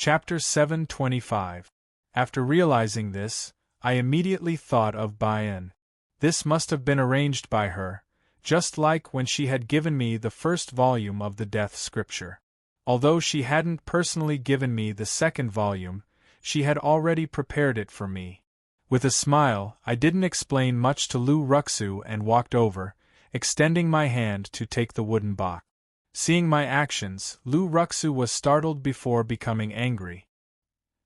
Chapter 725. After realizing this, I immediately thought of Bayan. This must have been arranged by her, just like when she had given me the first volume of the Death Scripture. Although she hadn't personally given me the second volume, she had already prepared it for me. With a smile, I didn't explain much to Lu Ruxu and walked over, extending my hand to take the wooden box. Seeing my actions, Lu Ruxu was startled before becoming angry.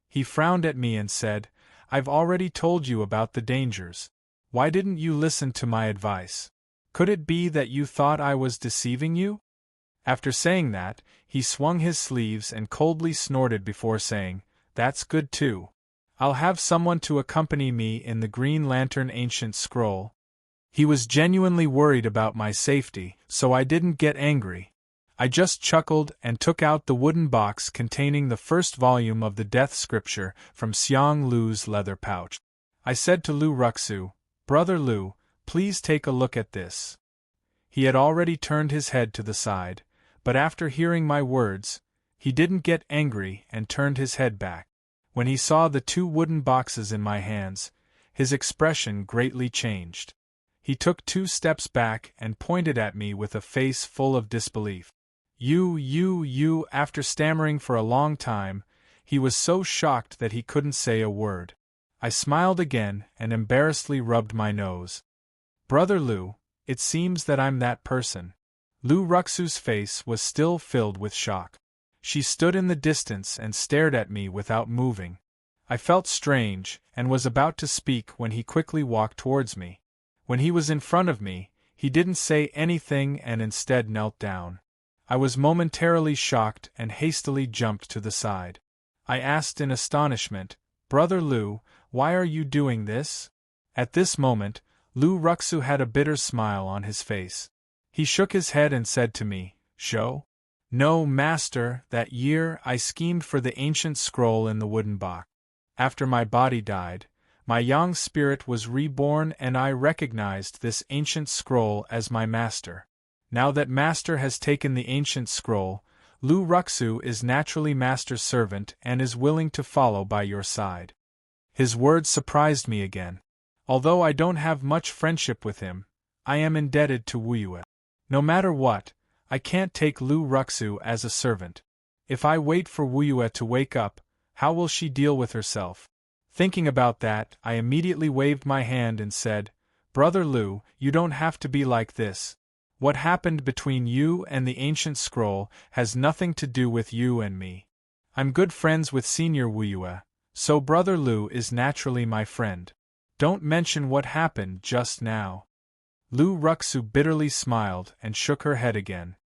He frowned at me and said, "I've already told you about the dangers. Why didn't you listen to my advice? Could it be that you thought I was deceiving you?" After saying that, he swung his sleeves and coldly snorted before saying, "That's good too. I'll have someone to accompany me in the Green Lantern Ancient Scroll." He was genuinely worried about my safety, so I didn't get angry. I just chuckled and took out the wooden box containing the first volume of the Death Scripture from Xiang Lu's leather pouch. I said to Lu Ruxu, "Brother Lu, please take a look at this." He had already turned his head to the side, but after hearing my words, he didn't get angry and turned his head back. When he saw the two wooden boxes in my hands, his expression greatly changed. He took 2 steps back and pointed at me with a face full of disbelief. You, after stammering for a long time, he was so shocked that he couldn't say a word. I smiled again and embarrassedly rubbed my nose. "Brother Lu, it seems that I'm that person." Lu Ruxu's face was still filled with shock. She stood in the distance and stared at me without moving. I felt strange, and was about to speak when he quickly walked towards me. When he was in front of me, he didn't say anything and instead knelt down. I was momentarily shocked and hastily jumped to the side. I asked in astonishment, "Brother Lu, why are you doing this?" At this moment, Lu Ruxu had a bitter smile on his face. He shook his head and said to me, "Show?" "No, master, that year I schemed for the ancient scroll in the wooden box. After my body died, my young spirit was reborn and I recognized this ancient scroll as my master. Now that master has taken the ancient scroll, Lu Ruxu is naturally master's servant and is willing to follow by your side." His words surprised me again. Although I don't have much friendship with him, I am indebted to Wuyue. No matter what, I can't take Lu Ruxu as a servant. If I wait for Wuyue to wake up, how will she deal with herself? Thinking about that, I immediately waved my hand and said, "Brother Lu, you don't have to be like this. What happened between you and the ancient scroll has nothing to do with you and me. I'm good friends with Senior Wuyue, so Brother Lu is naturally my friend. Don't mention what happened just now." Lu Ruxu bitterly smiled and shook her head again.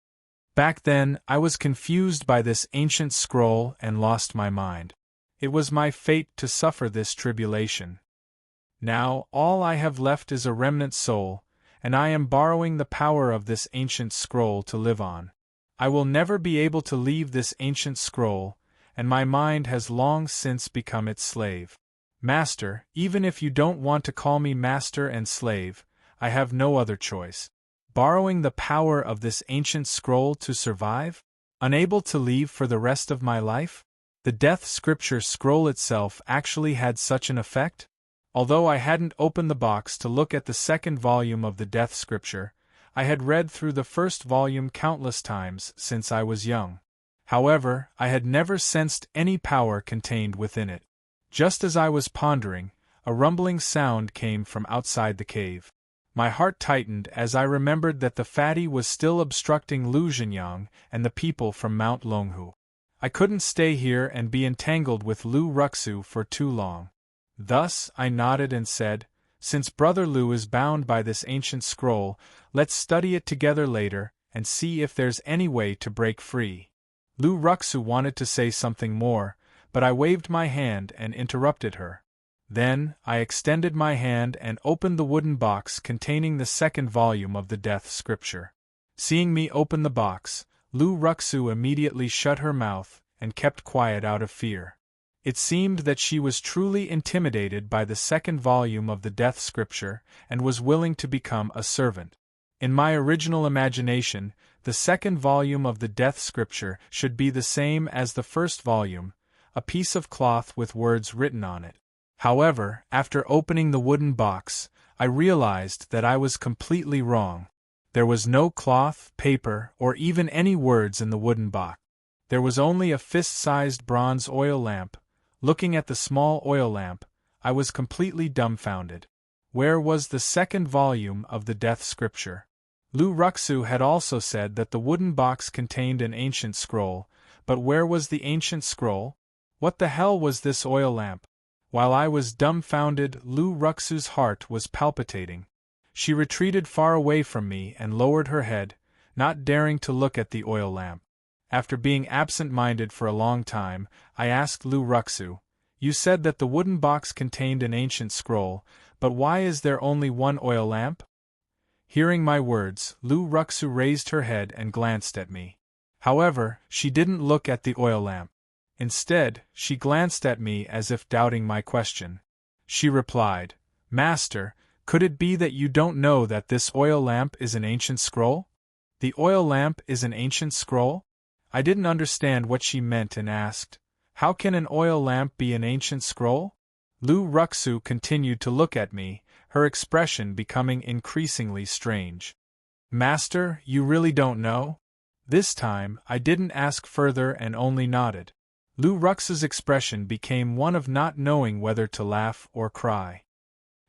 Back then, I was confused by this ancient scroll and lost my mind. It was my fate to suffer this tribulation. Now, all I have left is a remnant soul, and I am borrowing the power of this ancient scroll to live on. I will never be able to leave this ancient scroll, and my mind has long since become its slave. Master, even if you don't want to call me master and slave, I have no other choice. Borrowing the power of this ancient scroll to survive? Unable to leave for the rest of my life? The Death Scripture scroll itself actually had such an effect? Although I hadn't opened the box to look at the second volume of the Death Scripture, I had read through the first volume countless times since I was young. However, I had never sensed any power contained within it. Just as I was pondering, a rumbling sound came from outside the cave. My heart tightened as I remembered that the fatty was still obstructing Lu Zhenyang and the people from Mount Longhu. I couldn't stay here and be entangled with Lu Ruxu for too long. Thus, I nodded and said, "Since Brother Lu is bound by this ancient scroll, let's study it together later and see if there's any way to break free." Lu Ruxu wanted to say something more, but I waved my hand and interrupted her. Then, I extended my hand and opened the wooden box containing the second volume of the Death Scripture. Seeing me open the box, Lu Ruxu immediately shut her mouth and kept quiet out of fear. It seemed that she was truly intimidated by the second volume of the Death Scripture and was willing to become a servant. In my original imagination, the second volume of the Death Scripture should be the same as the first volume, a piece of cloth with words written on it. However, after opening the wooden box, I realized that I was completely wrong. There was no cloth, paper, or even any words in the wooden box. There was only a fist-sized bronze oil lamp. Looking at the small oil lamp, I was completely dumbfounded. Where was the second volume of the Death Scripture? Lu Ruxu had also said that the wooden box contained an ancient scroll, but where was the ancient scroll? What the hell was this oil lamp? While I was dumbfounded, Lu Ruxu's heart was palpitating. She retreated far away from me and lowered her head, not daring to look at the oil lamp. After being absent-minded for a long time, I asked Lu Ruxu, "You said that the wooden box contained an ancient scroll, but why is there only one oil lamp?" Hearing my words, Lu Ruxu raised her head and glanced at me. However, she didn't look at the oil lamp. Instead, she glanced at me as if doubting my question. She replied, "Master, could it be that you don't know that this oil lamp is an ancient scroll?" "The oil lamp is an ancient scroll?" I didn't understand what she meant and asked, "How can an oil lamp be an ancient scroll?" Lu Ruxu continued to look at me, her expression becoming increasingly strange. "Master, you really don't know?" This time, I didn't ask further and only nodded. Lu Ruxu's expression became one of not knowing whether to laugh or cry.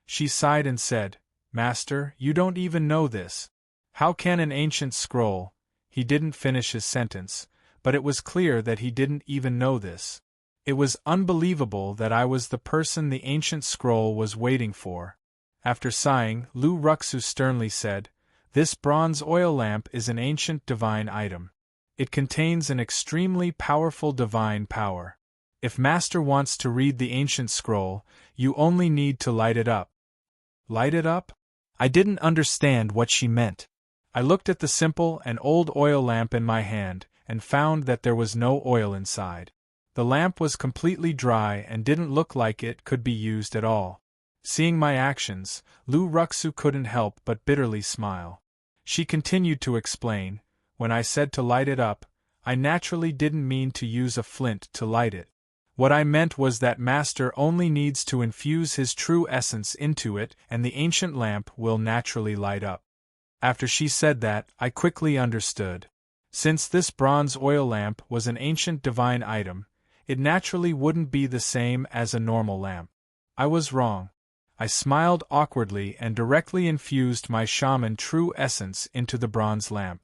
She sighed and said, "Master, you don't even know this. How can an ancient scroll—" He didn't finish his sentence, but it was clear that he didn't even know this. It was unbelievable that I was the person the ancient scroll was waiting for. After sighing, Lu Ruxu sternly said, "This bronze oil lamp is an ancient divine item. It contains an extremely powerful divine power. If Master wants to read the ancient scroll, you only need to light it up." Light it up? I didn't understand what she meant. I looked at the simple and old oil lamp in my hand, and found that there was no oil inside. The lamp was completely dry and didn't look like it could be used at all. Seeing my actions, Lu Ruxu couldn't help but bitterly smile. She continued to explain, "When I said to light it up, I naturally didn't mean to use a flint to light it. What I meant was that Master only needs to infuse his true essence into it and the ancient lamp will naturally light up." After she said that, I quickly understood. Since this bronze oil lamp was an ancient divine item, it naturally wouldn't be the same as a normal lamp. I was wrong. I smiled awkwardly and directly infused my shaman true essence into the bronze lamp.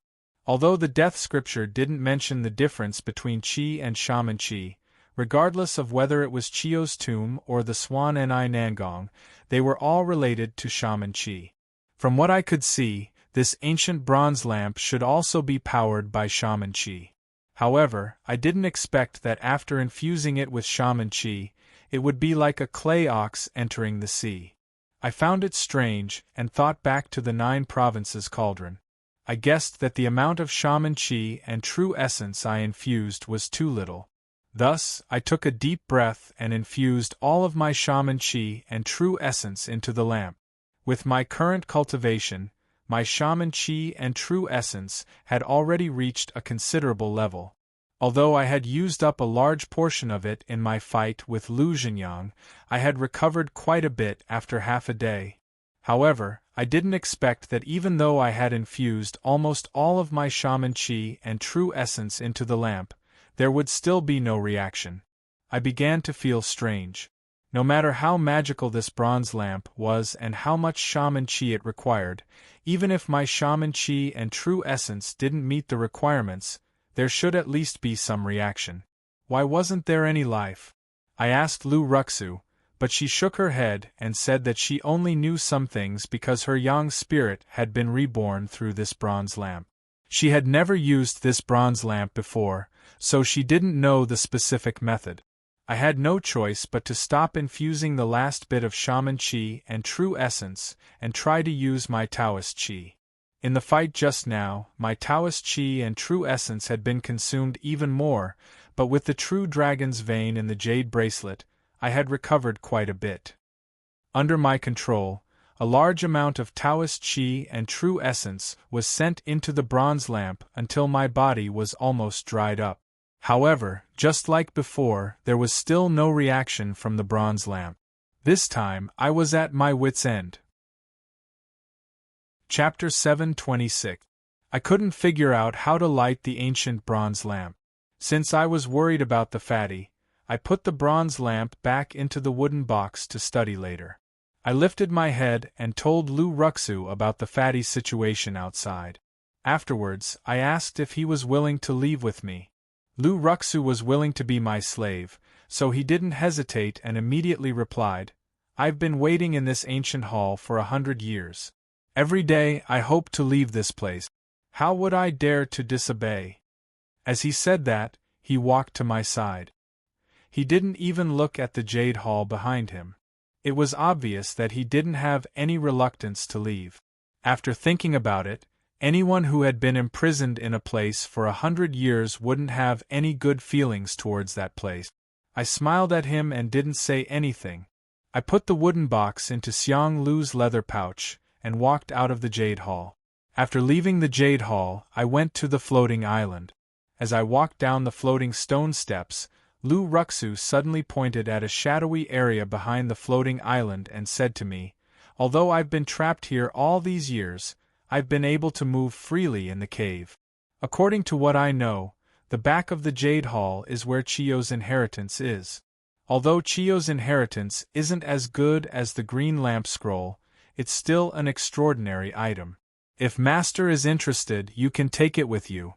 Although the Death Scripture didn't mention the difference between Qi and shaman Qi, regardless of whether it was Chio's tomb or the Swan Ni Nangong, they were all related to shaman Qi. From what I could see, this ancient bronze lamp should also be powered by shaman Qi. However, I didn't expect that after infusing it with shaman Qi, it would be like a clay ox entering the sea. I found it strange, and thought back to the 9 provinces cauldron. I guessed that the amount of shaman Qi and true essence I infused was too little. Thus, I took a deep breath and infused all of my shaman Qi and true essence into the lamp. With my current cultivation, my shaman Qi and true essence had already reached a considerable level. Although I had used up a large portion of it in my fight with Lu Zhenyang, I had recovered quite a bit after half a day. However, I didn't expect that even though I had infused almost all of my shaman Qi and true essence into the lamp, there would still be no reaction. I began to feel strange. No matter how magical this bronze lamp was and how much shaman Qi it required, even if my shaman Qi and true essence didn't meet the requirements, there should at least be some reaction. Why wasn't there any life? I asked Lu Ruxu, but she shook her head and said that she only knew some things because her yang spirit had been reborn through this bronze lamp. She had never used this bronze lamp before, so she didn't know the specific method. I had no choice but to stop infusing the last bit of shaman Qi and true essence and try to use my Taoist Qi. In the fight just now, my Taoist Qi and true essence had been consumed even more, but with the true dragon's vein in the jade bracelet, I had recovered quite a bit. Under my control, a large amount of Taoist Qi and true essence was sent into the bronze lamp until my body was almost dried up. However, just like before, there was still no reaction from the bronze lamp. This time, I was at my wit's end. Chapter 726. I couldn't figure out how to light the ancient bronze lamp. Since I was worried about the fatty, I put the bronze lamp back into the wooden box to study later. I lifted my head and told Lu Ruxu about the fatty's situation outside. Afterwards, I asked if he was willing to leave with me. Lu Ruxu was willing to be my slave, so he didn't hesitate and immediately replied, "I've been waiting in this ancient hall for 100 years. Every day I hope to leave this place. How would I dare to disobey?" As he said that, he walked to my side. He didn't even look at the jade hall behind him. It was obvious that he didn't have any reluctance to leave. After thinking about it, anyone who had been imprisoned in a place for 100 years wouldn't have any good feelings towards that place. I smiled at him and didn't say anything. I put the wooden box into Xiang Lu's leather pouch and walked out of the jade hall. After leaving the jade hall, I went to the floating island. As I walked down the floating stone steps, Lu Ruxu suddenly pointed at a shadowy area behind the floating island and said to me, "Although I've been trapped here all these years, I've been able to move freely in the cave. According to what I know, the back of the Jade Hall is where Chiyo's inheritance is. Although Chiyo's inheritance isn't as good as the Green Lamp Scroll, it's still an extraordinary item. If Master is interested, you can take it with you."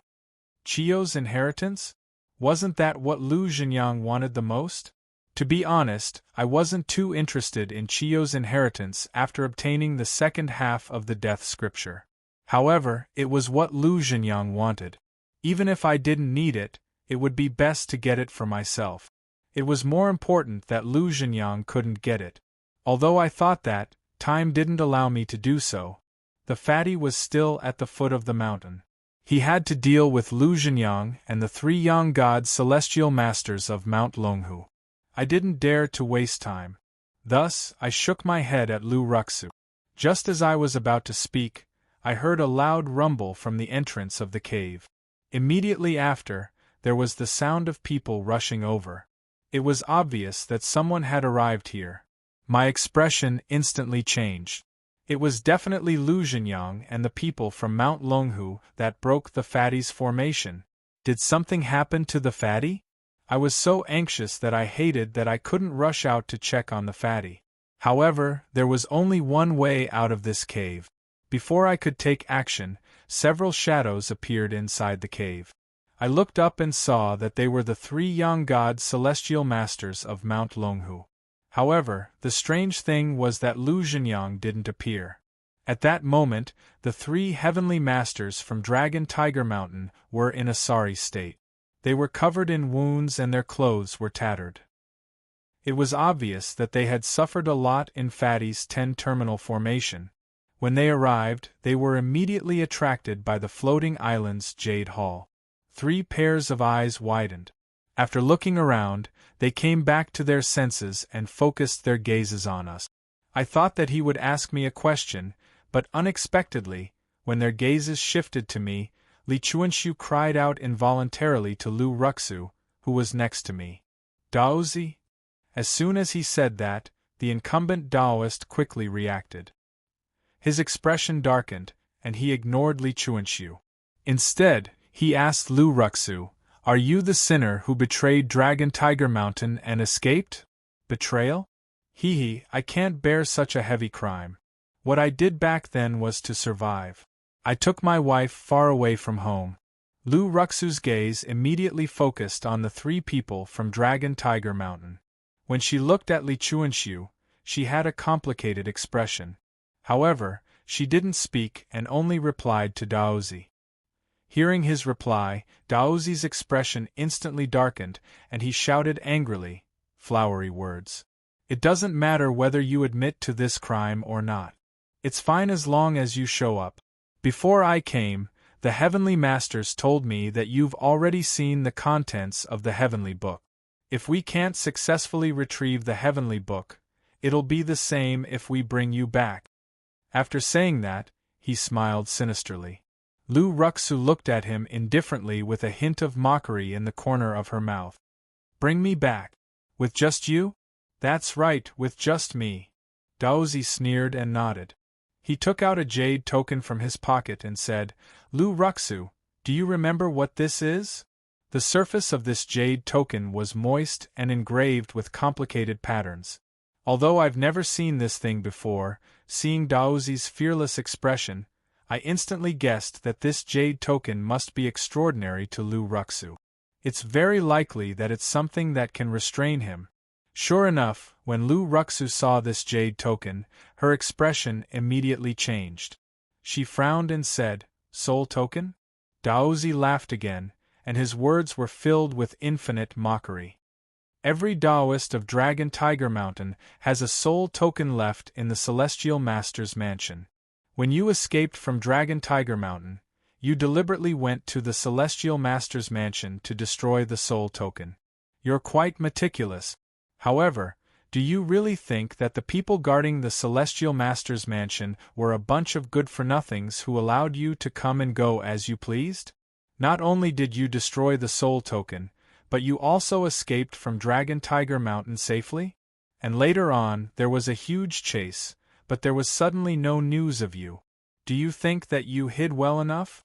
Chiyo's inheritance? Wasn't that what Lu Zhenyang wanted the most? To be honest, I wasn't too interested in Chiyo's inheritance after obtaining the second half of the Death Scripture. However, it was what Lu Zhenyang wanted. Even if I didn't need it, it would be best to get it for myself. It was more important that Lu Zhenyang couldn't get it. Although I thought that, time didn't allow me to do so. The fatty was still at the foot of the mountain. He had to deal with Lu Zhenyang and the 3 young gods celestial masters of Mount Longhu. I didn't dare to waste time. Thus, I shook my head at Lu Ruxu. Just as I was about to speak, I heard a loud rumble from the entrance of the cave. Immediately after, there was the sound of people rushing over. It was obvious that someone had arrived here. My expression instantly changed. It was definitely Lu Zhenyang and the people from Mount Longhu that broke the fatty's formation. Did something happen to the fatty? I was so anxious that I hated that I couldn't rush out to check on the fatty. However, there was only one way out of this cave. Before I could take action, several shadows appeared inside the cave. I looked up and saw that they were the 3 young gods celestial masters of Mount Longhu. However, the strange thing was that Lu Zhenyang didn't appear. At that moment, the 3 heavenly masters from Dragon Tiger Mountain were in a sorry state. They were covered in wounds and their clothes were tattered. It was obvious that they had suffered a lot in Fatty's 10-terminal formation. When they arrived, they were immediately attracted by the floating island's Jade Hall. 3 pairs of eyes widened. After looking around, they came back to their senses and focused their gazes on us. I thought that he would ask me a question, but unexpectedly, when their gazes shifted to me, Li Chuanxiu cried out involuntarily to Lu Ruxu, who was next to me. "Daozi?" As soon as he said that, the incumbent Taoist quickly reacted. His expression darkened, and he ignored Li Chuanxiu. Instead, he asked Lu Ruxu, "Are you the sinner who betrayed Dragon Tiger Mountain and escaped?" "Betrayal? Hee, I can't bear such a heavy crime. What I did back then was to survive. I took my wife far away from home." Lu Ruxu's gaze immediately focused on the 3 people from Dragon Tiger Mountain. When she looked at Li Chuanxiu, she had a complicated expression. However, she didn't speak and only replied to Daozi. Hearing his reply, Daozi's expression instantly darkened, and he shouted angrily, flowery words. "It doesn't matter whether you admit to this crime or not. It's fine as long as you show up. Before I came, the Heavenly Masters told me that you've already seen the contents of the Heavenly Book. If we can't successfully retrieve the Heavenly Book, it'll be the same if we bring you back." After saying that, he smiled sinisterly. Lu Ruxu looked at him indifferently with a hint of mockery in the corner of her mouth. Bring me back. With just you? That's right, with just me. Daozi sneered and nodded. He took out a jade token from his pocket and said, Lu Ruxu, do you remember what this is? The surface of this jade token was moist and engraved with complicated patterns. Although I've never seen this thing before, seeing Daozi's fearless expression, I instantly guessed that this jade token must be extraordinary to Lu Ruxu. It's very likely that it's something that can restrain him. Sure enough, when Lu Ruxu saw this jade token, her expression immediately changed. She frowned and said, Soul token? Daozi laughed again, and his words were filled with infinite mockery. Every Taoist of Dragon Tiger Mountain has a soul token left in the Celestial Master's mansion. When you escaped from Dragon Tiger Mountain, you deliberately went to the Celestial Master's mansion to destroy the soul token. You're quite meticulous. However, do you really think that the people guarding the Celestial Master's mansion were a bunch of good-for-nothings who allowed you to come and go as you pleased? Not only did you destroy the soul token, but you also escaped from Dragon Tiger Mountain safely? And later on, there was a huge chase, but there was suddenly no news of you. Do you think that you hid well enough?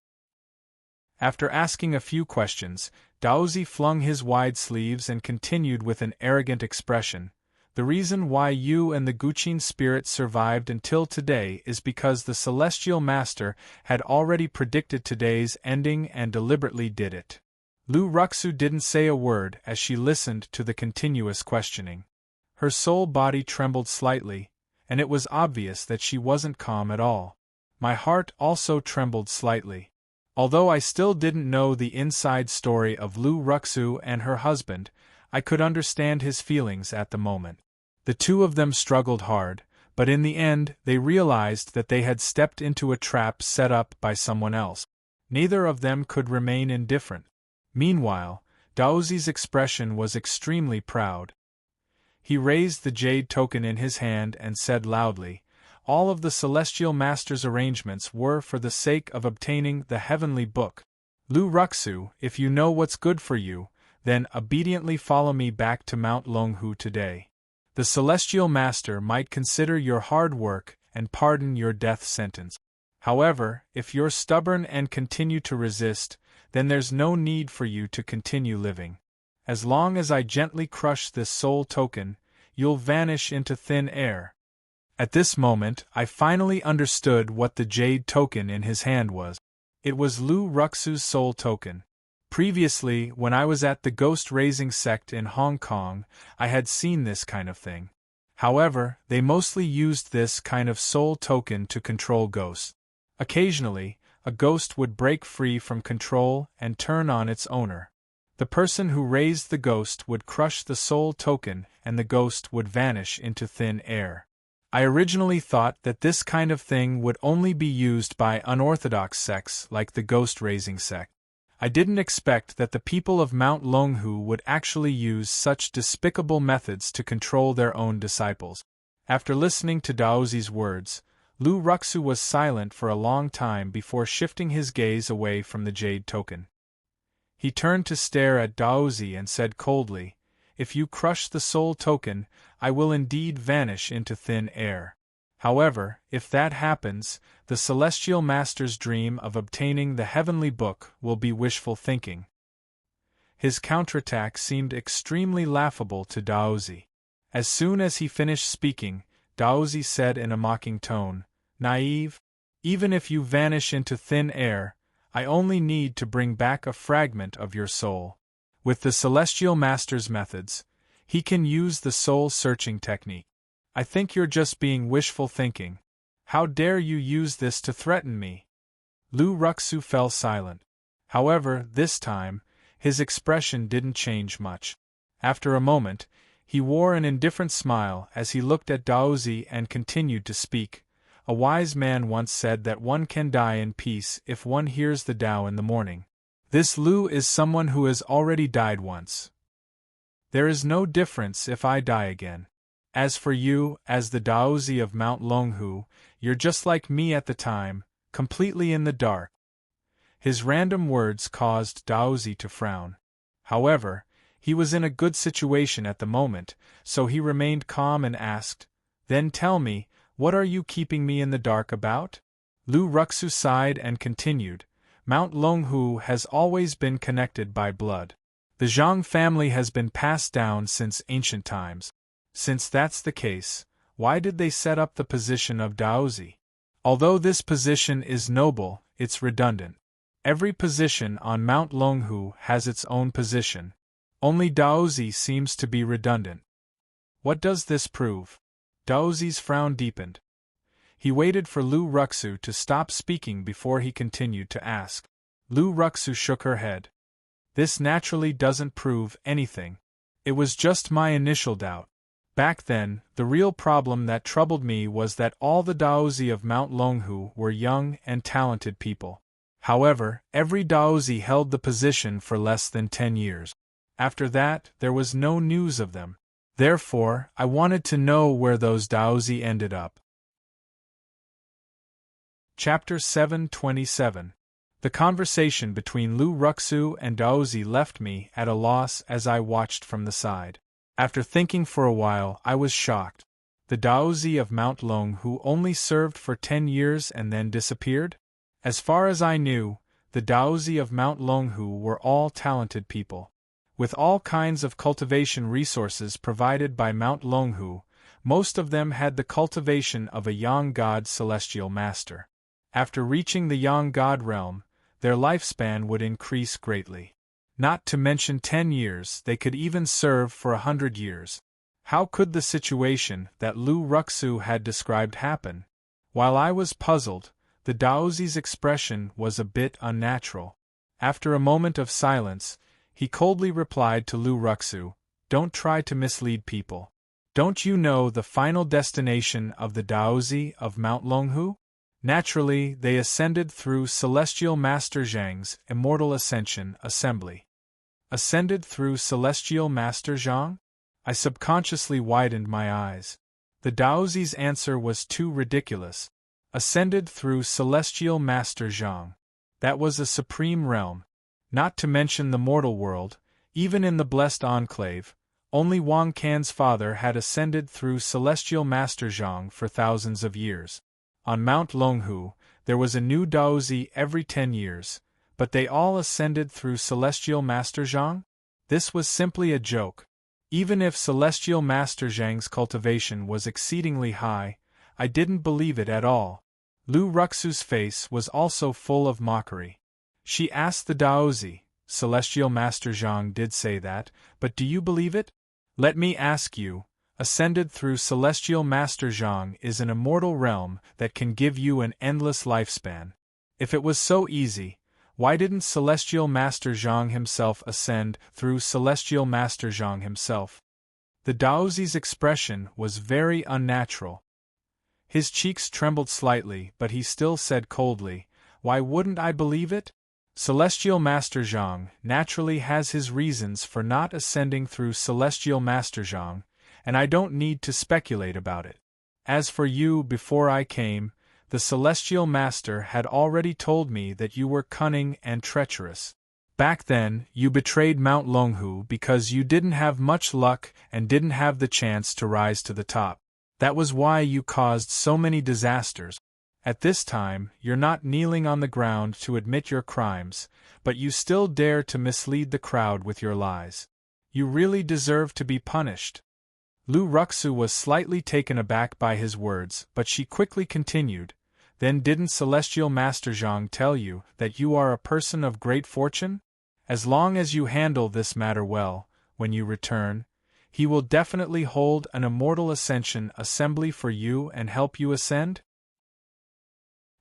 After asking a few questions, Daozi flung his wide sleeves and continued with an arrogant expression. The reason why you and the Guqin spirit survived until today is because the Celestial Master had already predicted today's ending and deliberately did it. Lu Ruxu didn't say a word as she listened to the continuous questioning. Her soul body trembled slightly, and it was obvious that she wasn't calm at all. My heart also trembled slightly. Although I still didn't know the inside story of Lu Ruxu and her husband, I could understand his feelings at the moment. The two of them struggled hard, but in the end they realized that they had stepped into a trap set up by someone else. Neither of them could remain indifferent. Meanwhile, Daozi's expression was extremely proud. He raised the jade token in his hand and said loudly, all of the Celestial Master's arrangements were for the sake of obtaining the heavenly book. Lu Ruxu, if you know what's good for you, then obediently follow me back to Mount Longhu today. The Celestial Master might consider your hard work and pardon your death sentence. However, if you're stubborn and continue to resist, then there's no need for you to continue living. As long as I gently crush this soul token, you'll vanish into thin air. At this moment, I finally understood what the jade token in his hand was. It was Lu Ruxu's soul token. Previously, when I was at the ghost-raising sect in Hong Kong, I had seen this kind of thing. However, they mostly used this kind of soul token to control ghosts. Occasionally, a ghost would break free from control and turn on its owner. The person who raised the ghost would crush the soul token and the ghost would vanish into thin air. I originally thought that this kind of thing would only be used by unorthodox sects like the ghost-raising sect. I didn't expect that the people of Mount Longhu would actually use such despicable methods to control their own disciples. After listening to Daozi's words, Lu Ruxu was silent for a long time before shifting his gaze away from the jade token. He turned to stare at Daozi and said coldly, if you crush the soul token, I will indeed vanish into thin air. However, if that happens, the Celestial Master's dream of obtaining the heavenly book will be wishful thinking. His counterattack seemed extremely laughable to Daozi. As soon as he finished speaking, Daozi said in a mocking tone, naive, even if you vanish into thin air, I only need to bring back a fragment of your soul. With the Celestial Master's methods, he can use the soul-searching technique. I think you're just being wishful thinking. How dare you use this to threaten me? Lu Ruxu fell silent. However, this time, his expression didn't change much. After a moment, he wore an indifferent smile as he looked at Daozi and continued to speak. A wise man once said that one can die in peace if one hears the Tao in the morning. This Lu is someone who has already died once. There is no difference if I die again. As for you, as the Daozi of Mount Longhu, you're just like me at the time, completely in the dark. His random words caused Daozi to frown. However, he was in a good situation at the moment, so he remained calm and asked, "Then tell me, what are you keeping me in the dark about?" Lu Ruxu sighed and continued, "Mount Longhu has always been connected by blood. The Zhang family has been passed down since ancient times. Since that's the case, why did they set up the position of Daozi? Although this position is noble, it's redundant. Every position on Mount Longhu has its own position. Only Daozi seems to be redundant. What does this prove?" Daozi's frown deepened. He waited for Lu Ruxu to stop speaking before he continued to ask. Lu Ruxu shook her head. "This naturally doesn't prove anything. It was just my initial doubt. Back then, the real problem that troubled me was that all the Daozi of Mount Longhu were young and talented people. However, every Daozi held the position for less than 10 years. After that, there was no news of them. Therefore, I wanted to know where those Daozi ended up." Chapter 727. The conversation between Lu Ruxu and Daozi left me at a loss as I watched from the side. After thinking for a while, I was shocked. The Daozi of Mount Longhu only served for 10 years and then disappeared? As far as I knew, the Daozi of Mount Longhu were all talented people. With all kinds of cultivation resources provided by Mount Longhu, most of them had the cultivation of a Yang God celestial master. After reaching the Yang God realm, their lifespan would increase greatly. Not to mention 10 years, they could even serve for 100 years. How could the situation that Lu Ruxu had described happen? While I was puzzled, the Daozi's expression was a bit unnatural. After a moment of silence, he coldly replied to Lu Ruxu, "Don't try to mislead people. Don't you know the final destination of the Daozi of Mount Longhu? Naturally, they ascended through Celestial Master Zhang's Immortal Ascension Assembly." Ascended through Celestial Master Zhang? I subconsciously widened my eyes. The Daozi's answer was too ridiculous. Ascended through Celestial Master Zhang. That was a supreme realm. Not to mention the mortal world, even in the Blessed Enclave, only Wang Can's father had ascended through Celestial Master Zhang for thousands of years. On Mount Longhu, there was a new Daozi every 10 years, but they all ascended through Celestial Master Zhang? This was simply a joke. Even if Celestial Master Zhang's cultivation was exceedingly high, I didn't believe it at all. Lu Ruxu's face was also full of mockery. She asked the Daozi, "Celestial Master Zhang did say that, but do you believe it? Let me ask you, ascended through Celestial Master Zhang is an immortal realm that can give you an endless lifespan. If it was so easy, why didn't Celestial Master Zhang himself ascend through Celestial Master Zhang himself?" The Daozi's expression was very unnatural. His cheeks trembled slightly, but he still said coldly, "Why wouldn't I believe it? Celestial Master Zhang naturally has his reasons for not ascending through Celestial Master Zhang, and I don't need to speculate about it. As for you, before I came, the Celestial Master had already told me that you were cunning and treacherous. Back then, you betrayed Mount Longhu because you didn't have much luck and didn't have the chance to rise to the top. That was why you caused so many disasters. At this time, you're not kneeling on the ground to admit your crimes, but you still dare to mislead the crowd with your lies. You really deserve to be punished." Lu Ruxu was slightly taken aback by his words, but she quickly continued, "Then didn't Celestial Master Zhang tell you that you are a person of great fortune? As long as you handle this matter well, when you return, he will definitely hold an Immortal Ascension Assembly for you and help you ascend?"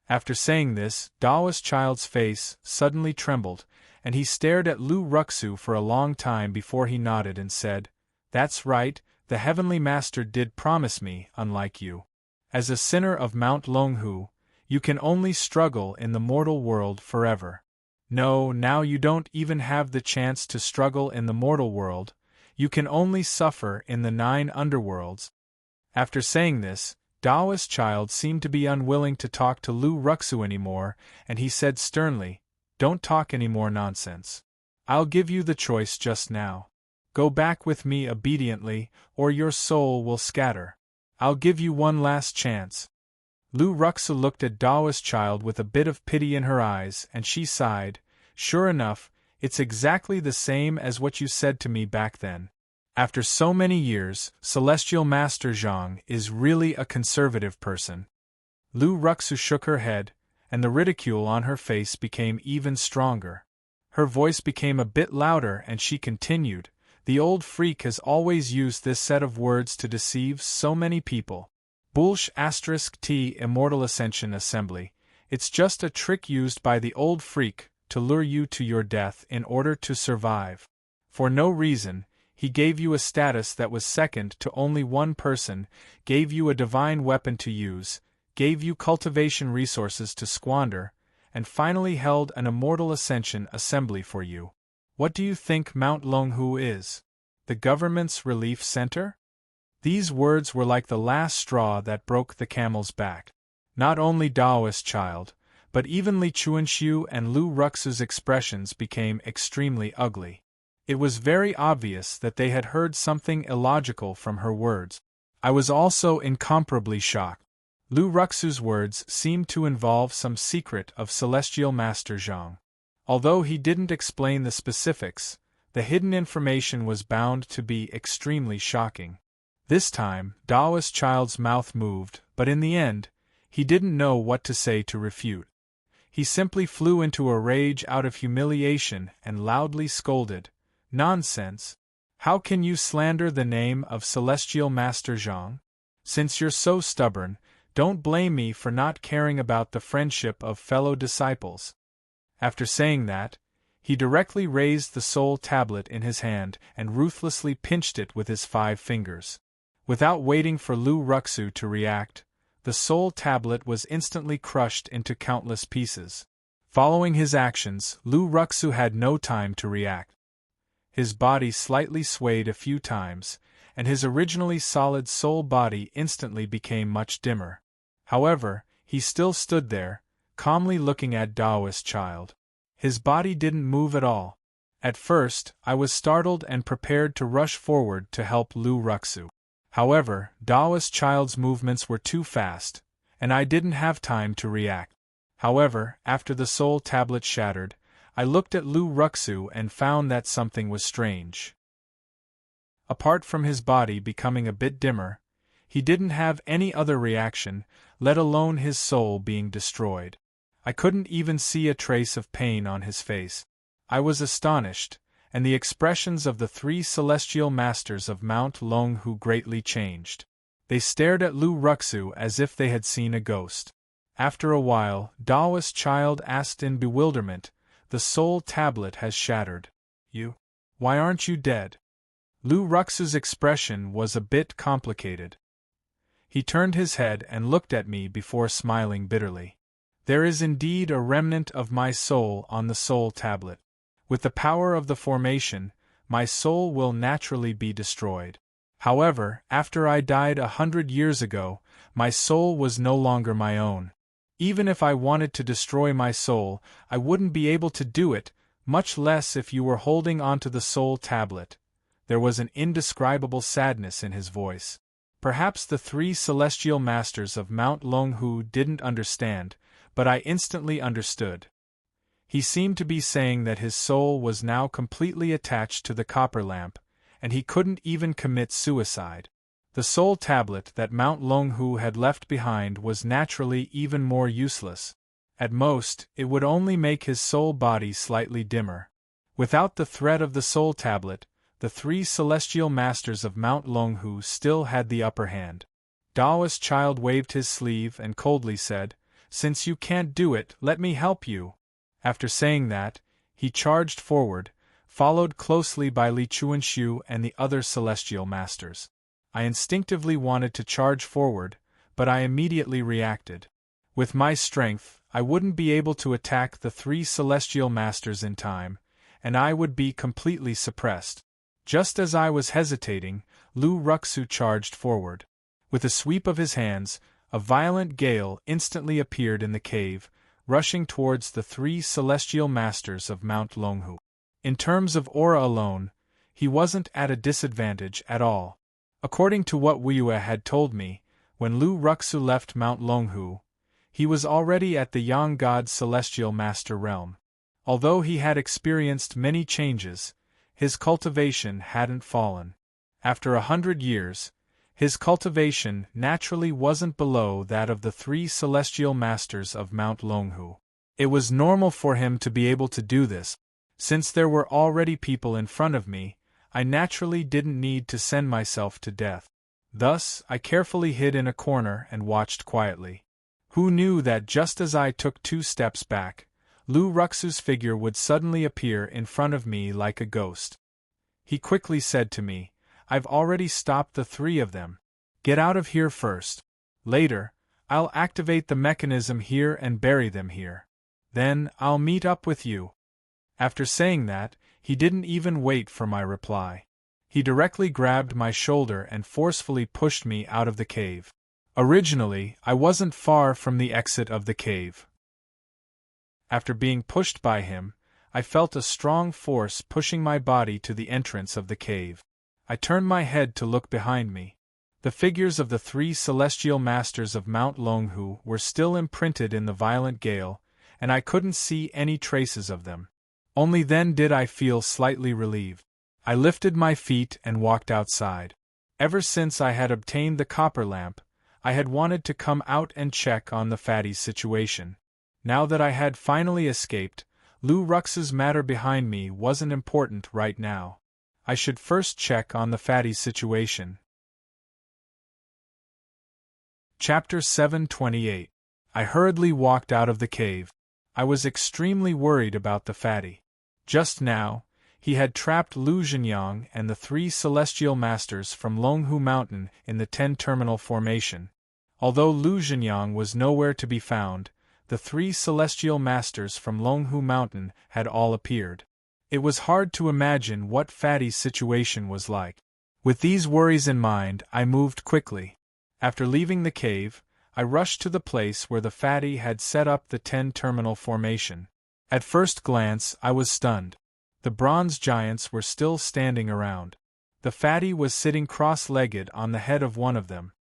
After saying this, Daoist Child's face suddenly trembled, and he stared at Lu Ruxu for a long time before he nodded and said, "That's right, the Heavenly Master did promise me, unlike you. As a sinner of Mount Longhu, you can only struggle in the mortal world forever. No, now you don't even have the chance to struggle in the mortal world, you can only suffer in the 9 underworlds." After saying this, Daoist Child seemed to be unwilling to talk to Lu Ruxu anymore, and he said sternly, don't talk any more nonsense. I'll give you the choice just now. Go back with me obediently, or your soul will scatter. I'll give you one last chance. Lu Ruxu looked at Dao's child with a bit of pity in her eyes, and she sighed. Sure enough, it's exactly the same as what you said to me back then. After so many years, Celestial Master Zhang is really a conservative person. Lu Ruxu shook her head, and the ridicule on her face became even stronger. Her voice became a bit louder and she continued, the old freak has always used this set of words to deceive so many people. *T Immortal Ascension Assembly. It's just a trick used by the old freak to lure you to your death in order to survive. For no reason, he gave you a status that was second to only one person, gave you a divine weapon to use, gave you cultivation resources to squander, and finally held an Immortal Ascension Assembly for you. What do you think Mount Longhu is? The government's relief center? These words were like the last straw that broke the camel's back. Not only Dao's child, but even Li Chuanxiu and Lu Ruxu's expressions became extremely ugly. It was very obvious that they had heard something illogical from her words. I was also incomparably shocked. Lu Ruxu's words seemed to involve some secret of Celestial Master Zhang. Although he didn't explain the specifics, the hidden information was bound to be extremely shocking. This time, Dao's child's mouth moved, but in the end, he didn't know what to say to refute. He simply flew into a rage out of humiliation and loudly scolded, "Nonsense! How can you slander the name of Celestial Master Zhang? Since you're so stubborn, don't blame me for not caring about the friendship of fellow disciples." After saying that, he directly raised the soul tablet in his hand and ruthlessly pinched it with his 5 fingers. Without waiting for Lu Ruxu to react, the soul tablet was instantly crushed into countless pieces. Following his actions, Lu Ruxu had no time to react. His body slightly swayed a few times, and his originally solid soul body instantly became much dimmer. However, he still stood there, calmly looking at Dao's child. His body didn't move at all. At first, I was startled and prepared to rush forward to help Lu Ruxu. However, Dao's child's movements were too fast, and I didn't have time to react. However, after the soul tablet shattered, I looked at Lu Ruxu and found that something was strange. Apart from his body becoming a bit dimmer, he didn't have any other reaction, let alone his soul being destroyed. I couldn't even see a trace of pain on his face. I was astonished, and the expressions of the 3 celestial masters of Mount Longhu greatly changed. They stared at Lu Ruxu as if they had seen a ghost. After a while, Dao's child asked in bewilderment, "The soul tablet has shattered. Why aren't you dead?" Lu Ruxu's expression was a bit complicated. He turned his head and looked at me before smiling bitterly. "There is indeed a remnant of my soul on the soul tablet. With the power of the formation, my soul will naturally be destroyed. However, after I died 100 years ago, my soul was no longer my own. Even if I wanted to destroy my soul, I wouldn't be able to do it, much less if you were holding onto the soul tablet." There was an indescribable sadness in his voice. Perhaps the 3 celestial masters of Mount Longhu didn't understand, but I instantly understood. He seemed to be saying that his soul was now completely attached to the copper lamp, and he couldn't even commit suicide. The soul tablet that Mount Longhu had left behind was naturally even more useless. At most, it would only make his soul body slightly dimmer. Without the threat of the soul tablet, the 3 celestial masters of Mount Longhu still had the upper hand. Dao's child waved his sleeve and coldly said, "Since you can't do it, let me help you." After saying that, he charged forward, followed closely by Li Chuanxiu and the other celestial masters. I instinctively wanted to charge forward, but I immediately reacted. With my strength, I wouldn't be able to attack the 3 celestial masters in time, and I would be completely suppressed. Just as I was hesitating, Lu Ruxu charged forward. With a sweep of his hands, a violent gale instantly appeared in the cave, rushing towards the 3 celestial masters of Mount Longhu. In terms of aura alone, he wasn't at a disadvantage at all. According to what Wuyue had told me, when Lu Ruxu left Mount Longhu, he was already at the Yang God Celestial Master realm. Although he had experienced many changes, his cultivation hadn't fallen. After 100 years, his cultivation naturally wasn't below that of the 3 celestial masters of Mount Longhu. It was normal for him to be able to do this. Since there were already people in front of me, I naturally didn't need to send myself to death. Thus, I carefully hid in a corner and watched quietly. Who knew that just as I took 2 steps back, Lu Ruxu's figure would suddenly appear in front of me like a ghost. He quickly said to me, "I've already stopped the 3 of them. Get out of here first. Later, I'll activate the mechanism here and bury them here. Then, I'll meet up with you." After saying that, he didn't even wait for my reply. He directly grabbed my shoulder and forcefully pushed me out of the cave. Originally, I wasn't far from the exit of the cave. After being pushed by him, I felt a strong force pushing my body to the entrance of the cave. I turned my head to look behind me. The figures of the 3 celestial masters of Mount Longhu were still imprinted in the violent gale, and I couldn't see any traces of them. Only then did I feel slightly relieved. I lifted my feet and walked outside. Ever since I had obtained the copper lamp, I had wanted to come out and check on the fatty's situation. Now that I had finally escaped, Lu Rux's matter behind me wasn't important right now. I should first check on the fatty's situation. Chapter 728. I hurriedly walked out of the cave. I was extremely worried about the fatty. Just now, he had trapped Lu Zhenyang and the 3 celestial masters from Longhu Mountain in the 10-terminal formation. Although Lu Zhenyang was nowhere to be found, the 3 celestial masters from Longhu Mountain had all appeared. It was hard to imagine what Fatty's situation was like. With these worries in mind, I moved quickly. After leaving the cave, I rushed to the place where the Fatty had set up the 10-terminal formation. At first glance, I was stunned. The bronze giants were still standing around. The Fatty was sitting cross-legged on the head of one of them.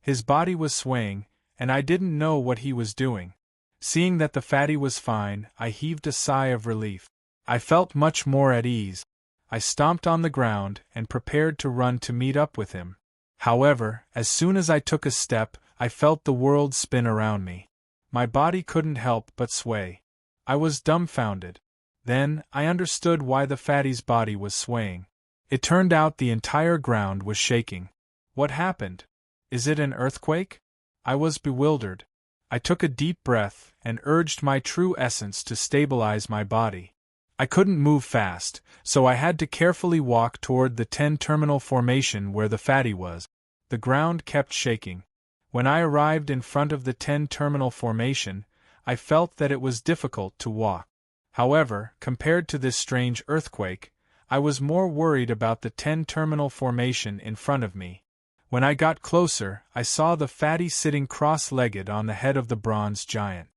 His body was swaying, and I didn't know what he was doing. Seeing that the Fatty was fine, I heaved a sigh of relief. I felt much more at ease. I stomped on the ground and prepared to run to meet up with him. However, as soon as I took a step, I felt the world spin around me. My body couldn't help but sway. I was dumbfounded. Then, I understood why the Fatty's body was swaying. It turned out the entire ground was shaking. What happened? Is it an earthquake? I was bewildered. I took a deep breath and urged my true essence to stabilize my body. I couldn't move fast, so I had to carefully walk toward the 10-terminal formation where the Fatty was. The ground kept shaking. When I arrived in front of the 10-terminal formation, I felt that it was difficult to walk. However, compared to this strange earthquake, I was more worried about the 10-terminal formation in front of me. When I got closer, I saw the Fatty sitting cross-legged on the head of the bronze giant.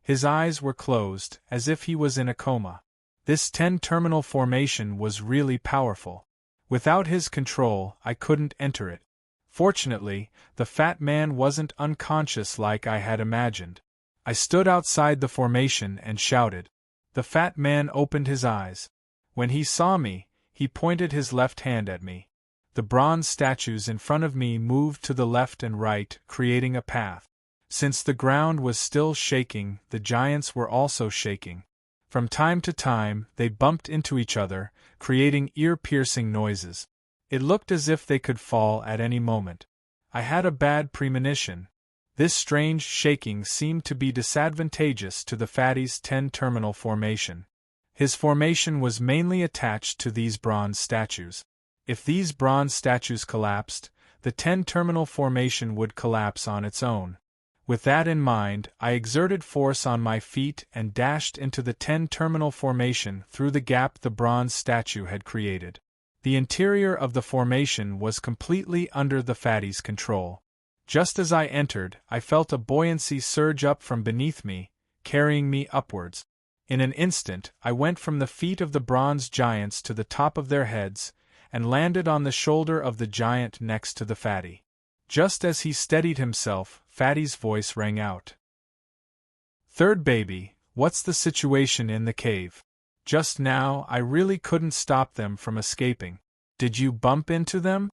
His eyes were closed, as if he was in a coma. This 10-terminal formation was really powerful. Without his control, I couldn't enter it. Fortunately, the fat man wasn't unconscious like I had imagined. I stood outside the formation and shouted. The fat man opened his eyes. When he saw me, he pointed his left hand at me. The bronze statues in front of me moved to the left and right, creating a path. Since the ground was still shaking, the giants were also shaking. From time to time, they bumped into each other, creating ear-piercing noises. It looked as if they could fall at any moment. I had a bad premonition. This strange shaking seemed to be disadvantageous to the Fatty's 10-terminal formation. His formation was mainly attached to these bronze statues. If these bronze statues collapsed, the 10-terminal formation would collapse on its own. With that in mind, I exerted force on my feet and dashed into the 10-terminal formation through the gap the bronze statue had created. The interior of the formation was completely under the Fatty's control. Just as I entered, I felt a buoyancy surge up from beneath me, carrying me upwards. In an instant, I went from the feet of the bronze giants to the top of their heads, and landed on the shoulder of the giant next to the fatty. Just as he steadied himself, Fatty's voice rang out. "Third baby, what's the situation in the cave? Just now I really couldn't stop them from escaping. Did you bump into them?"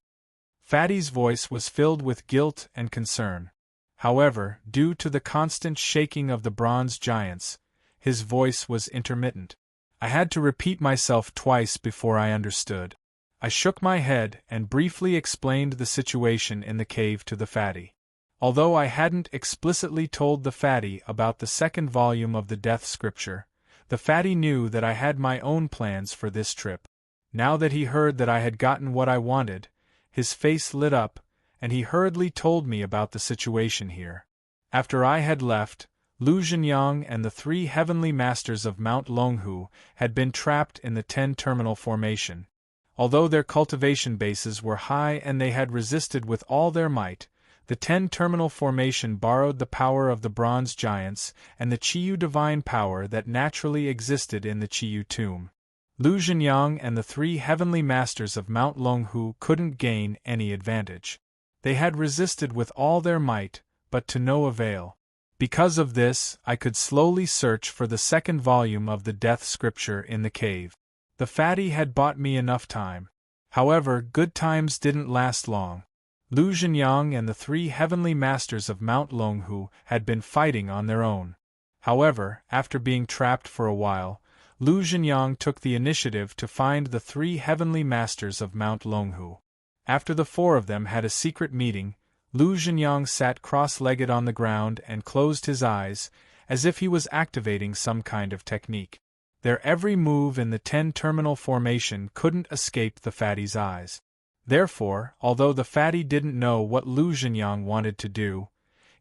Fatty's voice was filled with guilt and concern. However, due to the constant shaking of the bronze giants, his voice was intermittent. I had to repeat myself twice before I understood. I shook my head and briefly explained the situation in the cave to the fatty. Although I hadn't explicitly told the fatty about the second volume of the Death Scripture, the fatty knew that I had my own plans for this trip. Now that he heard that I had gotten what I wanted, his face lit up, and he hurriedly told me about the situation here. After I had left, Lu Zhenyang and the 3 heavenly masters of Mount Longhu had been trapped in the 10-terminal formation. Although their cultivation bases were high and they had resisted with all their might, the 10-terminal formation borrowed the power of the bronze giants and the Chiyu divine power that naturally existed in the Chiyu tomb. Lu Zhenyang and the 3 heavenly masters of Mount Longhu couldn't gain any advantage. They had resisted with all their might, but to no avail. Because of this, I could slowly search for the second volume of the Death Scripture in the cave. The fatty had bought me enough time. However, good times didn't last long. Lu Zhenyang and the 3 heavenly masters of Mount Longhu had been fighting on their own. However, after being trapped for a while, Lu Zhenyang took the initiative to find the 3 heavenly masters of Mount Longhu. After the 4 of them had a secret meeting, Lu Zhenyang sat cross-legged on the ground and closed his eyes, as if he was activating some kind of technique. Their every move in the 10-terminal formation couldn't escape the fatty's eyes. Therefore, although the fatty didn't know what Lu Zhenyang wanted to do,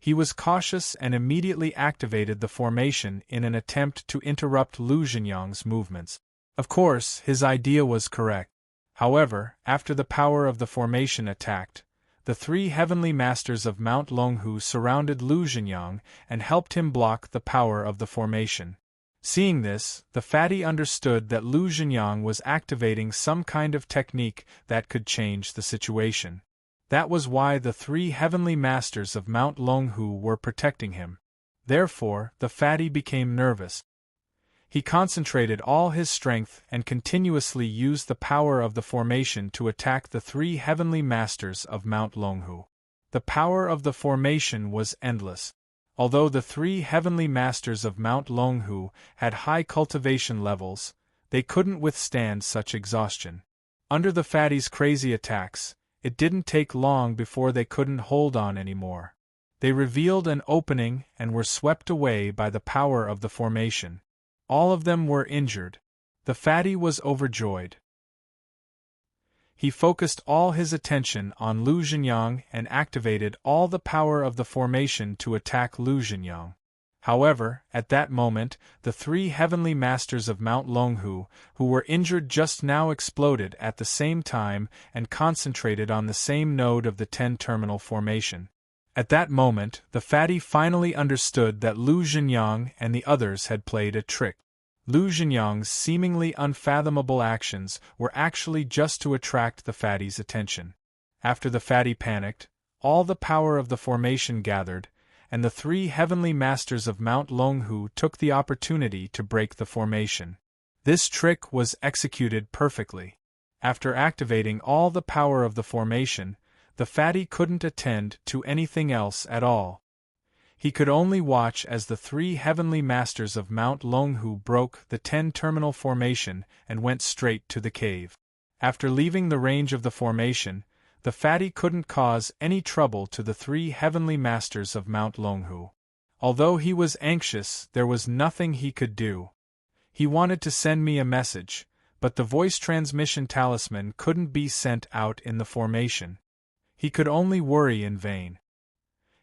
he was cautious and immediately activated the formation in an attempt to interrupt Lu Zhenyang's movements. Of course, his idea was correct. However, after the power of the formation attacked, the 3 heavenly masters of Mount Longhu surrounded Lu Zhenyang and helped him block the power of the formation. Seeing this, the fatty understood that Lu Zhenyang was activating some kind of technique that could change the situation. That was why the 3 heavenly masters of Mount Longhu were protecting him. Therefore, the fatty became nervous. He concentrated all his strength and continuously used the power of the formation to attack the 3 heavenly masters of Mount Longhu. The power of the formation was endless. Although the 3 heavenly masters of Mount Longhu had high cultivation levels, they couldn't withstand such exhaustion. Under the fatty's crazy attacks, it didn't take long before they couldn't hold on anymore. They revealed an opening and were swept away by the power of the formation. All of them were injured. The fatty was overjoyed. He focused all his attention on Lu Zhenyang and activated all the power of the formation to attack Lu Zhenyang. However, at that moment, the 3 heavenly masters of Mount Longhu, who were injured just now, exploded at the same time and concentrated on the same node of the 10-terminal formation. At that moment, the fatty finally understood that Lu Zhenyang and the others had played a trick. Lu Zhenyang's seemingly unfathomable actions were actually just to attract the fatty's attention. After the fatty panicked, all the power of the formation gathered, and the 3 heavenly masters of Mount Longhu took the opportunity to break the formation. This trick was executed perfectly. After activating all the power of the formation, the fatty couldn't attend to anything else at all. He could only watch as the 3 heavenly masters of Mount Longhu broke the 10-terminal formation and went straight to the cave. After leaving the range of the formation, the fatty couldn't cause any trouble to the 3 heavenly masters of Mount Longhu. Although he was anxious, there was nothing he could do. He wanted to send me a message, but the voice transmission talisman couldn't be sent out in the formation. He could only worry in vain.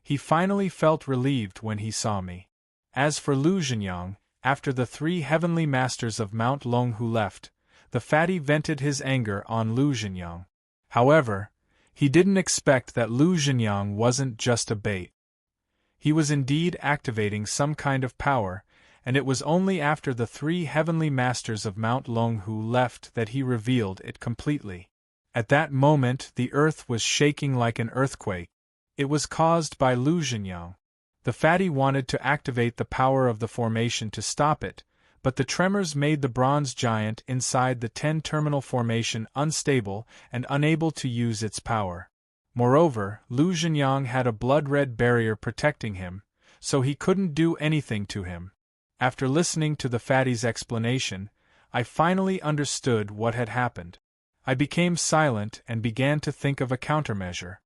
He finally felt relieved when he saw me. As for Lu Zhenyang, after the 3 heavenly masters of Mount Longhu left, the fatty vented his anger on Lu Zhenyang. However, he didn't expect that Lu Zhenyang wasn't just a bait. He was indeed activating some kind of power, and it was only after the 3 heavenly masters of Mount Longhu left that he revealed it completely. At that moment the earth was shaking like an earthquake. It was caused by Lu Zhenyang. The fatty wanted to activate the power of the formation to stop it, but the tremors made the bronze giant inside the 10-terminal formation unstable and unable to use its power. Moreover, Lu Zhenyang had a blood-red barrier protecting him, so he couldn't do anything to him. After listening to the fatty's explanation, I finally understood what had happened. I became silent and began to think of a countermeasure.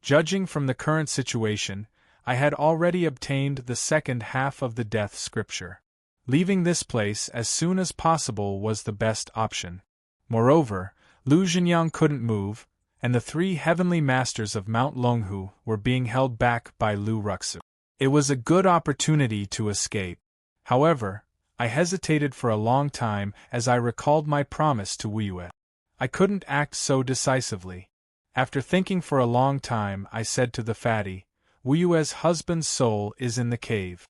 Judging from the current situation, I had already obtained the second half of the death scripture. Leaving this place as soon as possible was the best option. Moreover, Lu Zhenyang couldn't move, and the 3 heavenly masters of Mount Longhu were being held back by Lu Ruxu. It was a good opportunity to escape. However, I hesitated for a long time as I recalled my promise to Wuyue. I couldn't act so decisively. After thinking for a long time, I said to the fatty, "Wuyue's husband's soul is in the cave.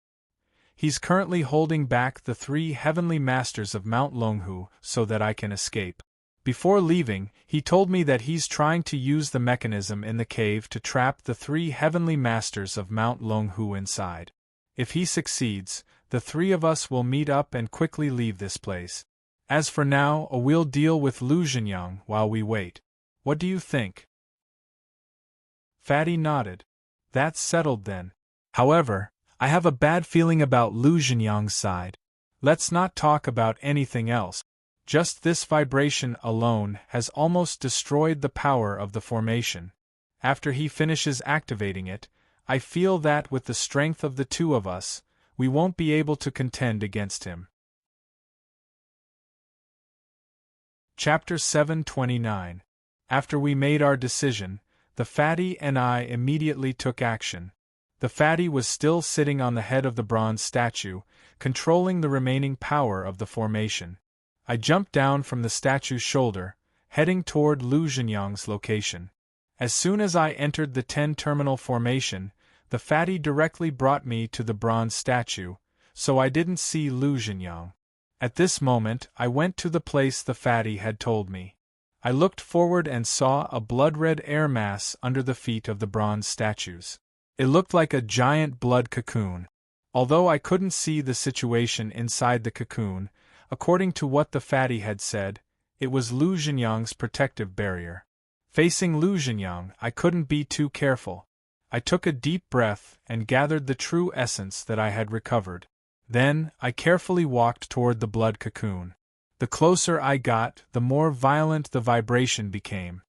He's currently holding back the 3 heavenly masters of Mount Longhu so that I can escape." Before leaving, he told me that he's trying to use the mechanism in the cave to trap the 3 heavenly masters of Mount Longhu inside. If he succeeds, the 3 of us will meet up and quickly leave this place. As for now, we'll deal with Lu Zhenyang while we wait. What do you think? Fatty nodded. That's settled then. However, I have a bad feeling about Lu Zhenyang's side. Let's not talk about anything else. Just this vibration alone has almost destroyed the power of the formation. After he finishes activating it, I feel that with the strength of the 2 of us, we won't be able to contend against him. Chapter 729. After we made our decision, the fatty and I immediately took action. The fatty was still sitting on the head of the bronze statue, controlling the remaining power of the formation. I jumped down from the statue's shoulder, heading toward Lu Zhenyang's location. As soon as I entered the 10-terminal formation, the fatty directly brought me to the bronze statue, so I didn't see Lu Zhenyang. At this moment, I went to the place the fatty had told me. I looked forward and saw a blood-red air mass under the feet of the bronze statues. It looked like a giant blood cocoon. Although I couldn't see the situation inside the cocoon, according to what the fatty had said, it was Lu Zhenyang's protective barrier. Facing Lu Zhenyang, I couldn't be too careful. I took a deep breath and gathered the true essence that I had recovered. Then, I carefully walked toward the blood cocoon. The closer I got, the more violent the vibration became.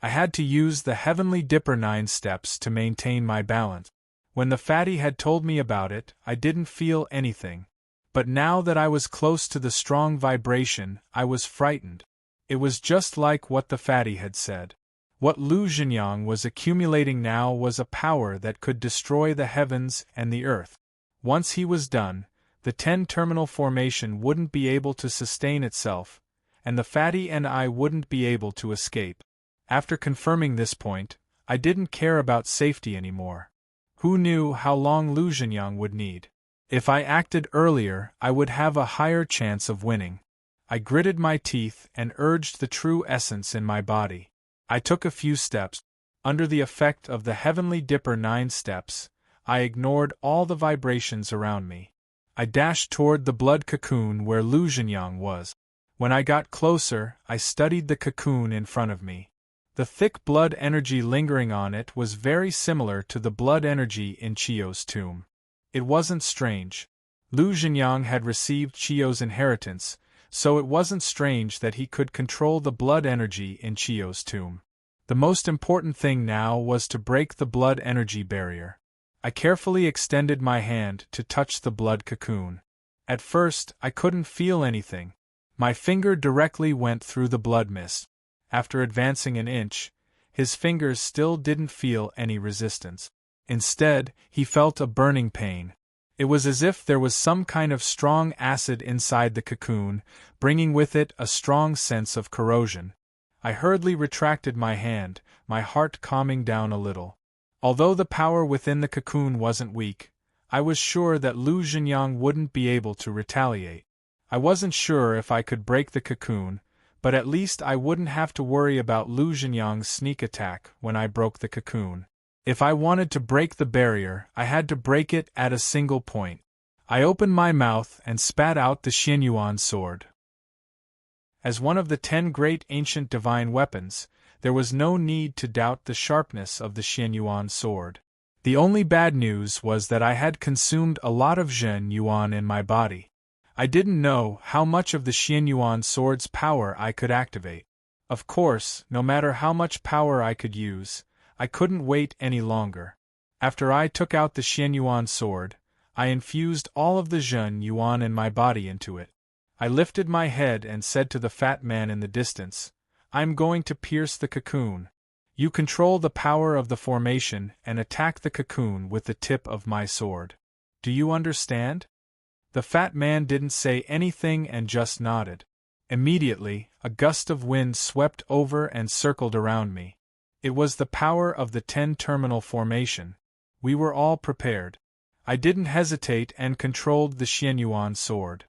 I had to use the Heavenly Dipper 9 steps to maintain my balance. When the fatty had told me about it, I didn't feel anything. But now that I was close to the strong vibration, I was frightened. It was just like what the fatty had said. What Lu Zhenyang was accumulating now was a power that could destroy the heavens and the earth. Once he was done, the 10-terminal formation wouldn't be able to sustain itself, and the fatty and I wouldn't be able to escape. After confirming this point, I didn't care about safety anymore. Who knew how long Lu Zhenyang would need? If I acted earlier, I would have a higher chance of winning. I gritted my teeth and urged the true essence in my body. I took a few steps. Under the effect of the Heavenly Dipper 9 steps, I ignored all the vibrations around me. I dashed toward the blood cocoon where Lu Zhenyang was. When I got closer, I studied the cocoon in front of me. The thick blood energy lingering on it was very similar to the blood energy in Chiyo's tomb. It wasn't strange. Lu Zhenyang had received Chiyo's inheritance, so it wasn't strange that he could control the blood energy in Chiyo's tomb. The most important thing now was to break the blood energy barrier. I carefully extended my hand to touch the blood cocoon. At first, I couldn't feel anything. My finger directly went through the blood mist. After advancing an inch, his fingers still didn't feel any resistance. Instead, he felt a burning pain. It was as if there was some kind of strong acid inside the cocoon, bringing with it a strong sense of corrosion. I hurriedly retracted my hand, my heart calming down a little. Although the power within the cocoon wasn't weak, I was sure that Lu Zhenyang wouldn't be able to retaliate. I wasn't sure if I could break the cocoon, but at least I wouldn't have to worry about Lu Zhenyang's sneak attack when I broke the cocoon. If I wanted to break the barrier, I had to break it at a single point. I opened my mouth and spat out the Xianyuan sword. As one of the 10 great ancient divine weapons, there was no need to doubt the sharpness of the Xianyuan sword. The only bad news was that I had consumed a lot of Zhen Yuan in my body. I didn't know how much of the Xianyuan sword's power I could activate. Of course, no matter how much power I could use, I couldn't wait any longer. After I took out the Xianyuan sword, I infused all of the Zhen Yuan in my body into it. I lifted my head and said to the fat man in the distance, "I'm going to pierce the cocoon. You control the power of the formation and attack the cocoon with the tip of my sword. Do you understand?" The fat man didn't say anything and just nodded. Immediately, a gust of wind swept over and circled around me. It was the power of the 10-terminal formation. We were all prepared. I didn't hesitate and controlled the Xianyuan sword.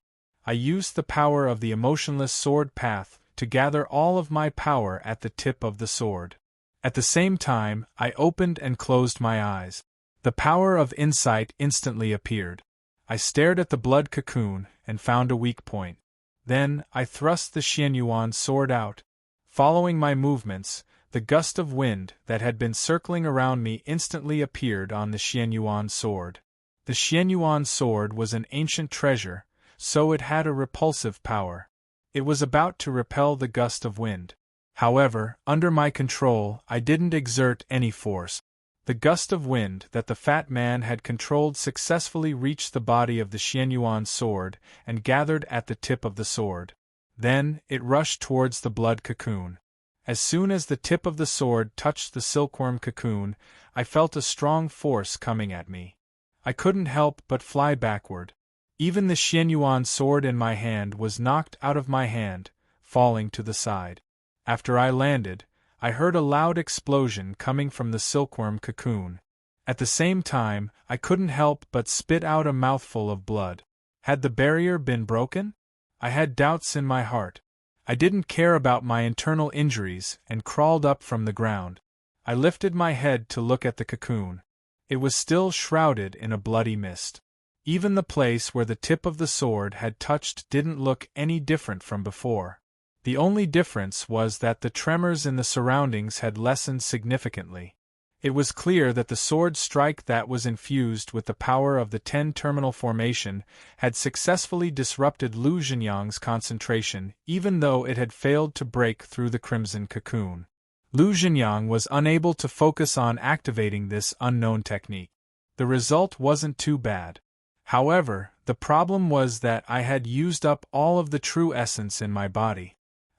I used the power of the emotionless sword path to gather all of my power at the tip of the sword. At the same time, I opened and closed my eyes. The power of insight instantly appeared. I stared at the blood cocoon and found a weak point. Then, I thrust the Xianyuan sword out. Following my movements, the gust of wind that had been circling around me instantly appeared on the Xianyuan sword. The Xianyuan sword was an ancient treasure, so it had a repulsive power. It was about to repel the gust of wind. However, under my control, I didn't exert any force. The gust of wind that the fat man had controlled successfully reached the body of the Xianyuan sword and gathered at the tip of the sword. Then, it rushed towards the blood cocoon. As soon as the tip of the sword touched the silkworm cocoon, I felt a strong force coming at me. I couldn't help but fly backward. Even the Xianyuan sword in my hand was knocked out of my hand, falling to the side. After I landed, I heard a loud explosion coming from the silkworm cocoon. At the same time, I couldn't help but spit out a mouthful of blood. Had the barrier been broken? I had doubts in my heart. I didn't care about my internal injuries and crawled up from the ground. I lifted my head to look at the cocoon. It was still shrouded in a bloody mist. Even the place where the tip of the sword had touched didn't look any different from before. The only difference was that the tremors in the surroundings had lessened significantly. It was clear that the sword strike that was infused with the power of the 10-terminal formation had successfully disrupted Lu Zhenyang's concentration, even though it had failed to break through the crimson cocoon. Lu Zhenyang was unable to focus on activating this unknown technique. The result wasn't too bad. However, the problem was that I had used up all of the true essence in my body.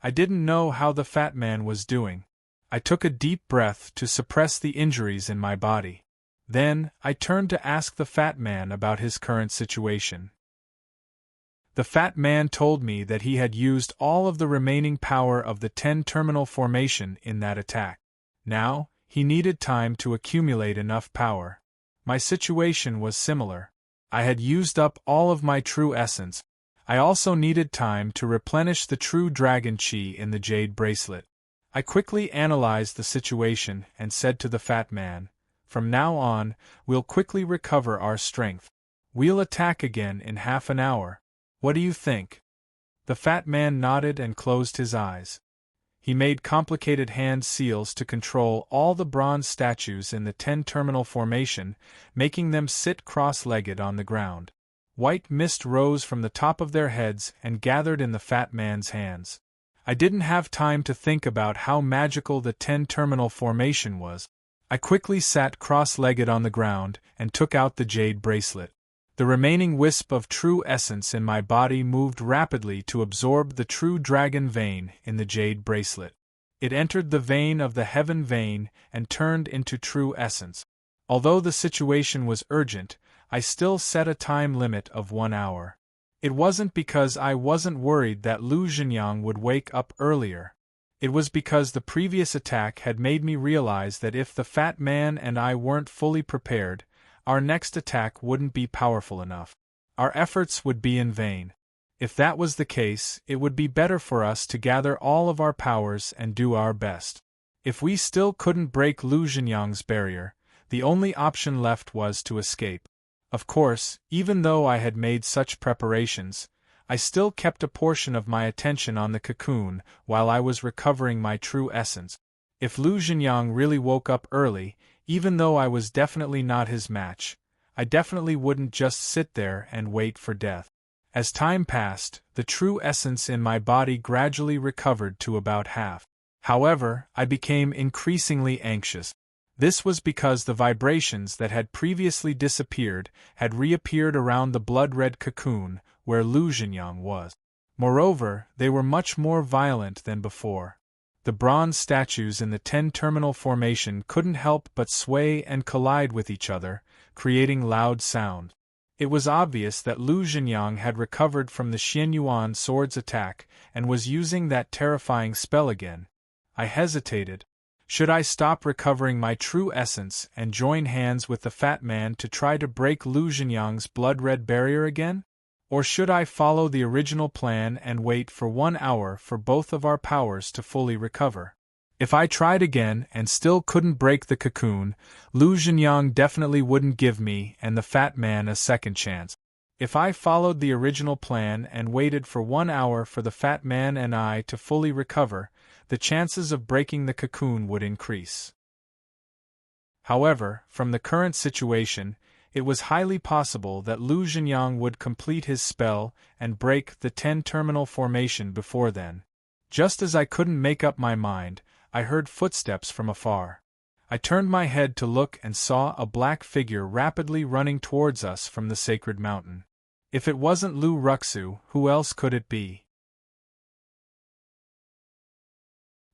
I didn't know how the fat man was doing. I took a deep breath to suppress the injuries in my body. Then, I turned to ask the fat man about his current situation. The fat man told me that he had used all of the remaining power of the 10-terminal formation in that attack. Now, he needed time to accumulate enough power. My situation was similar. I had used up all of my true essence. I also needed time to replenish the true dragon chi in the jade bracelet. I quickly analyzed the situation and said to the fat man, "From now on, we'll quickly recover our strength. We'll attack again in half an hour. What do you think?" The fat man nodded and closed his eyes. He made complicated hand seals to control all the bronze statues in the 10-terminal formation, making them sit cross-legged on the ground. White mist rose from the top of their heads and gathered in the fat man's hands. I didn't have time to think about how magical the 10-terminal formation was. I quickly sat cross-legged on the ground and took out the jade bracelet. The remaining wisp of true essence in my body moved rapidly to absorb the true dragon vein in the jade bracelet. It entered the vein of the heaven vein and turned into true essence. Although the situation was urgent, I still set a time limit of 1 hour. It wasn't because I wasn't worried that Lu Zhenyang would wake up earlier. It was because the previous attack had made me realize that if the fat man and I weren't fully prepared, our next attack wouldn't be powerful enough. Our efforts would be in vain. If that was the case, it would be better for us to gather all of our powers and do our best. If we still couldn't break Lu Zhenyang's barrier, the only option left was to escape. Of course, even though I had made such preparations, I still kept a portion of my attention on the cocoon while I was recovering my true essence. If Lu Zhenyang really woke up early, even though I was definitely not his match, I definitely wouldn't just sit there and wait for death. As time passed, the true essence in my body gradually recovered to about half. However, I became increasingly anxious. This was because the vibrations that had previously disappeared had reappeared around the blood-red cocoon where Lu Zhenyang was. Moreover, they were much more violent than before. The bronze statues in the 10-terminal formation couldn't help but sway and collide with each other, creating loud sound. It was obvious that Lu Zhenyang had recovered from the Xianyuan sword's attack and was using that terrifying spell again. I hesitated. Should I stop recovering my true essence and join hands with the fat man to try to break Lu Zhenyang's blood-red barrier again? Or should I follow the original plan and wait for 1 hour for both of our powers to fully recover? If I tried again and still couldn't break the cocoon, Lu Zhenyang definitely wouldn't give me and the fat man a second chance. If I followed the original plan and waited for 1 hour for the fat man and I to fully recover, the chances of breaking the cocoon would increase. However, from the current situation, it was highly possible that Lu Zhenyang would complete his spell and break the 10-terminal formation before then. Just as I couldn't make up my mind, I heard footsteps from afar. I turned my head to look and saw a black figure rapidly running towards us from the sacred mountain. If it wasn't Lu Ruxu, who else could it be?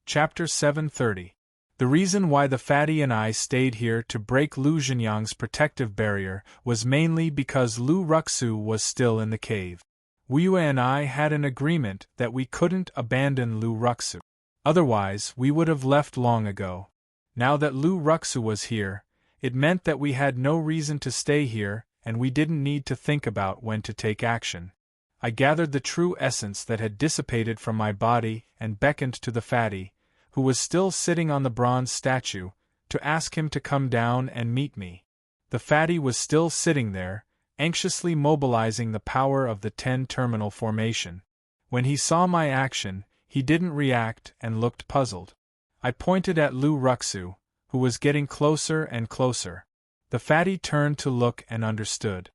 Chapter 730. The reason why the fatty and I stayed here to break Lu Zhenyang's protective barrier was mainly because Lu Ruxu was still in the cave. Wuyue and I had an agreement that we couldn't abandon Lu Ruxu. Otherwise, we would have left long ago. Now that Lu Ruxu was here, it meant that we had no reason to stay here, and we didn't need to think about when to take action. I gathered the true essence that had dissipated from my body and beckoned to the fatty, who was still sitting on the bronze statue, to ask him to come down and meet me. The fatty was still sitting there, anxiously mobilizing the power of the 10-terminal formation. When he saw my action, he didn't react and looked puzzled. I pointed at Lu Ruxu, who was getting closer and closer. The fatty turned to look and understood.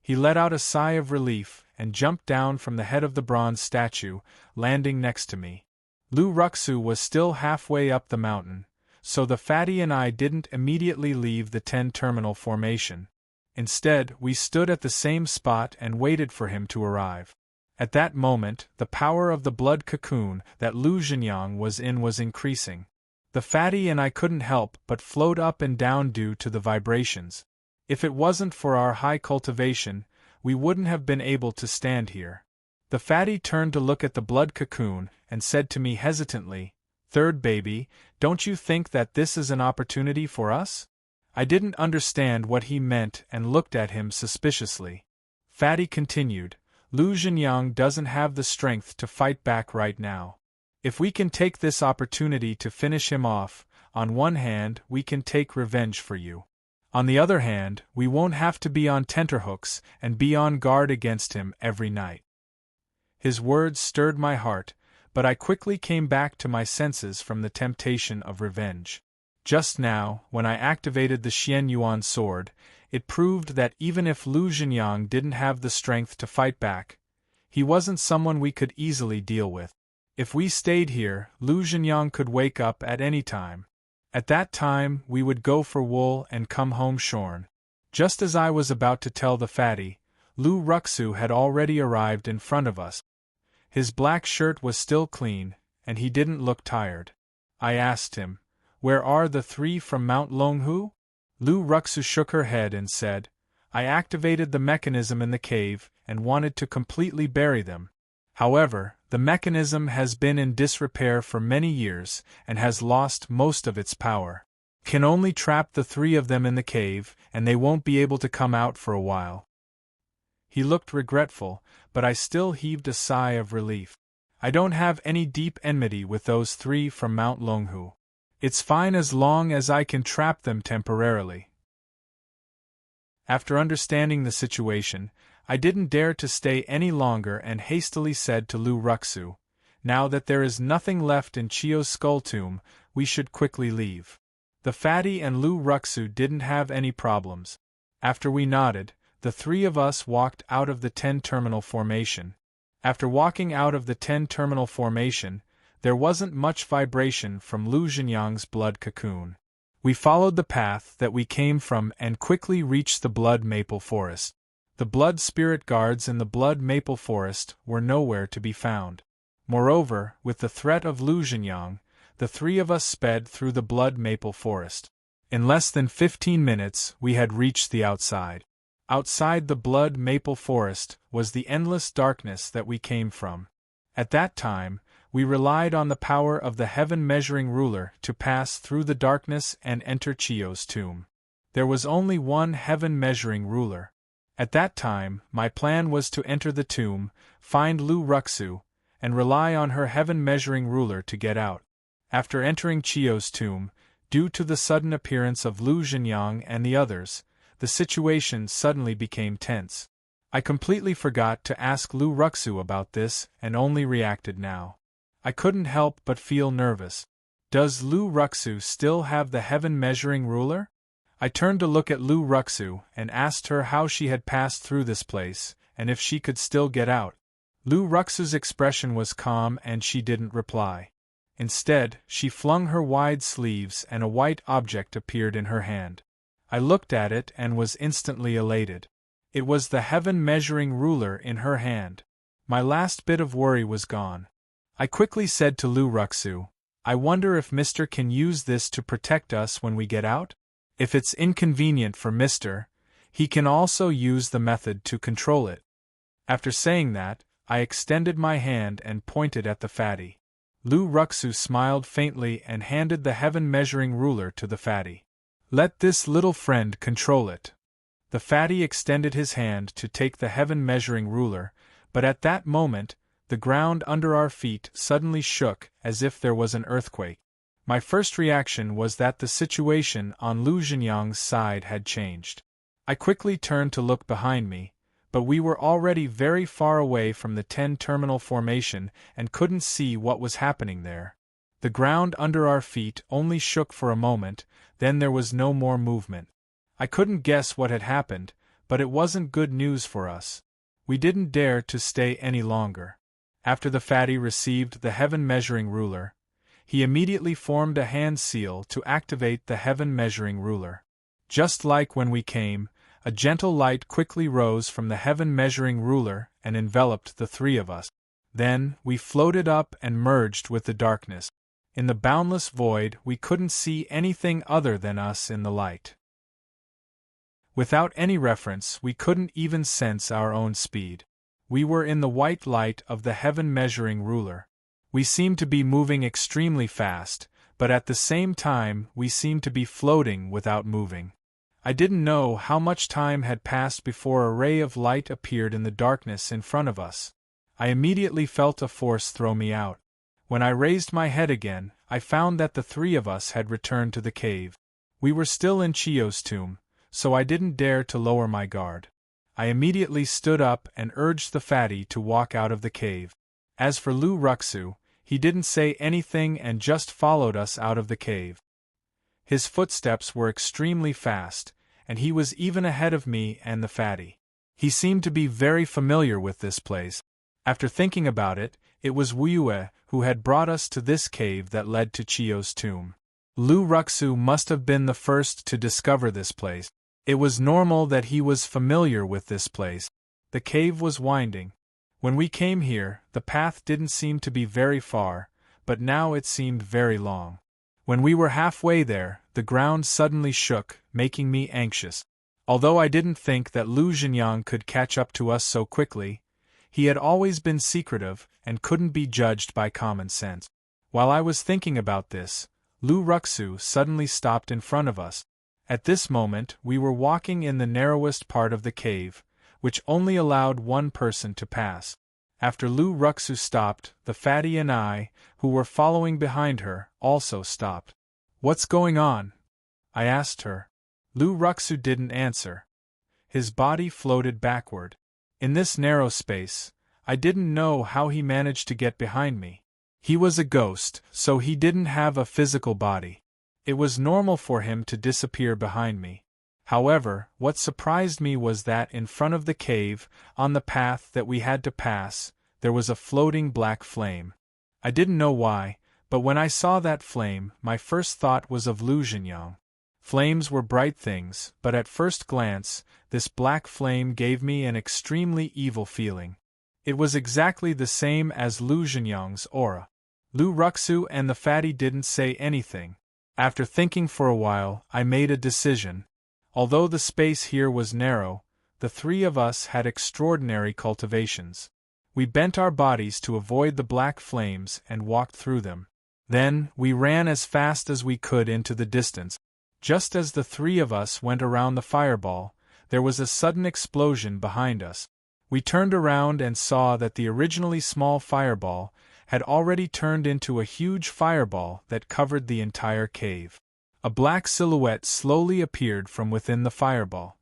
He let out a sigh of relief and jumped down from the head of the bronze statue, landing next to me. Lu Ruxu was still halfway up the mountain, so the fatty and I didn't immediately leave the 10-terminal formation. Instead, we stood at the same spot and waited for him to arrive. At that moment, the power of the blood cocoon that Lu Zhenyang was in was increasing. The fatty and I couldn't help but float up and down due to the vibrations. If it wasn't for our high cultivation, we wouldn't have been able to stand here. The fatty turned to look at the blood cocoon and said to me hesitantly, "Third baby, don't you think that this is an opportunity for us?" I didn't understand what he meant and looked at him suspiciously. Fatty continued, "Lu Zhenyang doesn't have the strength to fight back right now. If we can take this opportunity to finish him off, on one hand we can take revenge for you. On the other hand, we won't have to be on tenterhooks and be on guard against him every night." His words stirred my heart, but I quickly came back to my senses from the temptation of revenge. Just now, when I activated the Xianyuan sword, it proved that even if Lu Zhenyang didn't have the strength to fight back, he wasn't someone we could easily deal with. If we stayed here, Lu Zhenyang could wake up at any time. At that time, we would go for wool and come home shorn. Just as I was about to tell the fatty, Lu Ruxu had already arrived in front of us. His black shirt was still clean, and he didn't look tired. I asked him, "Where are the 3 from Mount Longhu?" Lu Ruxu shook her head and said, "I activated the mechanism in the cave and wanted to completely bury them. However, the mechanism has been in disrepair for many years and has lost most of its power. Can only trap the three of them in the cave, and they won't be able to come out for a while." He looked regretful, but I still heaved a sigh of relief. I don't have any deep enmity with those three from Mount Longhu. It's fine as long as I can trap them temporarily. After understanding the situation, I didn't dare to stay any longer and hastily said to Lu Ruxu, "Now that there is nothing left in Chio's skull tomb, we should quickly leave." The fatty and Lu Ruxu didn't have any problems. After we nodded, the three of us walked out of the 10-terminal formation. After walking out of the 10-terminal formation, there wasn't much vibration from Lu Zhenyang's blood cocoon. We followed the path that we came from and quickly reached the blood maple forest. The blood spirit guards in the blood maple forest were nowhere to be found. Moreover, with the threat of Lu Zhenyang, the three of us sped through the blood maple forest. In less than 15 minutes, we had reached the outside. Outside the blood maple forest was the endless darkness that we came from. At that time, we relied on the power of the heaven-measuring ruler to pass through the darkness and enter Chio's tomb. There was only one heaven-measuring ruler. At that time, my plan was to enter the tomb, find Lu Ruxu, and rely on her heaven-measuring ruler to get out. After entering Chio's tomb, due to the sudden appearance of Lu Zhenyang and the others, the situation suddenly became tense. I completely forgot to ask Lu Ruxu about this and only reacted now. I couldn't help but feel nervous. Does Lu Ruxu still have the heaven-measuring ruler? I turned to look at Lu Ruxu and asked her how she had passed through this place, and if she could still get out. Lu Ruxu's expression was calm and she didn't reply. Instead, she flung her wide sleeves and a white object appeared in her hand. I looked at it and was instantly elated. It was the heaven-measuring ruler in her hand. My last bit of worry was gone. I quickly said to Lu Ruxu, "I wonder if Mr. can use this to protect us when we get out? If it's inconvenient for Mr., he can also use the method to control it." After saying that, I extended my hand and pointed at the fatty. Lu Ruxu smiled faintly and handed the heaven-measuring ruler to the fatty. "Let this little friend control it." The fatty extended his hand to take the heaven-measuring ruler, but at that moment, the ground under our feet suddenly shook as if there was an earthquake. My first reaction was that the situation on Lu Zhenyang's side had changed. I quickly turned to look behind me, but we were already very far away from the 10-terminal formation and couldn't see what was happening there. The ground under our feet only shook for a moment, then there was no more movement. I couldn't guess what had happened, but it wasn't good news for us. We didn't dare to stay any longer. After the fatty received the heaven-measuring ruler, he immediately formed a hand seal to activate the heaven-measuring ruler. Just like when we came, a gentle light quickly rose from the heaven-measuring ruler and enveloped the three of us. Then, we floated up and merged with the darkness. In the boundless void, we couldn't see anything other than us in the light. Without any reference, we couldn't even sense our own speed. We were in the white light of the heaven-measuring ruler. We seemed to be moving extremely fast, but at the same time we seemed to be floating without moving. I didn't know how much time had passed before a ray of light appeared in the darkness in front of us. I immediately felt a force throw me out. When I raised my head again, I found that the three of us had returned to the cave. We were still in Chio's tomb, so I didn't dare to lower my guard. I immediately stood up and urged the fatty to walk out of the cave. As for Lu Ruxu, he didn't say anything and just followed us out of the cave. His footsteps were extremely fast, and he was even ahead of me and the fatty. He seemed to be very familiar with this place. After thinking about it, it was Wuyue who had brought us to this cave that led to Chio's tomb. Lu Ruxu must have been the first to discover this place. It was normal that he was familiar with this place. The cave was winding. When we came here, the path didn't seem to be very far, but now it seemed very long. When we were halfway there, the ground suddenly shook, making me anxious. Although I didn't think that Lu Zhenyang could catch up to us so quickly, he had always been secretive and couldn't be judged by common sense. While I was thinking about this, Lu Ruxu suddenly stopped in front of us. At this moment we were walking in the narrowest part of the cave, which only allowed one person to pass. After Lu Ruxu stopped, the fatty and I, who were following behind her, also stopped. "What's going on?" I asked her. Lu Ruxu didn't answer. His body floated backward. In this narrow space, I didn't know how he managed to get behind me. He was a ghost, so he didn't have a physical body. It was normal for him to disappear behind me. However, what surprised me was that in front of the cave, on the path that we had to pass, there was a floating black flame. I didn't know why, but when I saw that flame, my first thought was of Lu Xingyang. Flames were bright things, but at first glance, this black flame gave me an extremely evil feeling. It was exactly the same as Lu Xingyang's aura. Lu Ruxu and the fatty didn't say anything. After thinking for a while, I made a decision. Although the space here was narrow, the three of us had extraordinary cultivations. We bent our bodies to avoid the black flames and walked through them. Then, we ran as fast as we could into the distance. Just as the three of us went around the fireball, there was a sudden explosion behind us. We turned around and saw that the originally small fireball had already turned into a huge fireball that covered the entire cave. A black silhouette slowly appeared from within the fireball.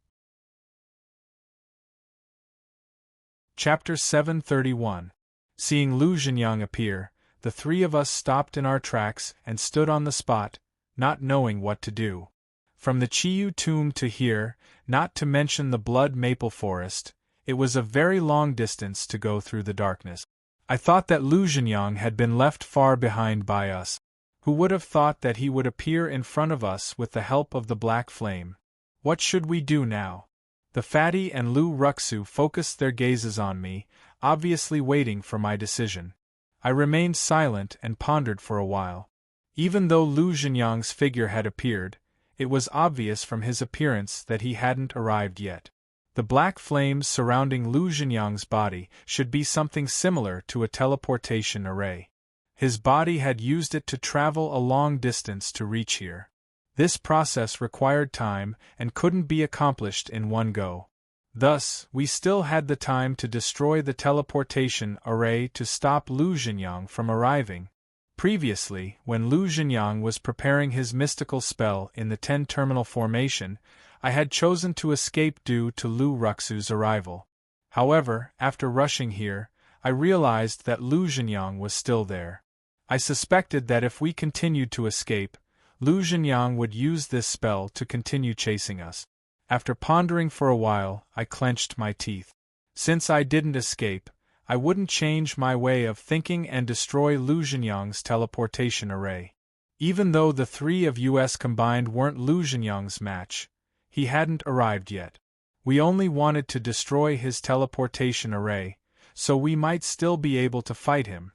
Chapter 731. Seeing Lu Xingyang appear, the three of us stopped in our tracks and stood on the spot, not knowing what to do. From the Qiyu tomb to here, not to mention the blood maple forest, it was a very long distance to go through the darkness. I thought that Lu Xingyang had been left far behind by us. Who would have thought that he would appear in front of us with the help of the black flame? What should we do now? The fatty and Lu Ruxu focused their gazes on me, obviously waiting for my decision. I remained silent and pondered for a while. Even though Lu Xingyang's figure had appeared, it was obvious from his appearance that he hadn't arrived yet. The black flames surrounding Lu Xingyang's body should be something similar to a teleportation array. His body had used it to travel a long distance to reach here. This process required time and couldn't be accomplished in one go. Thus, we still had the time to destroy the teleportation array to stop Lu Xingyang from arriving. Previously, when Lu Xingyang was preparing his mystical spell in the 10-terminal formation, I had chosen to escape due to Lu Ruxu's arrival. However, after rushing here, I realized that Lu Xingyang was still there. I suspected that if we continued to escape, Lu Xingyang would use this spell to continue chasing us. After pondering for a while, I clenched my teeth. Since I didn't escape, I wouldn't change my way of thinking and destroy Lu Xingyang's teleportation array. Even though the three of us combined weren't Lu Xingyang's match, he hadn't arrived yet. We only wanted to destroy his teleportation array, so we might still be able to fight him.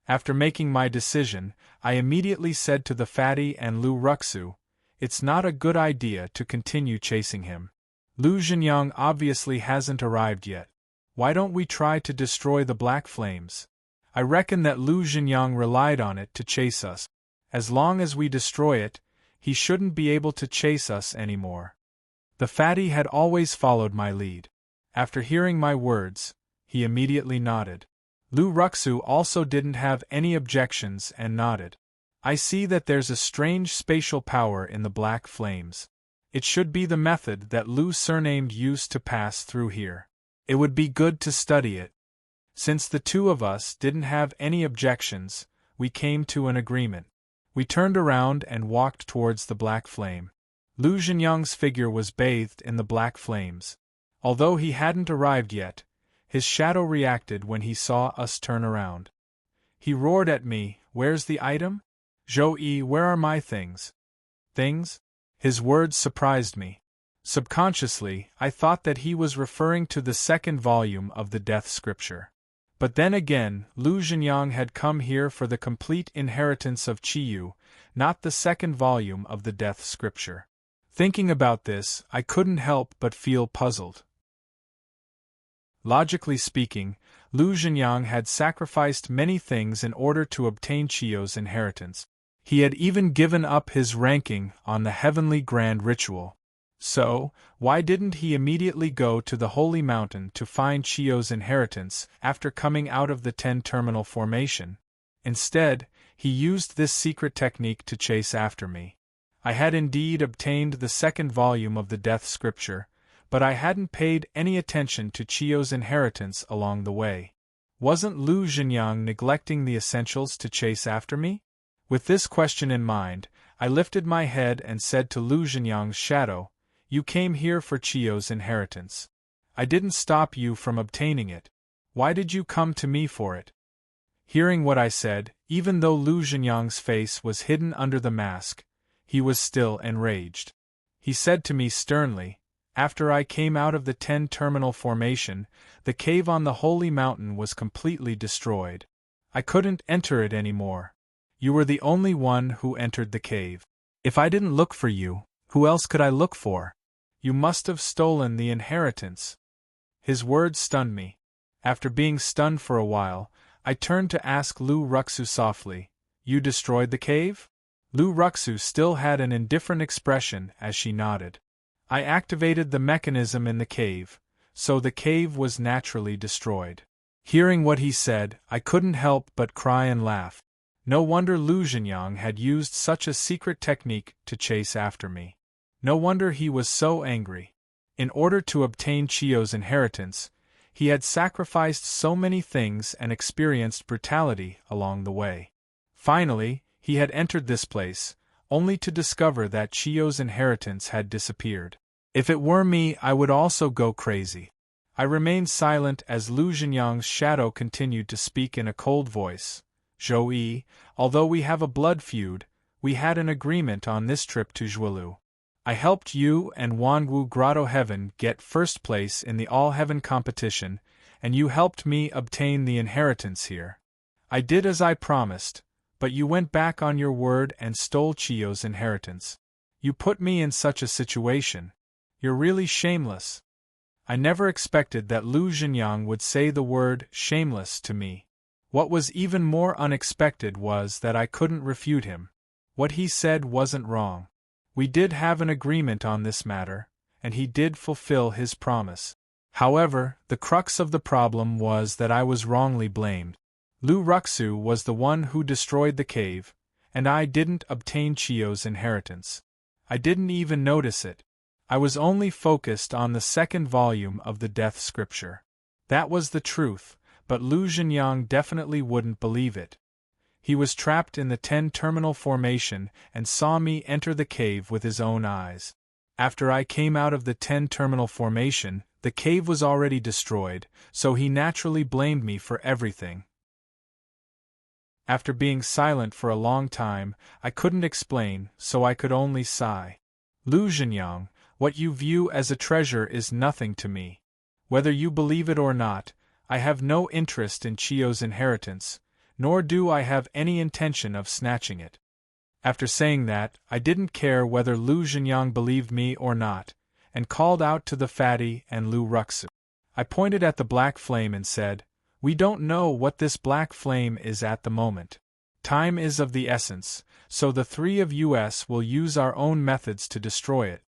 After making my decision, I immediately said to the fatty and Lu Ruxu, "It's not a good idea to continue chasing him. Lu Xingyang obviously hasn't arrived yet. Why don't we try to destroy the black flames? I reckon that Lu Xingyang relied on it to chase us. As long as we destroy it, he shouldn't be able to chase us anymore." The fatty had always followed my lead. After hearing my words, he immediately nodded. Lu Ruxu also didn't have any objections and nodded. I see that there's a strange spatial power in the black flames. It should be the method that Lu surnamed used to pass through here. It would be good to study it. Since the two of us didn't have any objections, we came to an agreement. We turned around and walked towards the black flame. Lu Xingyang's figure was bathed in the black flames. Although he hadn't arrived yet, his shadow reacted when he saw us turn around. He roared at me, "Where's the item? Zhou-yi, where are my things?" Things? His words surprised me. Subconsciously, I thought that he was referring to the second volume of the Death Scripture. But then again, Lu Xingyang had come here for the complete inheritance of Qiyu, not the second volume of the Death Scripture. Thinking about this, I couldn't help but feel puzzled. Logically speaking, Lu Xingyang had sacrificed many things in order to obtain Qiyu's inheritance. He had even given up his ranking on the heavenly grand ritual. So, why didn't he immediately go to the holy mountain to find Chiyo's inheritance after coming out of the 10-terminal formation? Instead, he used this secret technique to chase after me. I had indeed obtained the second volume of the Death Scripture, but I hadn't paid any attention to Chiyo's inheritance along the way. Wasn't Lu Zhenyang neglecting the essentials to chase after me? With this question in mind, I lifted my head and said to Lu Zhenyang's shadow, "You came here for Chiyo's inheritance. I didn't stop you from obtaining it. Why did you come to me for it?" Hearing what I said, even though Lu Zhenyang's face was hidden under the mask, he was still enraged. He said to me sternly, "After I came out of the 10-terminal formation, the cave on the holy mountain was completely destroyed. I couldn't enter it anymore. You were the only one who entered the cave. If I didn't look for you, who else could I look for? You must have stolen the inheritance." His words stunned me. After being stunned for a while, I turned to ask Lu Ruxu softly, "You destroyed the cave?" Lu Ruxu still had an indifferent expression as she nodded. "I activated the mechanism in the cave, so the cave was naturally destroyed." Hearing what he said, I couldn't help but cry and laugh. No wonder Lu Zhenyang had used such a secret technique to chase after me. No wonder he was so angry. In order to obtain Chiyo's inheritance, he had sacrificed so many things and experienced brutality along the way. Finally, he had entered this place, only to discover that Chiyo's inheritance had disappeared. If it were me, I would also go crazy. I remained silent as Lu Zhenyang's shadow continued to speak in a cold voice. "Zhou, although we have a blood feud, we had an agreement on this trip to Zhuelu. I helped you and Wangu Grotto Heaven get first place in the All-Heaven competition, and you helped me obtain the inheritance here. I did as I promised, but you went back on your word and stole Chiyo's inheritance. You put me in such a situation. You're really shameless." I never expected that Lu Zhenyang would say the word shameless to me. What was even more unexpected was that I couldn't refute him. What he said wasn't wrong. We did have an agreement on this matter, and he did fulfill his promise. However, the crux of the problem was that I was wrongly blamed. Lu Ruxu was the one who destroyed the cave, and I didn't obtain Chiyo's inheritance. I didn't even notice it. I was only focused on the second volume of the Death Scripture. That was the truth, but Lu Zhenyang definitely wouldn't believe it. He was trapped in the 10-terminal formation and saw me enter the cave with his own eyes. After I came out of the 10-terminal formation, the cave was already destroyed, so he naturally blamed me for everything. After being silent for a long time, I couldn't explain, so I could only sigh. "Lu Zhenyang, what you view as a treasure is nothing to me. Whether you believe it or not, I have no interest in Chiyo's inheritance, nor do I have any intention of snatching it." After saying that, I didn't care whether Lu Zhenyang believed me or not, and called out to the fatty and Lu Ruxu. I pointed at the black flame and said, "We don't know what this black flame is at the moment. Time is of the essence, so the three of us will use our own methods to destroy it."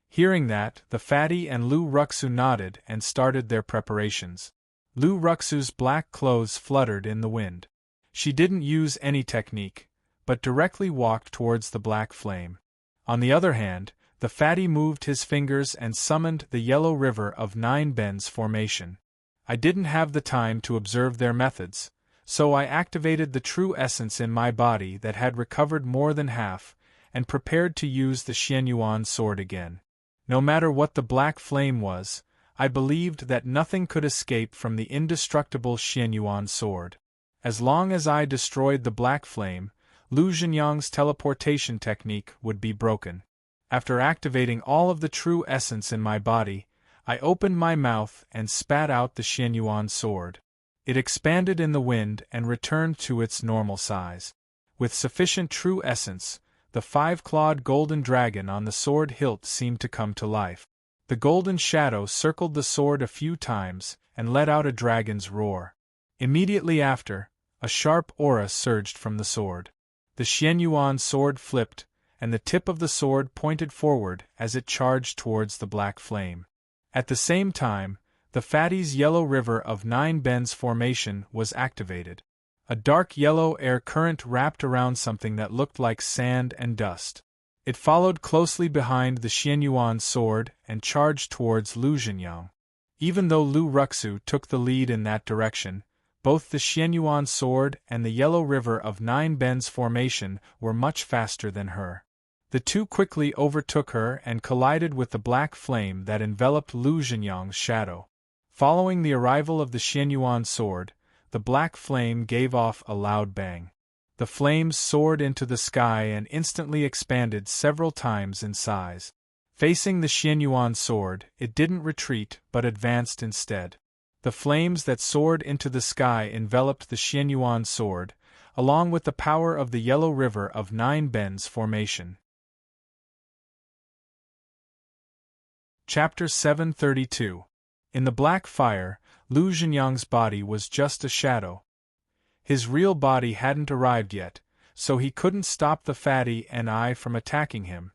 Hearing that, the fatty and Lu Ruxu nodded and started their preparations. Lu Ruxu's black clothes fluttered in the wind. She didn't use any technique, but directly walked towards the black flame. On the other hand, the fatty moved his fingers and summoned the yellow river of 9 bends formation. I didn't have the time to observe their methods, so I activated the true essence in my body that had recovered more than half, and prepared to use the Xianyuan sword again. No matter what the black flame was, I believed that nothing could escape from the indestructible Xianyuan sword. As long as I destroyed the black flame, Lu Zhenyang's teleportation technique would be broken. After activating all of the true essence in my body, I opened my mouth and spat out the Xianyuan sword. It expanded in the wind and returned to its normal size. With sufficient true essence, the 5-clawed golden dragon on the sword hilt seemed to come to life. The golden shadow circled the sword a few times and let out a dragon's roar. Immediately after, a sharp aura surged from the sword. The Xianyuan sword flipped, and the tip of the sword pointed forward as it charged towards the black flame. At the same time, the Fatty's yellow river of 9 bends formation was activated. A dark yellow air current wrapped around something that looked like sand and dust. It followed closely behind the Xianyuan sword and charged towards Lu Zhenyang. Even though Lu Ruxu took the lead in that direction, both the Xianyuan sword and the yellow river of 9 bends formation were much faster than her. The two quickly overtook her and collided with the black flame that enveloped Lu Zhenyang's shadow. Following the arrival of the Xianyuan sword, the black flame gave off a loud bang. The flames soared into the sky and instantly expanded several times in size. Facing the Xianyuan sword, it didn't retreat but advanced instead. The flames that soared into the sky enveloped the Xianyuan sword, along with the power of the yellow river of 9 bends formation. Chapter 732. In the black fire, Lu Zhenyang's body was just a shadow. His real body hadn't arrived yet, so he couldn't stop the Fatty and I from attacking him.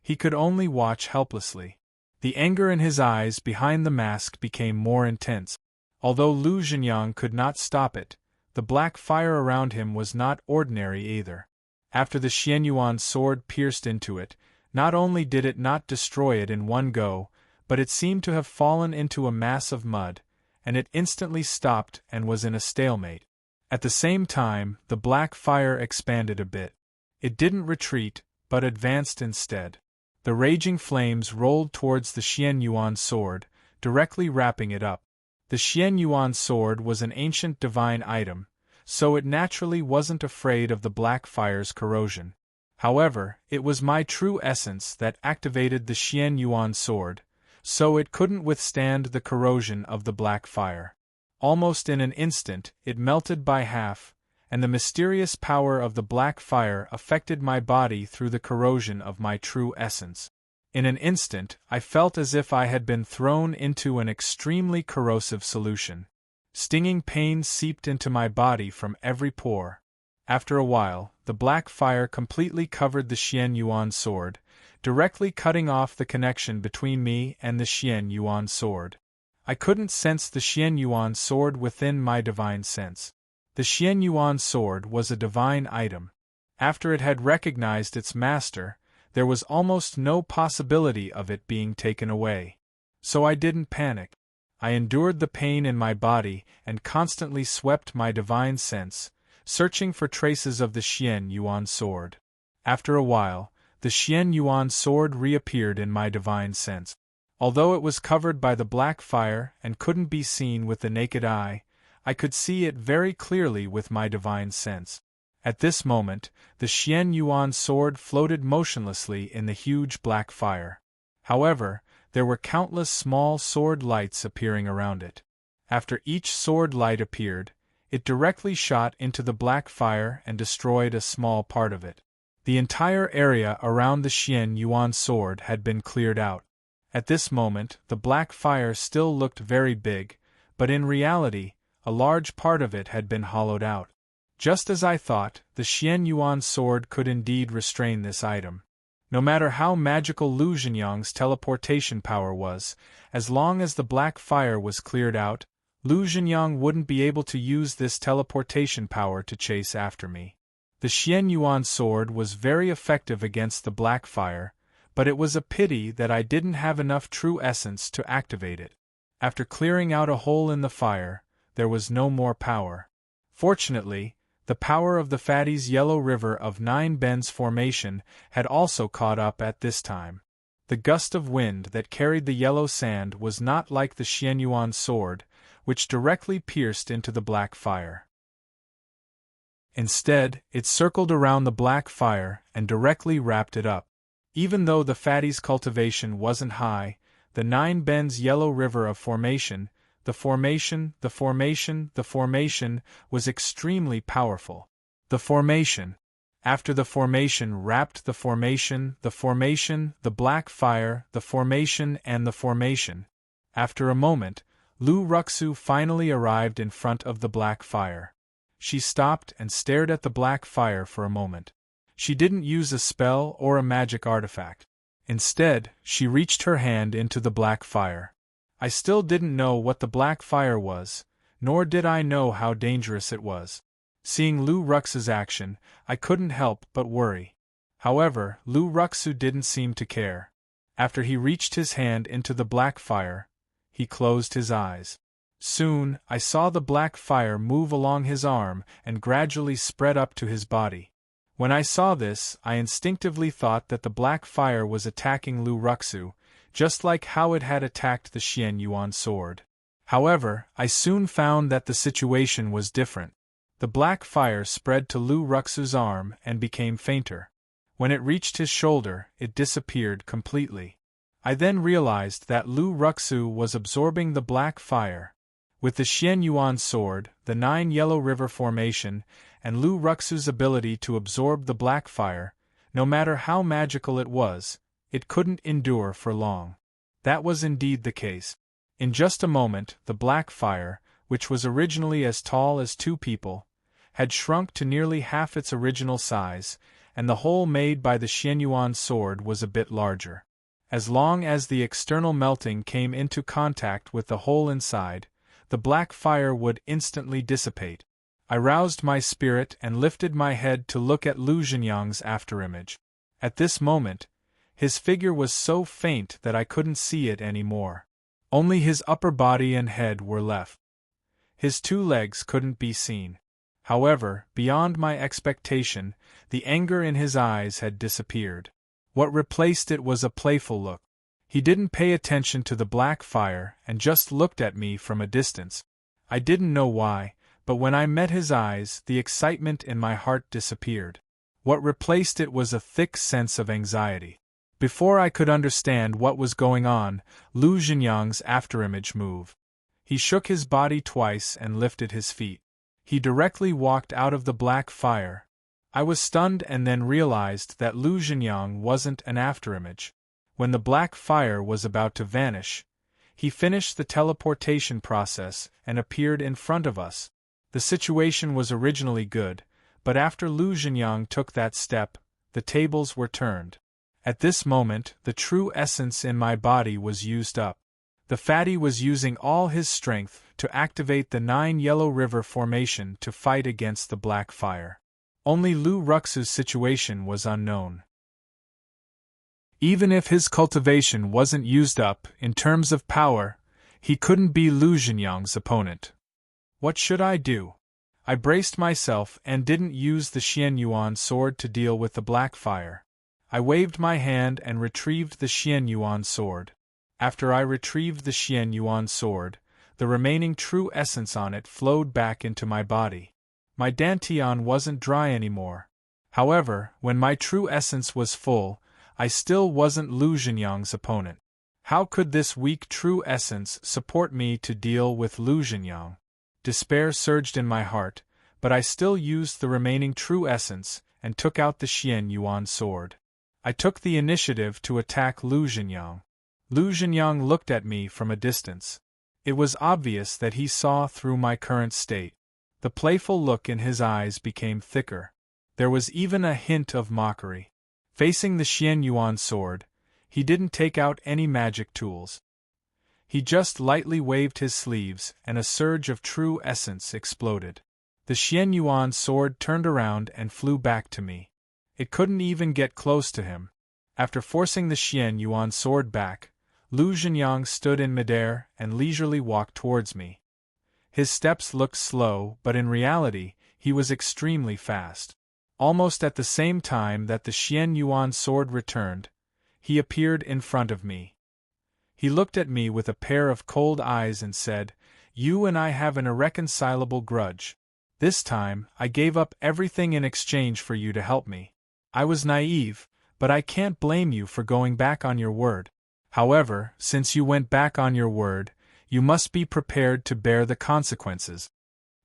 He could only watch helplessly. The anger in his eyes behind the mask became more intense. Although Lu Zhenyang could not stop it, the black fire around him was not ordinary either. After the Xianyuan sword pierced into it, not only did it not destroy it in one go, but it seemed to have fallen into a mass of mud, and it instantly stopped and was in a stalemate. At the same time, the black fire expanded a bit. It didn't retreat, but advanced instead. The raging flames rolled towards the Xianyuan sword, directly wrapping it up. The Xianyuan sword was an ancient divine item, so it naturally wasn't afraid of the black fire's corrosion. However, it was my true essence that activated the Xianyuan sword, so it couldn't withstand the corrosion of the black fire. Almost in an instant, it melted by half, and the mysterious power of the black fire affected my body through the corrosion of my true essence. In an instant, I felt as if I had been thrown into an extremely corrosive solution. Stinging pain seeped into my body from every pore. After a while, the black fire completely covered the Xianyuan sword, directly cutting off the connection between me and the Xianyuan sword. I couldn't sense the Xianyuan sword within my divine sense. The Xianyuan sword was a divine item. After it had recognized its master, there was almost no possibility of it being taken away. So I didn't panic. I endured the pain in my body and constantly swept my divine sense, searching for traces of the Xianyuan sword. After a while, the Xianyuan sword reappeared in my divine sense. Although it was covered by the black fire and couldn't be seen with the naked eye, I could see it very clearly with my divine sense. At this moment, the Xianyuan sword floated motionlessly in the huge black fire. However, there were countless small sword lights appearing around it. After each sword light appeared, it directly shot into the black fire and destroyed a small part of it. The entire area around the Xianyuan sword had been cleared out. At this moment, the black fire still looked very big, but in reality, a large part of it had been hollowed out. Just as I thought, the Xianyuan sword could indeed restrain this item. No matter how magical Lu Zhenyang's teleportation power was, as long as the black fire was cleared out, Lu Zhenyang wouldn't be able to use this teleportation power to chase after me. The Xianyuan sword was very effective against the black fire, but it was a pity that I didn't have enough true essence to activate it. After clearing out a hole in the fire, there was no more power. Fortunately, the power of the Fatty's yellow river of 9 bends formation had also caught up at this time. The gust of wind that carried the yellow sand was not like the Xianyuan sword, which directly pierced into the black fire. Instead, it circled around the black fire and directly wrapped it up. Even though the Fatty's cultivation wasn't high, the 9 bends yellow river of formation, the formation was extremely powerful. The formation. After the formation wrapped the formation, the black fire, the formation and the formation. After a moment, Lu Ruxu finally arrived in front of the black fire. She stopped and stared at the black fire for a moment. She didn't use a spell or a magic artifact. Instead, she reached her hand into the black fire. I still didn't know what the black fire was, nor did I know how dangerous it was. Seeing Lu Ruxu's action, I couldn't help but worry. However, Lu Ruxu didn't seem to care. After he reached his hand into the black fire, he closed his eyes. Soon, I saw the black fire move along his arm and gradually spread up to his body. When I saw this, I instinctively thought that the black fire was attacking Lu Ruxu, just like how it had attacked the Xian Yuan sword. However, I soon found that the situation was different. The black fire spread to Lu Ruxu's arm and became fainter. When it reached his shoulder, it disappeared completely. I then realized that Lu Ruxu was absorbing the black fire. With the Xian Yuan sword, the 9 Yellow River formation, and Lu Ruxu's ability to absorb the black fire, no matter how magical it was, it couldn't endure for long. That was indeed the case. In just a moment, the black fire, which was originally as tall as 2 people, had shrunk to nearly half its original size, and the hole made by the Xian Yuan sword was a bit larger. As long as the external melting came into contact with the hole inside, the black fire would instantly dissipate. I roused my spirit and lifted my head to look at Lu Zhenyang's afterimage. At this moment, his figure was so faint that I couldn't see it anymore. Only his upper body and head were left. His 2 legs couldn't be seen. However, beyond my expectation, the anger in his eyes had disappeared. What replaced it was a playful look. He didn't pay attention to the black fire and just looked at me from a distance. I didn't know why, but when I met his eyes, the excitement in my heart disappeared. What replaced it was a thick sense of anxiety. Before I could understand what was going on, Lu Zhenyang's afterimage moved. He shook his body twice and lifted his feet. He directly walked out of the black fire. I was stunned and then realized that Lu Zhenyang wasn't an afterimage. When the black fire was about to vanish, he finished the teleportation process and appeared in front of us. The situation was originally good, but after Lu Zhenyang took that step, the tables were turned. At this moment, the true essence in my body was used up. The fatty was using all his strength to activate the 9 Yellow River formation to fight against the black fire. Only Lu Ruxu's situation was unknown. Even if his cultivation wasn't used up in terms of power, he couldn't be Lu Zhenyang's opponent. What should I do? I braced myself and didn't use the Xian Yuan sword to deal with the black fire. I waved my hand and retrieved the Xian Yuan sword. After I retrieved the Xian Yuan sword, the remaining true essence on it flowed back into my body. My dantian wasn't dry anymore. However, when my true essence was full, I still wasn't Lu Zhenyang's opponent. How could this weak true essence support me to deal with Lu Zhenyang? Despair surged in my heart, but I still used the remaining true essence and took out the Xian Yuan sword. I took the initiative to attack Lu Zhenyang. Lu Zhenyang looked at me from a distance. It was obvious that he saw through my current state. The playful look in his eyes became thicker. There was even a hint of mockery. Facing the Xian Yuan sword, he didn't take out any magic tools. He just lightly waved his sleeves and a surge of true essence exploded. The Xian Yuan sword turned around and flew back to me. It couldn't even get close to him. After forcing the Xian Yuan sword back, Lu Zhenyang stood in midair and leisurely walked towards me. His steps looked slow, but in reality, he was extremely fast. Almost at the same time that the Xian Yuan sword returned, he appeared in front of me. He looked at me with a pair of cold eyes and said, "You and I have an irreconcilable grudge. This time, I gave up everything in exchange for you to help me. I was naive, but I can't blame you for going back on your word. However, since you went back on your word, you must be prepared to bear the consequences."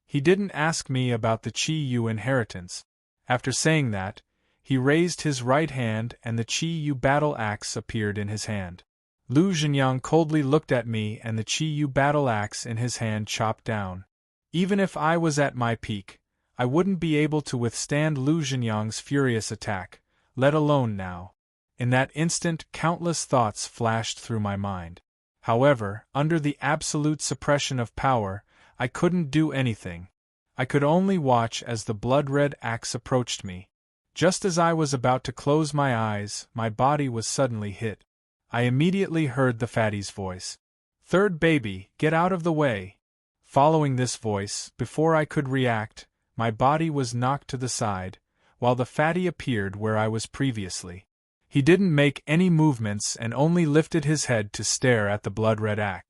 He didn't ask me about the Qi Yu inheritance. After saying that, he raised his right hand and the Qi Yu battle axe appeared in his hand. Lu Zhenyang coldly looked at me and the Qi Yu battle axe in his hand chopped down. Even if I was at my peak, I wouldn't be able to withstand Lu Zhenyang's furious attack, let alone now. In that instant, countless thoughts flashed through my mind. However, under the absolute suppression of power, I couldn't do anything. I could only watch as the blood-red axe approached me. Just as I was about to close my eyes, my body was suddenly hit. I immediately heard the fatty's voice. "Third baby, get out of the way." Following this voice, before I could react, my body was knocked to the side, while the fatty appeared where I was previously. He didn't make any movements and only lifted his head to stare at the blood-red axe.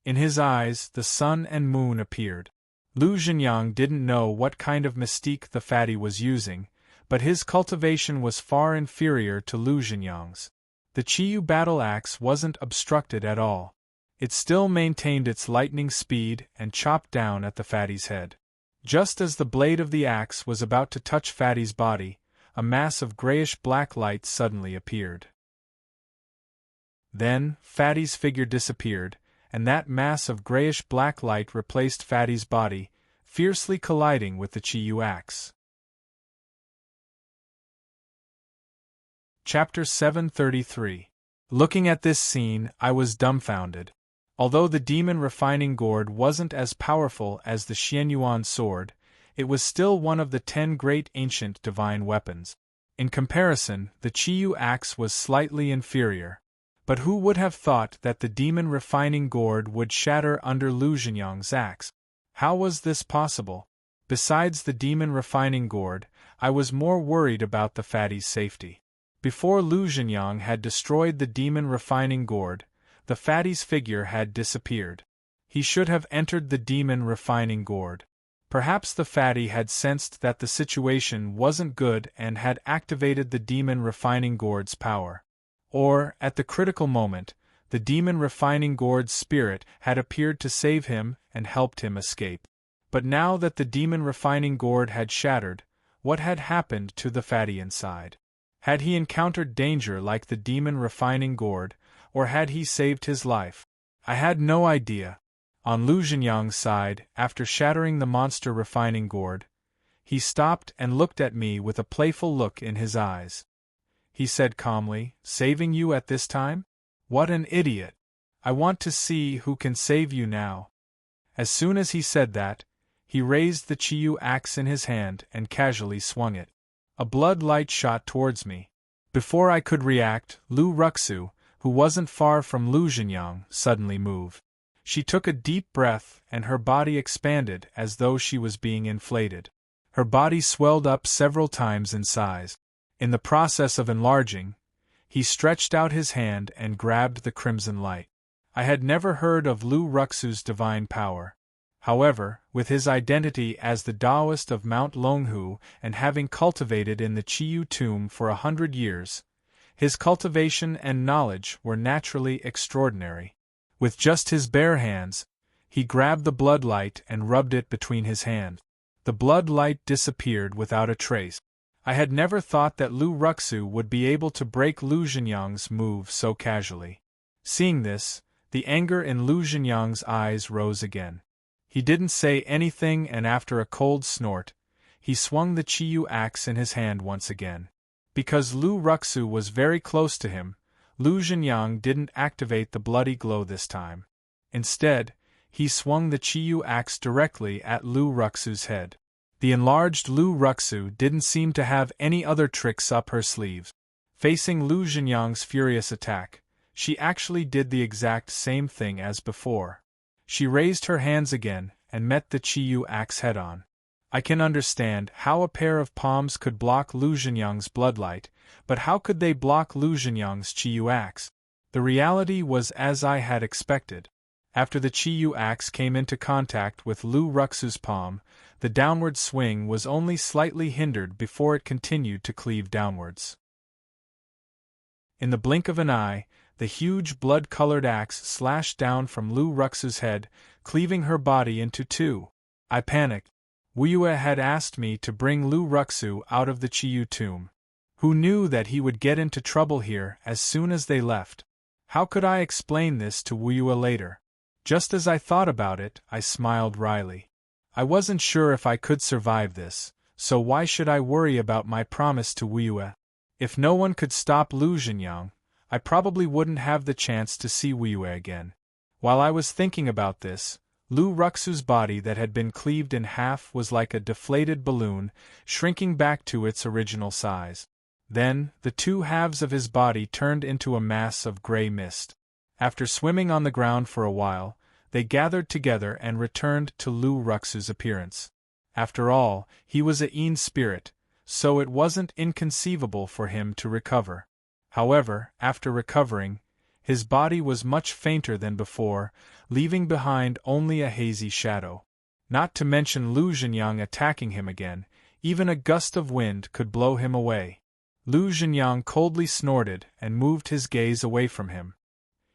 In his eyes, the sun and moon appeared. Lu Zhenyang didn't know what kind of mystique the fatty was using, but his cultivation was far inferior to Lu Zhenyang's. The Qiyu battle axe wasn't obstructed at all. It still maintained its lightning speed and chopped down at the fatty's head. Just as the blade of the axe was about to touch fatty's body, a mass of grayish-black light suddenly appeared. Then, fatty's figure disappeared, and that mass of grayish-black light replaced fatty's body, fiercely colliding with the Qiyu axe. Chapter 733. Looking at this scene, I was dumbfounded. Although the demon refining gourd wasn't as powerful as the Xianyuan sword, it was still one of the 10 great ancient divine weapons. In comparison, the Qiyu axe was slightly inferior. But who would have thought that the demon refining gourd would shatter under Lu Zhenyang's axe? How was this possible? Besides the demon refining gourd, I was more worried about the fatty's safety. Before Lu Zhenyang had destroyed the demon refining gourd, the fatty's figure had disappeared. He should have entered the demon refining gourd. Perhaps the fatty had sensed that the situation wasn't good and had activated the demon refining gourd's power. Or, at the critical moment, the demon refining gourd's spirit had appeared to save him and helped him escape. But now that the demon refining gourd had shattered, what had happened to the fatty inside? Had he encountered danger like the demon refining gourd, or had he saved his life? I had no idea. On Lu Zhenyang's side, after shattering the monster refining gourd, he stopped and looked at me with a playful look in his eyes. He said calmly, "Saving you at this time? What an idiot! I want to see who can save you now." As soon as he said that, he raised the Qiyu axe in his hand and casually swung it. A blood light shot towards me. Before I could react, Lu Ruxu, who wasn't far from Lu Zhenyang, suddenly moved. She took a deep breath and her body expanded as though she was being inflated. Her body swelled up several times in size. In the process of enlarging, he stretched out his hand and grabbed the crimson light. I had never heard of Lu Ruxu's divine power. However, with his identity as the Taoist of Mount Longhu and having cultivated in the Qiyu tomb for 100 years, his cultivation and knowledge were naturally extraordinary. With just his bare hands, he grabbed the blood light and rubbed it between his hands. The blood light disappeared without a trace. I had never thought that Lu Ruxu would be able to break Lu Zhenyang's move so casually. Seeing this, the anger in Lu Zhenyang's eyes rose again. He didn't say anything and after a cold snort, he swung the Qiyu axe in his hand once again. Because Lu Ruxu was very close to him, Lu Zhenyang didn't activate the bloody glow this time. Instead, he swung the Qiyu axe directly at Lu Ruxu's head. The enlarged Lu Ruxu didn't seem to have any other tricks up her sleeves. Facing Lu Zhenyang's furious attack, she actually did the exact same thing as before. She raised her hands again and met the Qiyu axe head-on. I can understand how a pair of palms could block Lu Zhenyang's bloodlight, but how could they block Lu Zhenyang's Qiyu axe? The reality was as I had expected. After the Qiyu axe came into contact with Lu Ruxu's palm, the downward swing was only slightly hindered before it continued to cleave downwards. In the blink of an eye, the huge blood-colored axe slashed down from Lu Ruxu's head, cleaving her body into two. I panicked. Wuyue had asked me to bring Lu Ruxu out of the Qiyu tomb. Who knew that he would get into trouble here as soon as they left? How could I explain this to Wuyue later? Just as I thought about it, I smiled wryly. I wasn't sure if I could survive this, so why should I worry about my promise to Wu Yue? If no one could stop Lu Zhenyang, I probably wouldn't have the chance to see Wu Yue again. While I was thinking about this, Lu Ruxu's body that had been cleaved in half was like a deflated balloon, shrinking back to its original size. Then, the two halves of his body turned into a mass of gray mist. After swimming on the ground for a while, they gathered together and returned to Lu Ruxu's appearance. After all, he was a Yin spirit, so it wasn't inconceivable for him to recover. However, after recovering, his body was much fainter than before, leaving behind only a hazy shadow. Not to mention Lu Zhenyang attacking him again, even a gust of wind could blow him away. Lu Zhenyang coldly snorted and moved his gaze away from him.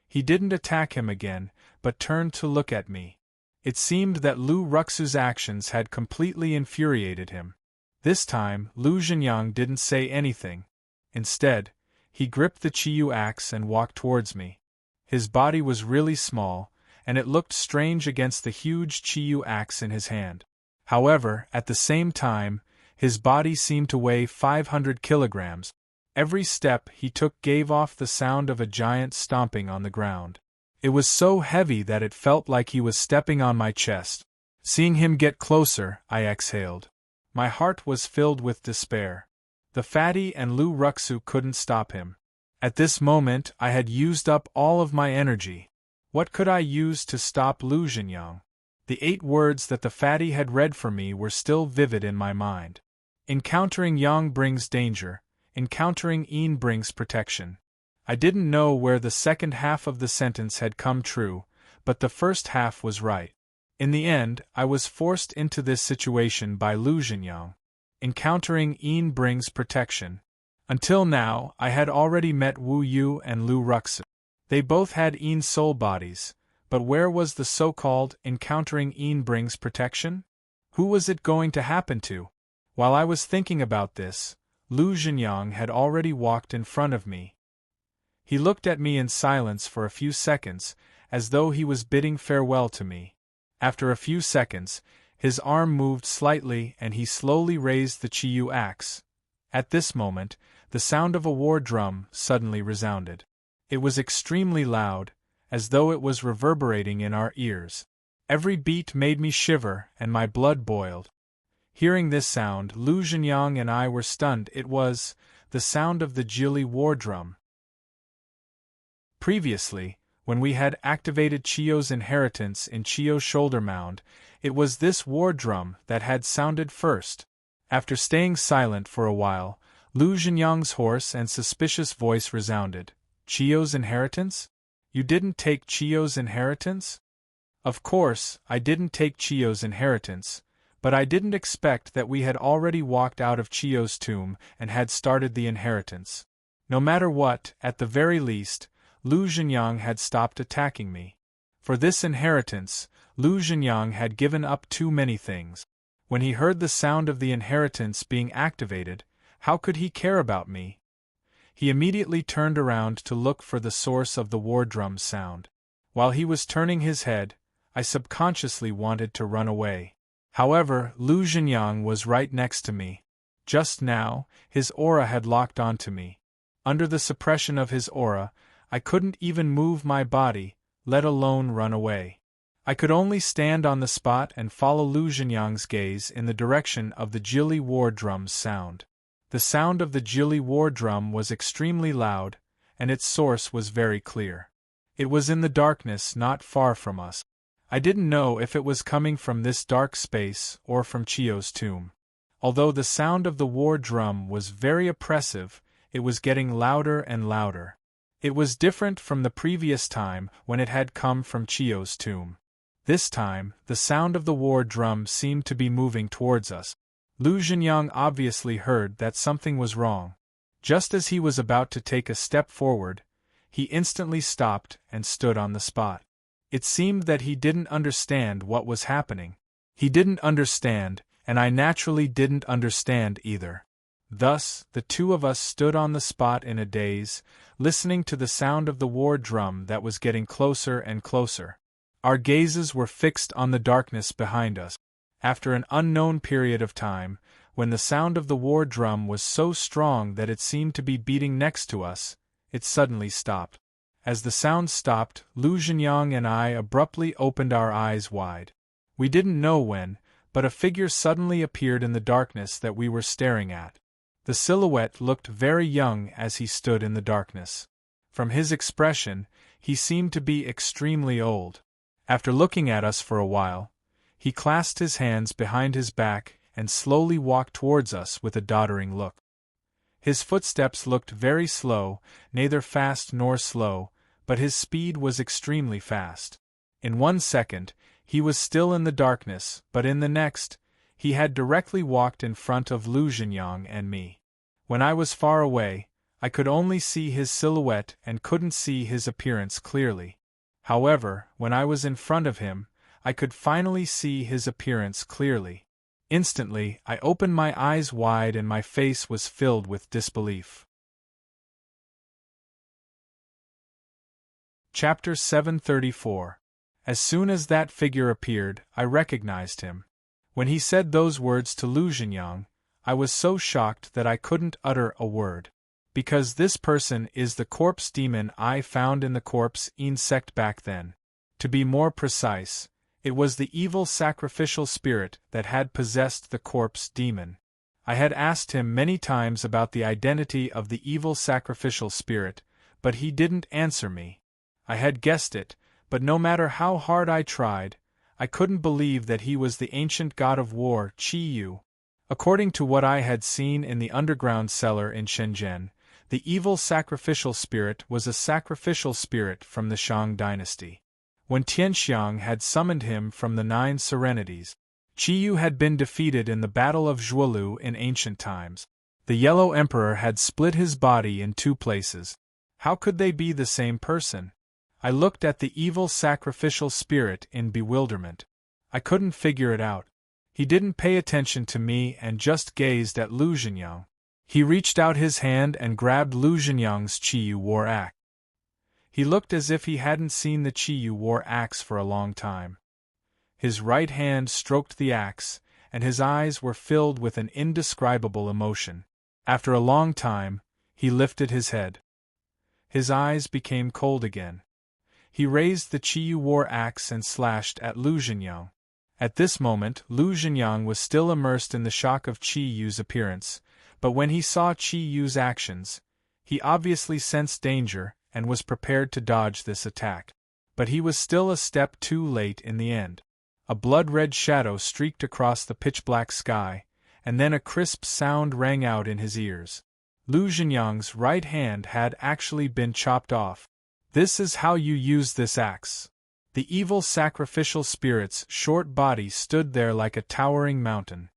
He didn't attack him again, but turned to look at me. It seemed that Lu Ruxu's actions had completely infuriated him. This time, Lu Zhenyang didn't say anything. Instead, he gripped the Qiyu axe and walked towards me. His body was really small, and it looked strange against the huge Qiyu axe in his hand. However, at the same time, his body seemed to weigh 500 kilograms. Every step he took gave off the sound of a giant stomping on the ground. It was so heavy that it felt like he was stepping on my chest. Seeing him get closer, I exhaled. My heart was filled with despair. The fatty and Lu Ruxu couldn't stop him. At this moment I had used up all of my energy. What could I use to stop Lu Zhenyang? The 8 words that the fatty had read for me were still vivid in my mind. Encountering Yang brings danger, encountering Yin brings protection. I didn't know where the second half of the sentence had come true, but the first half was right. In the end, I was forced into this situation by Lu Zhenyang. Encountering Yin brings protection. Until now, I had already met Wu Yu and Lu Ruxu. They both had Yin soul bodies, but where was the so-called encountering Yin brings protection? Who was it going to happen to? While I was thinking about this, Lu Zhenyang had already walked in front of me. He looked at me in silence for a few seconds, as though he was bidding farewell to me. After a few seconds, his arm moved slightly and he slowly raised the Qiyu axe. At this moment, the sound of a war drum suddenly resounded. It was extremely loud, as though it was reverberating in our ears. Every beat made me shiver and my blood boiled. Hearing this sound, Lu Zhenyang and I were stunned. It was the sound of the Jili war drum. Previously, when we had activated Chiyo's inheritance in Chiyo's shoulder mound, it was this war drum that had sounded first. After staying silent for a while, Lu Zhenyang's hoarse and suspicious voice resounded. Chiyo's inheritance? You didn't take Chiyo's inheritance? Of course, I didn't take Chiyo's inheritance, but I didn't expect that we had already walked out of Chiyo's tomb and had started the inheritance. No matter what, at the very least, Lu Zhenyang had stopped attacking me. For this inheritance, Lu Zhenyang had given up too many things. When he heard the sound of the inheritance being activated, how could he care about me? He immediately turned around to look for the source of the war drum's sound. While he was turning his head, I subconsciously wanted to run away. However, Lu Zhenyang was right next to me. Just now, his aura had locked onto me. Under the suppression of his aura, I couldn't even move my body, let alone run away. I could only stand on the spot and follow Lu Zhenyang's gaze in the direction of the Jili war drum's sound. The sound of the Jili war drum was extremely loud, and its source was very clear. It was in the darkness not far from us. I didn't know if it was coming from this dark space or from Chiyo's tomb. Although the sound of the war drum was very oppressive, it was getting louder and louder. It was different from the previous time when it had come from Chiyo's tomb. This time, the sound of the war drum seemed to be moving towards us. Lu Zhenyang obviously heard that something was wrong. Just as he was about to take a step forward, he instantly stopped and stood on the spot. It seemed that he didn't understand what was happening. He didn't understand, and I naturally didn't understand either. Thus, the two of us stood on the spot in a daze, listening to the sound of the war drum that was getting closer and closer. Our gazes were fixed on the darkness behind us. After an unknown period of time, when the sound of the war drum was so strong that it seemed to be beating next to us, it suddenly stopped. As the sound stopped, Lu Zhenyang and I abruptly opened our eyes wide. We didn't know when, but a figure suddenly appeared in the darkness that we were staring at. The silhouette looked very young as he stood in the darkness. From his expression, he seemed to be extremely old. After looking at us for a while, he clasped his hands behind his back and slowly walked towards us with a doddering look. His footsteps looked very slow, neither fast nor slow, but his speed was extremely fast. In 1 second, he was still in the darkness, but in the next, he had directly walked in front of Lu Zhenyang and me. When I was far away, I could only see his silhouette and couldn't see his appearance clearly. However, when I was in front of him, I could finally see his appearance clearly. Instantly, I opened my eyes wide and my face was filled with disbelief. Chapter 734. As soon as that figure appeared, I recognized him. When he said those words to Lu Zhenyang, I was so shocked that I couldn't utter a word. Because this person is the corpse demon I found in the corpse insect back then. To be more precise, it was the evil sacrificial spirit that had possessed the corpse demon. I had asked him many times about the identity of the evil sacrificial spirit, but he didn't answer me. I had guessed it, but no matter how hard I tried, I couldn't believe that he was the ancient god of war, Qi Yu. According to what I had seen in the underground cellar in Shenzhen, the evil sacrificial spirit was a sacrificial spirit from the Shang dynasty. When Tianxiang had summoned him from the 9 serenities, Qi Yu had been defeated in the Battle of Zhuolu in ancient times. The Yellow Emperor had split his body in 2 places. How could they be the same person? I looked at the evil sacrificial spirit in bewilderment. I couldn't figure it out. He didn't pay attention to me and just gazed at Lu Zhenyang. He reached out his hand and grabbed Lu Zhenyang's Qi Yu war axe. He looked as if he hadn't seen the Qi Yu war axe for a long time. His right hand stroked the axe, and his eyes were filled with an indescribable emotion. After a long time, he lifted his head. His eyes became cold again. He raised the Qi Yu war axe and slashed at Lu Zhenyang. At this moment, Lu Zhenyang was still immersed in the shock of Qi Yu's appearance, but when he saw Qi Yu's actions, he obviously sensed danger and was prepared to dodge this attack. But he was still a step too late in the end. A blood-red shadow streaked across the pitch-black sky, and then a crisp sound rang out in his ears. Lu Zhenyang's right hand had actually been chopped off. This is how you use this axe. The evil sacrificial spirit's short body stood there like a towering mountain.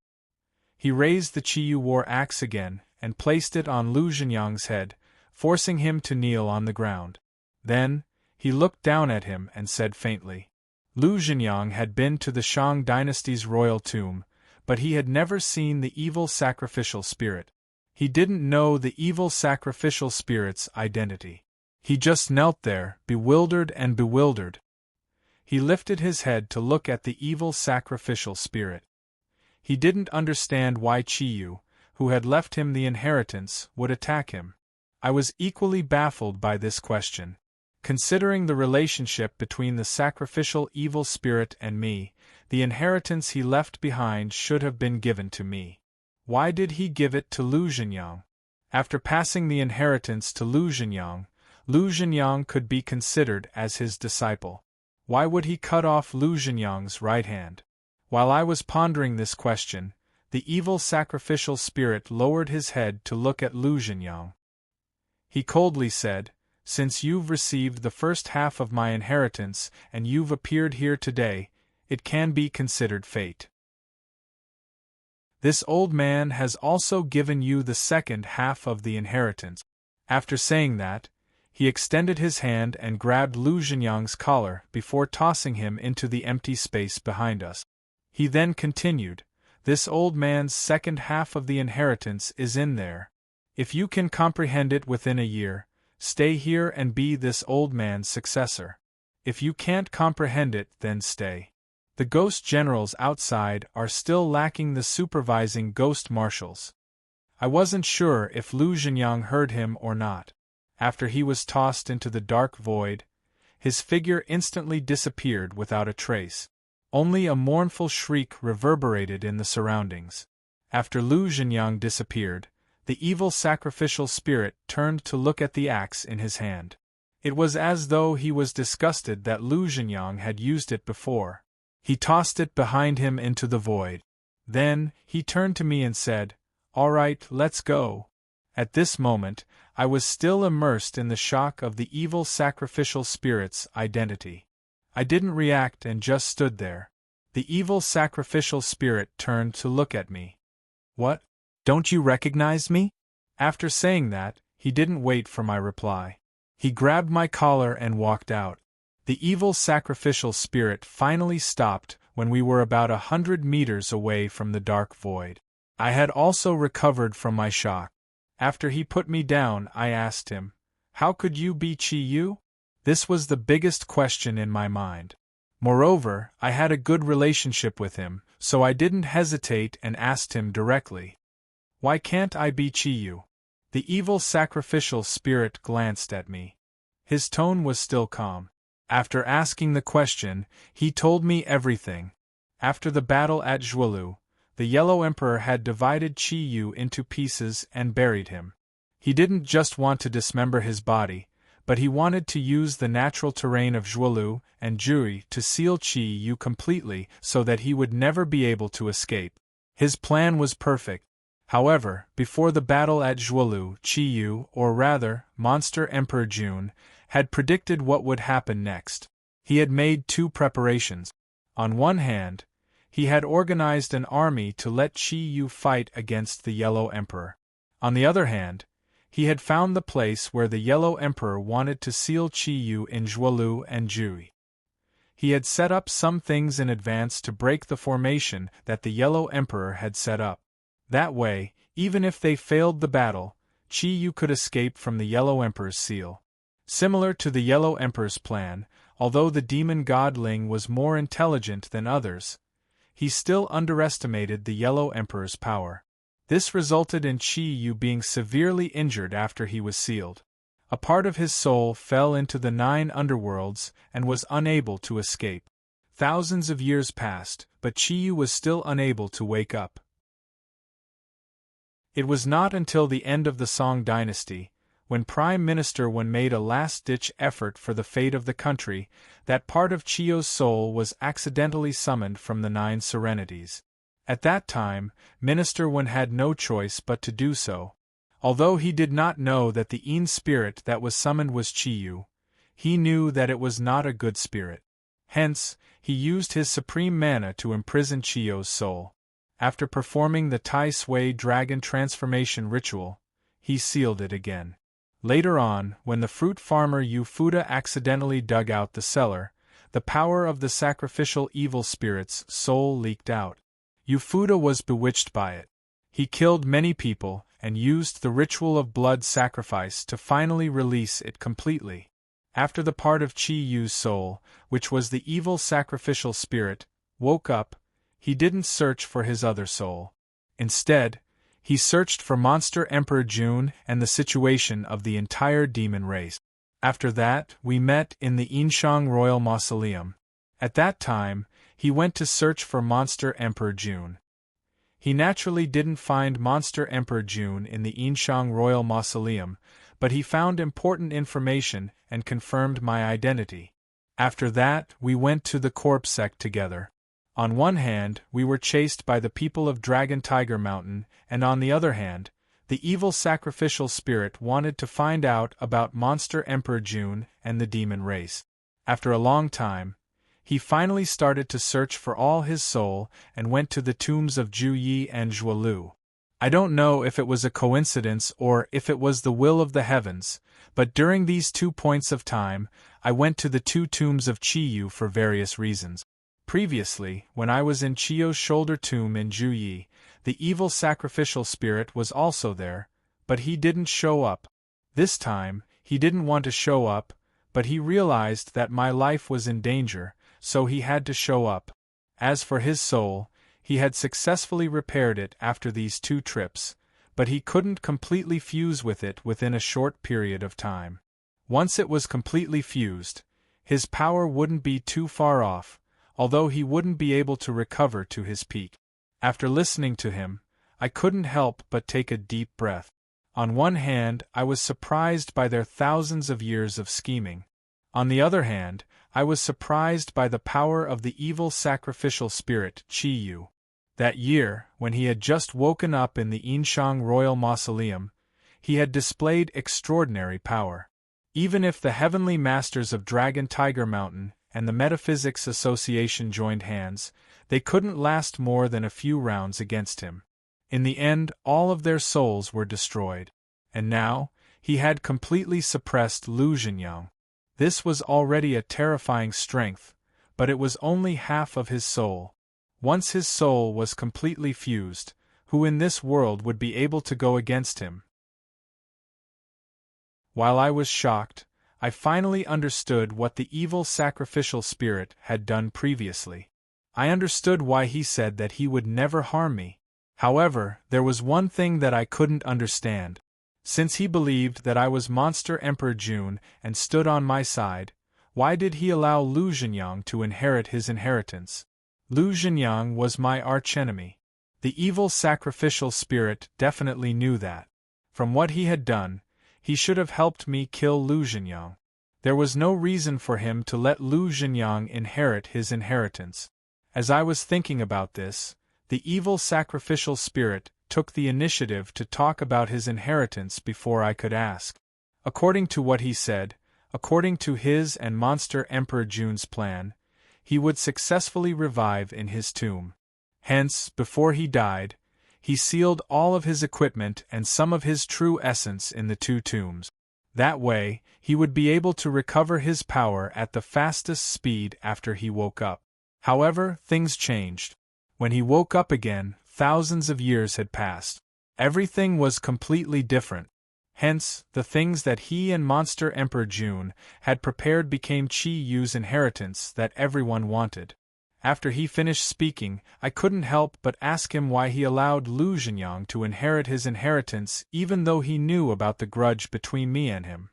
He raised the Qi Yu war axe again and placed it on Lu Zhenyang's head, forcing him to kneel on the ground. Then, he looked down at him and said faintly. Lu Zhenyang had been to the Shang dynasty's royal tomb, but he had never seen the evil sacrificial spirit. He didn't know the evil sacrificial spirit's identity. He just knelt there, bewildered and bewildered. He lifted his head to look at the evil sacrificial spirit. He didn't understand why Qi Yu, who had left him the inheritance, would attack him. I was equally baffled by this question. Considering the relationship between the sacrificial evil spirit and me, the inheritance he left behind should have been given to me. Why did he give it to Lu Zhenyang? After passing the inheritance to Lu Zhenyang could be considered as his disciple. Why would he cut off Lu Zhenyang's right hand? While I was pondering this question, the evil sacrificial spirit lowered his head to look at Lu Zhenyang. He coldly said, "Since you've received the first half of my inheritance and you've appeared here today, it can be considered fate. This old man has also given you the second half of the inheritance." After saying that, he extended his hand and grabbed Lu Zhenyang's collar before tossing him into the empty space behind us. He then continued, "This old man's second half of the inheritance is in there. If you can comprehend it within a year, stay here and be this old man's successor. If you can't comprehend it, then stay." The ghost generals outside are still lacking the supervising ghost marshals. I wasn't sure if Lu Zhenyang heard him or not. After he was tossed into the dark void, his figure instantly disappeared without a trace. Only a mournful shriek reverberated in the surroundings. After Lu Zhenyang disappeared, the evil sacrificial spirit turned to look at the axe in his hand. It was as though he was disgusted that Lu Zhenyang had used it before. He tossed it behind him into the void. Then, he turned to me and said, "All right, let's go." At this moment, I was still immersed in the shock of the evil sacrificial spirit's identity. I didn't react and just stood there. The evil sacrificial spirit turned to look at me. "What? Don't you recognize me?" After saying that, he didn't wait for my reply. He grabbed my collar and walked out. The evil sacrificial spirit finally stopped when we were about 100 meters away from the dark void. I had also recovered from my shock. After he put me down, I asked him, "How could you be Chi Yu?" This was the biggest question in my mind. Moreover, I had a good relationship with him, so I didn't hesitate and asked him directly, "Why can't I be Chi Yu?" The evil sacrificial spirit glanced at me. His tone was still calm. After asking the question, he told me everything. After the battle at Zhuolu, the Yellow Emperor had divided Chi Yu into pieces and buried him. He didn't just want to dismember his body, but he wanted to use the natural terrain of Zhuolu and Juri to seal Chi Yu completely so that he would never be able to escape. His plan was perfect. However, before the battle at Zhuolu, Chi Yu, or rather, Monster Emperor Jun, had predicted what would happen next. He had made two preparations. On one hand, he had organized an army to let Chi Yu fight against the Yellow Emperor. On the other hand, he had found the place where the Yellow Emperor wanted to seal Chi Yu in Zhuolu and Jui. He had set up some things in advance to break the formation that the Yellow Emperor had set up. That way, even if they failed the battle, Chi Yu could escape from the Yellow Emperor's seal. Similar to the Yellow Emperor's plan, although the demon god Ling was more intelligent than others, he still underestimated the Yellow Emperor's power. This resulted in Chi Yu being severely injured after he was sealed. A part of his soul fell into the 9 underworlds and was unable to escape. Thousands of years passed, but Chi Yu was still unable to wake up. It was not until the end of the Song dynasty, when Prime Minister Wen made a last-ditch effort for the fate of the country, that part of Chi Yu's soul was accidentally summoned from the 9 serenities. At that time, Minister Wen had no choice but to do so. Although he did not know that the Yin spirit that was summoned was Chi Yu, he knew that it was not a good spirit. Hence, he used his supreme mana to imprison Chi Yu's soul. After performing the Tai Sui dragon transformation ritual, he sealed it again. Later on, when the fruit farmer Yu Fuda accidentally dug out the cellar, the power of the sacrificial evil spirit's soul leaked out. Yu Fuda was bewitched by it. He killed many people and used the ritual of blood sacrifice to finally release it completely. After the part of Chi Yu's soul, which was the evil sacrificial spirit, woke up, he didn't search for his other soul. Instead, he searched for Monster Emperor Jun and the situation of the entire demon race. After that, we met in the Yinshang Royal Mausoleum. At that time, he went to search for Monster Emperor Jun. He naturally didn't find Monster Emperor Jun in the Yinshang Royal Mausoleum, but he found important information and confirmed my identity. After that, we went to the corpse sect together. On one hand, we were chased by the people of Dragon Tiger Mountain, and on the other hand, the evil sacrificial spirit wanted to find out about Monster Emperor Jun and the demon race. After a long time, he finally started to search for all his soul and went to the tombs of Ju Yi and Zhuolu. I don't know if it was a coincidence or if it was the will of the heavens, but during these 2 points of time, I went to the 2 tombs of Chi Yu for various reasons. Previously, when I was in Chi Yu's shoulder tomb in Ju Yi, the evil sacrificial spirit was also there, but he didn't show up. This time, he didn't want to show up, but he realized that my life was in danger, so he had to show up. As for his soul, he had successfully repaired it after these 2 trips, but he couldn't completely fuse with it within a short period of time. Once it was completely fused, his power wouldn't be too far off, although he wouldn't be able to recover to his peak. After listening to him, I couldn't help but take a deep breath. On one hand, I was surprised by their thousands of years of scheming. On the other hand, I was surprised by the power of the evil sacrificial spirit Chi-Yu. That year, when he had just woken up in the Yinshang Royal Mausoleum, he had displayed extraordinary power. Even if the heavenly masters of Dragon Tiger Mountain and the Metaphysics Association joined hands, they couldn't last more than a few rounds against him. In the end, all of their souls were destroyed. And now, he had completely suppressed Lu Zhenyang. This was already a terrifying strength, but it was only half of his soul. Once his soul was completely fused, who in this world would be able to go against him? While I was shocked, I finally understood what the evil sacrificial spirit had done previously. I understood why he said that he would never harm me. However, there was one thing that I couldn't understand. Since he believed that I was Monster Emperor June and stood on my side, why did he allow Lu Zhenyang to inherit his inheritance? Lu Zhenyang was my archenemy. The evil sacrificial spirit definitely knew that. From what he had done, he should have helped me kill Lu Zhenyang. There was no reason for him to let Lu Zhenyang inherit his inheritance. As I was thinking about this, the evil sacrificial spirit took the initiative to talk about his inheritance before I could ask. According to what he said, according to his and Monster Emperor June's plan, he would successfully revive in his tomb. Hence, before he died, he sealed all of his equipment and some of his true essence in the 2 tombs. That way, he would be able to recover his power at the fastest speed after he woke up. However, things changed. When he woke up again, thousands of years had passed. Everything was completely different. Hence, the things that he and Monster Emperor June had prepared became Chi-Yu's inheritance that everyone wanted. After he finished speaking, I couldn't help but ask him why he allowed Lu Zhenyang to inherit his inheritance even though he knew about the grudge between me and him.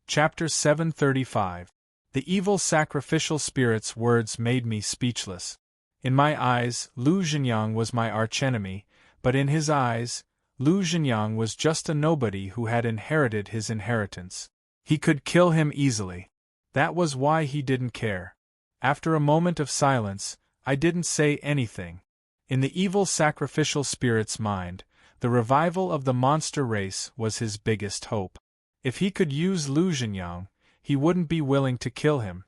Chapter 735. The evil sacrificial spirit's words made me speechless. In my eyes, Lu Zhenyang was my archenemy, but in his eyes, Lu Zhenyang was just a nobody who had inherited his inheritance. He could kill him easily. That was why he didn't care. After a moment of silence, I didn't say anything. In the evil sacrificial spirit's mind, the revival of the monster race was his biggest hope. If he could use Lu Zhenyang, he wouldn't be willing to kill him.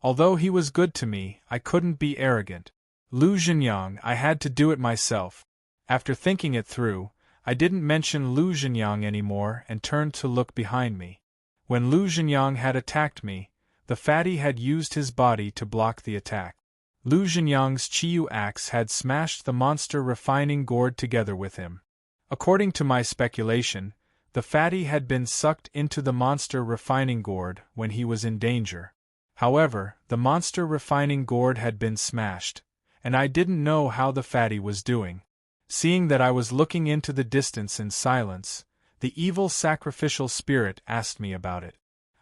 Although he was good to me, I couldn't be arrogant. Lu Zhenyang, I had to do it myself. After thinking it through, I didn't mention Lu Zhenyang anymore and turned to look behind me. When Lu Zhenyang had attacked me, the fatty had used his body to block the attack. Lu Zhenyang's Chi-Yu axe had smashed the monster refining gourd together with him. According to my speculation, the fatty had been sucked into the monster refining gourd when he was in danger. However, the monster refining gourd had been smashed, and I didn't know how the fatty was doing. Seeing that I was looking into the distance in silence, the evil sacrificial spirit asked me about it.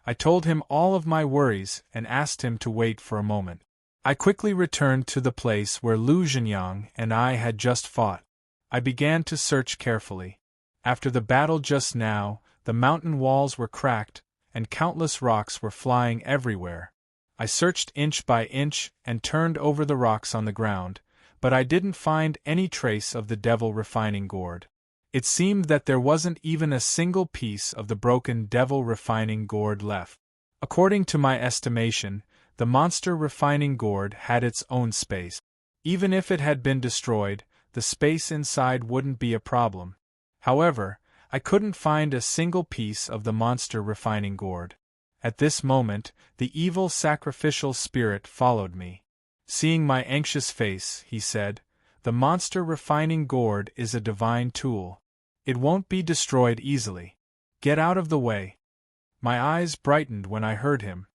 I told him all of my worries and asked him to wait for a moment. I quickly returned to the place where Lu Zhenyang and I had just fought. I began to search carefully. After the battle just now, the mountain walls were cracked, and countless rocks were flying everywhere. I searched inch by inch and turned over the rocks on the ground, but I didn't find any trace of the devil refining gourd. It seemed that there wasn't even a single piece of the broken devil refining gourd left. According to my estimation, the monster refining gourd had its own space. Even if it had been destroyed, the space inside wouldn't be a problem. However, I couldn't find a single piece of the monster refining gourd. At this moment, the evil sacrificial spirit followed me. Seeing my anxious face, he said, "The monster refining gourd is a divine tool. It won't be destroyed easily. Get out of the way." My eyes brightened when I heard him.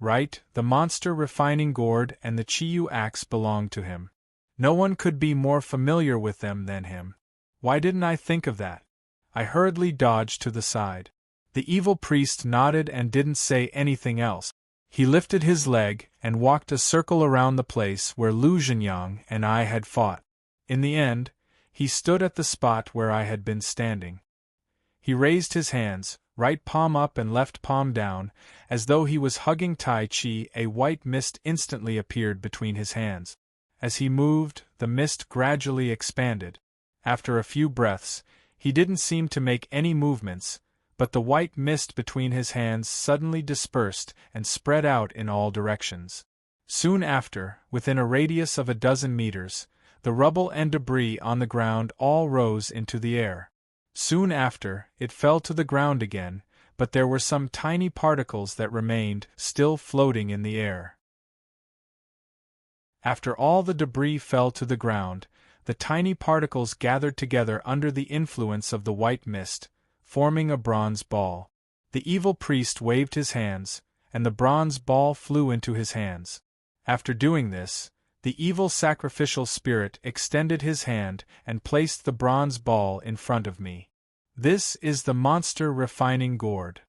Right, the monster refining gourd and the Chiyu axe belonged to him. No one could be more familiar with them than him. Why didn't I think of that? I hurriedly dodged to the side. The evil priest nodded and didn't say anything else. He lifted his leg and walked a circle around the place where Lu Zhenyang and I had fought. In the end, he stood at the spot where I had been standing. He raised his hands, right palm up and left palm down, as though he was hugging Tai Chi. A white mist instantly appeared between his hands. As he moved, the mist gradually expanded. After a few breaths, he didn't seem to make any movements, but the white mist between his hands suddenly dispersed and spread out in all directions. Soon after, within a radius of 12 meters, the rubble and debris on the ground all rose into the air. Soon after, it fell to the ground again, but there were some tiny particles that remained, still floating in the air. After all the debris fell to the ground, the tiny particles gathered together under the influence of the white mist, forming a bronze ball. The evil priest waved his hands, and the bronze ball flew into his hands. After doing this, the evil sacrificial spirit extended his hand and placed the bronze ball in front of me. This is the monster refining gourd.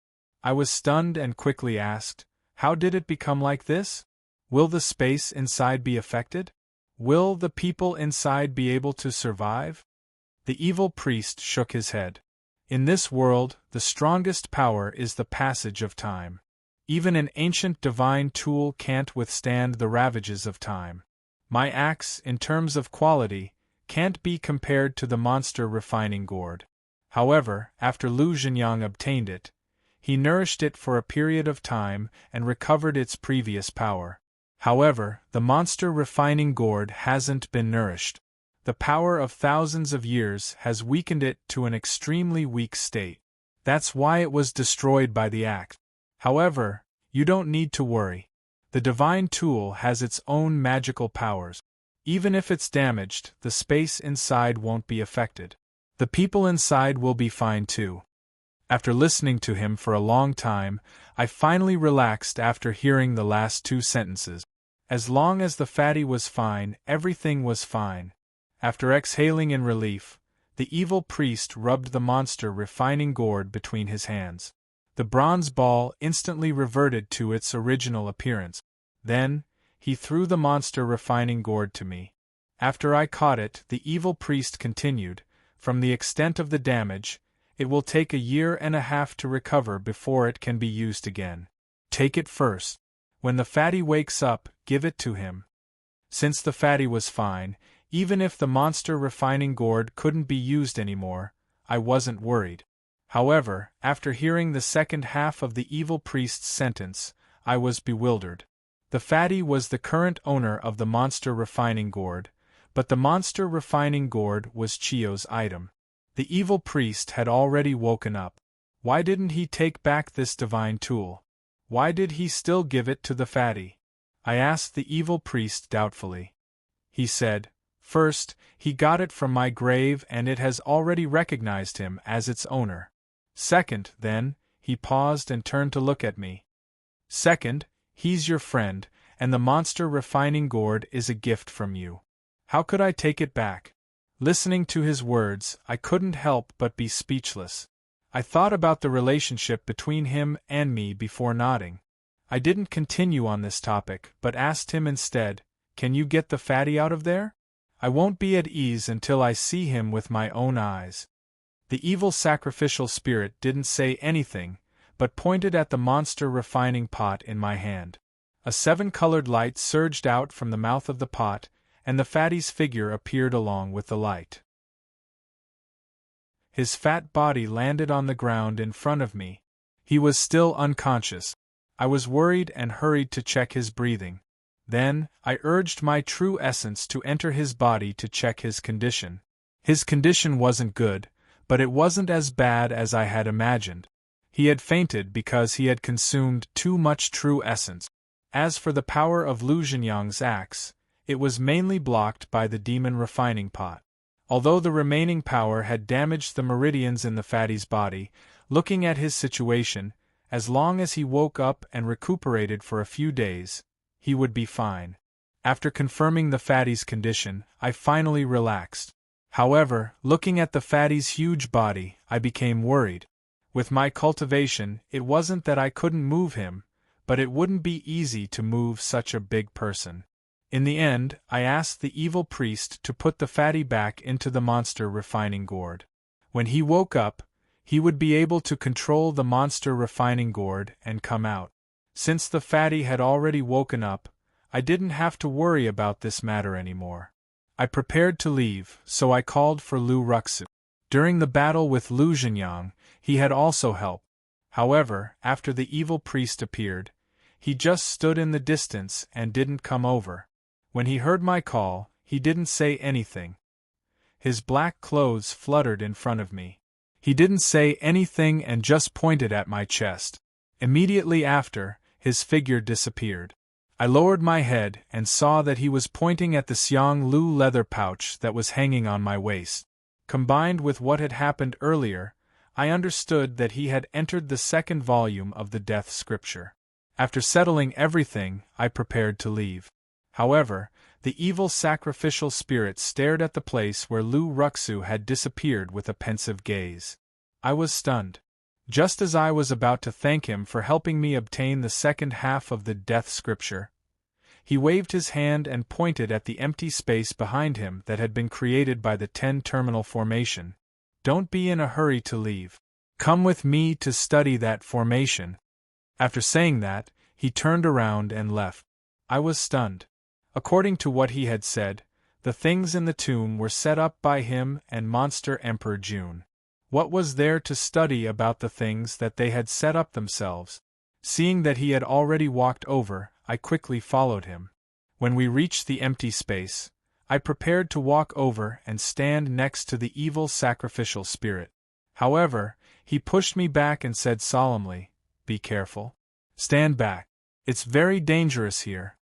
I was stunned and quickly asked, how did it become like this? Will the space inside be affected? Will the people inside be able to survive? The evil priest shook his head. In this world, the strongest power is the passage of time. Even an ancient divine tool can't withstand the ravages of time. My axe, in terms of quality, can't be compared to the monster refining gourd. However, after Lu Zhenyang obtained it, he nourished it for a period of time and recovered its previous power. However, the monster refining gourd hasn't been nourished. The power of thousands of years has weakened it to an extremely weak state. That's why it was destroyed by the axe. However, you don't need to worry. The divine tool has its own magical powers. Even if it's damaged, the space inside won't be affected. The people inside will be fine too. After listening to him for a long time, I finally relaxed after hearing the last 2 sentences. As long as the fatty was fine, everything was fine. After exhaling in relief, the evil priest rubbed the monster refining gourd between his hands. The bronze ball instantly reverted to its original appearance. Then, he threw the monster refining gourd to me. After I caught it, the evil priest continued, from the extent of the damage, it will take 1.5 years to recover before it can be used again. Take it first. When the fatty wakes up, give it to him. Since the fatty was fine, even if the monster refining gourd couldn't be used anymore, I wasn't worried. However, after hearing the second half of the evil priest's sentence, I was bewildered. The fatty was the current owner of the monster refining gourd, but the monster refining gourd was Chiyo's item. The evil priest had already woken up. Why didn't he take back this divine tool? Why did he still give it to the fatty? I asked the evil priest doubtfully. He said, first, he got it from my grave and it has already recognized him as its owner. Second, then, he paused and turned to look at me. Second, he's your friend, and the monster refining gourd is a gift from you. How could I take it back? Listening to his words, I couldn't help but be speechless. I thought about the relationship between him and me before nodding. I didn't continue on this topic, but asked him instead, can you get the fatty out of there? I won't be at ease until I see him with my own eyes. The evil sacrificial spirit didn't say anything, but pointed at the monster refining pot in my hand. A 7-colored light surged out from the mouth of the pot, and the fatty's figure appeared along with the light. His fat body landed on the ground in front of me. He was still unconscious. I was worried and hurried to check his breathing. Then, I urged my true essence to enter his body to check his condition. His condition wasn't good, but it wasn't as bad as I had imagined. He had fainted because he had consumed too much true essence. As for the power of Lu Zhenyang's axe, it was mainly blocked by the demon refining pot. Although the remaining power had damaged the meridians in the fatty's body, looking at his situation, As long as he woke up and recuperated for a few days, he would be fine. After confirming the fatty's condition, I finally relaxed. However, looking at the fatty's huge body, I became worried. With my cultivation, it wasn't that I couldn't move him, but it wouldn't be easy to move such a big person. In the end, I asked the evil priest to put the fatty back into the monster refining gourd. When he woke up, he would be able to control the monster refining gourd and come out. Since the fatty had already woken up, I didn't have to worry about this matter anymore. I prepared to leave, so I called for Lu Ruxu. During the battle with Lu Zhenyang, he had also helped. However, after the evil priest appeared, he just stood in the distance and didn't come over. When he heard my call, he didn't say anything. His black clothes fluttered in front of me. He didn't say anything and just pointed at my chest. Immediately after, his figure disappeared. I lowered my head and saw that he was pointing at the Xiang Lu leather pouch that was hanging on my waist. Combined with what had happened earlier, I understood that he had entered the second volume of the Death Scripture. After settling everything, I prepared to leave. However, the evil sacrificial spirit stared at the place where Lu Ruxu had disappeared with a pensive gaze. I was stunned. Just as I was about to thank him for helping me obtain the second half of the Death Scripture, he waved his hand and pointed at the empty space behind him that had been created by the 10-terminal formation. Don't be in a hurry to leave. Come with me to study that formation. After saying that, he turned around and left. I was stunned. According to what he had said, the things in the tomb were set up by him and Monster Emperor June. What was there to study about the things that they had set up themselves? Seeing that he had already walked over, I quickly followed him. When we reached the empty space, I prepared to walk over and stand next to the evil sacrificial spirit. However, he pushed me back and said solemnly, "Be careful. Stand back. It's very dangerous here."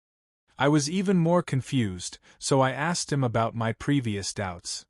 I was even more confused, so I asked him about my previous doubts.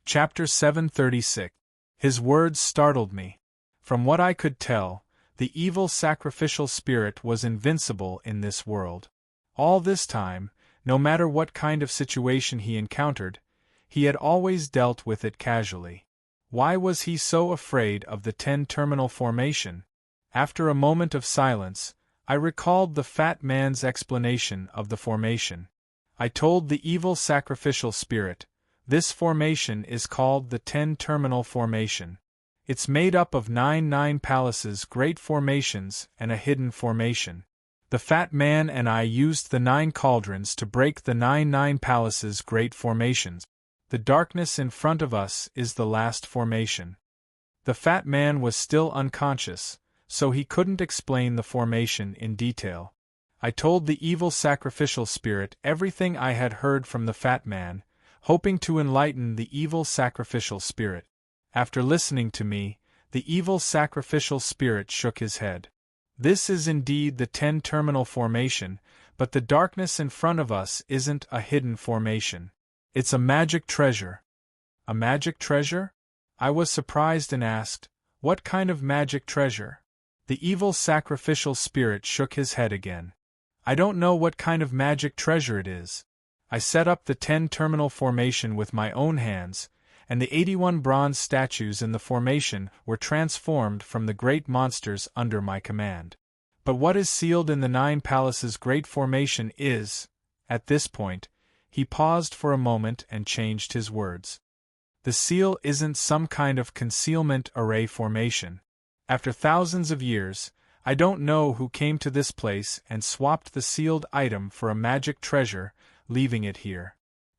Chapter 736. His words startled me. From what I could tell, the evil sacrificial spirit was invincible in this world. All this time, no matter what kind of situation he encountered, he had always dealt with it casually. Why was he so afraid of the 10-terminal formation? After a moment of silence, I recalled the fat man's explanation of the formation. I told the evil sacrificial spirit, "This formation is called the 10-terminal formation. It's made up of 9 palaces, great formations, and a hidden formation. The fat man and I used the 9 cauldrons to break the 9 palaces, great formations. The darkness in front of us is the last formation." The fat man was still unconscious, so he couldn't explain the formation in detail. I told the evil sacrificial spirit everything I had heard from the fat man, hoping to enlighten the evil sacrificial spirit. After listening to me, the evil sacrificial spirit shook his head. "This is indeed the 10-terminal formation, but the darkness in front of us isn't a hidden formation. It's a magic treasure." "A magic treasure?" I was surprised and asked, "What kind of magic treasure?" The evil sacrificial spirit shook his head again. "I don't know what kind of magic treasure it is. I set up the 10-terminal formation with my own hands, and the 81 bronze statues in the formation were transformed from the great monsters under my command. But what is sealed in the 9 palaces great formation is..." At this point, he paused for a moment and changed his words. "The seal isn't some kind of concealment array formation. After thousands of years, I don't know who came to this place and swapped the sealed item for a magic treasure, leaving it here."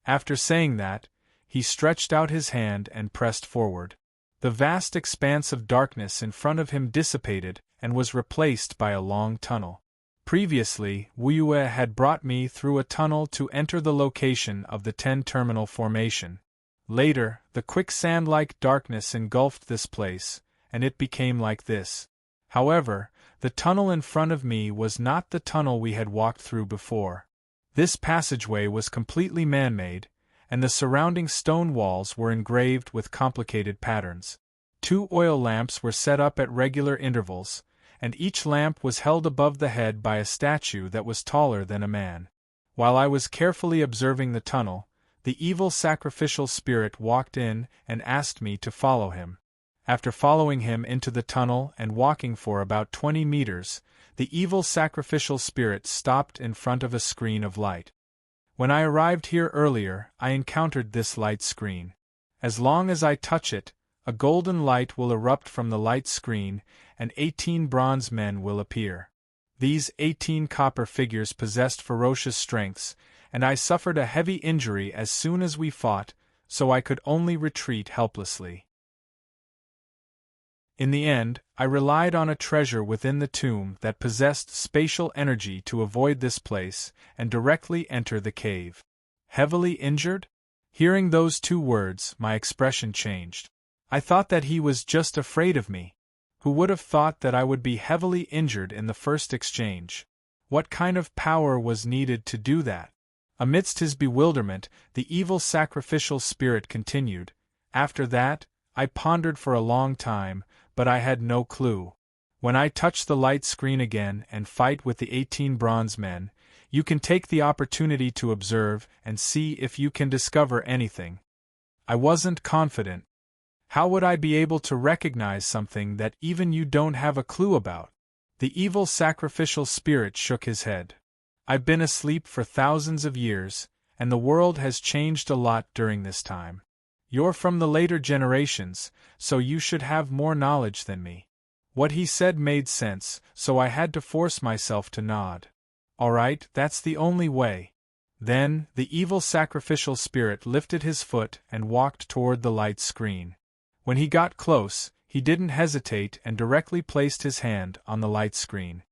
After saying that, he stretched out his hand and pressed forward. The vast expanse of darkness in front of him dissipated and was replaced by a long tunnel. Previously, Wuyue had brought me through a tunnel to enter the location of the 10-terminal formation. Later, the quicksand-like darkness engulfed this place, and it became like this. However, the tunnel in front of me was not the tunnel we had walked through before. This passageway was completely man-made, and the surrounding stone walls were engraved with complicated patterns. 2 oil lamps were set up at regular intervals, and each lamp was held above the head by a statue that was taller than a man. While I was carefully observing the tunnel, the evil sacrificial spirit walked in and asked me to follow him. After following him into the tunnel and walking for about 20 meters, the evil sacrificial spirit stopped in front of a screen of light. When I arrived here earlier, I encountered this light screen. As long as I touch it, a golden light will erupt from the light screen, and 18 bronze men will appear. These 18 copper figures possessed ferocious strengths, and I suffered a heavy injury as soon as we fought, so I could only retreat helplessly. In the end, I relied on a treasure within the tomb that possessed spatial energy to avoid this place and directly enter the cave. Heavily injured? Hearing those 2 words, my expression changed. I thought that he was just afraid of me. Who would have thought that I would be heavily injured in the first exchange? What kind of power was needed to do that? Amidst his bewilderment, the evil sacrificial spirit continued. After that, I pondered for a long time, but I had no clue. When I touch the light screen again and fight with the 18 bronze men, you can take the opportunity to observe and see if you can discover anything. I wasn't confident. How would I be able to recognize something that even you don't have a clue about? The evil sacrificial spirit shook his head. I've been asleep for thousands of years, and the world has changed a lot during this time. You're from the later generations, so you should have more knowledge than me. What he said made sense, so I had to force myself to nod. All right, that's the only way. Then, the evil sacrificial spirit lifted his foot and walked toward the light screen. When he got close, he didn't hesitate and directly placed his hand on the light screen.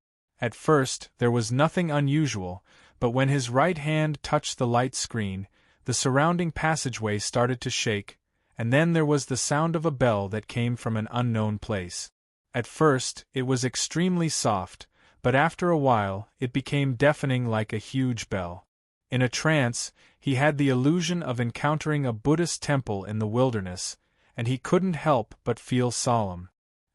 At first, there was nothing unusual, but when his right hand touched the light screen, the surrounding passageway started to shake, and then there was the sound of a bell that came from an unknown place. At first, it was extremely soft, but after a while, it became deafening like a huge bell. In a trance, he had the illusion of encountering a Buddhist temple in the wilderness, and he couldn't help but feel solemn.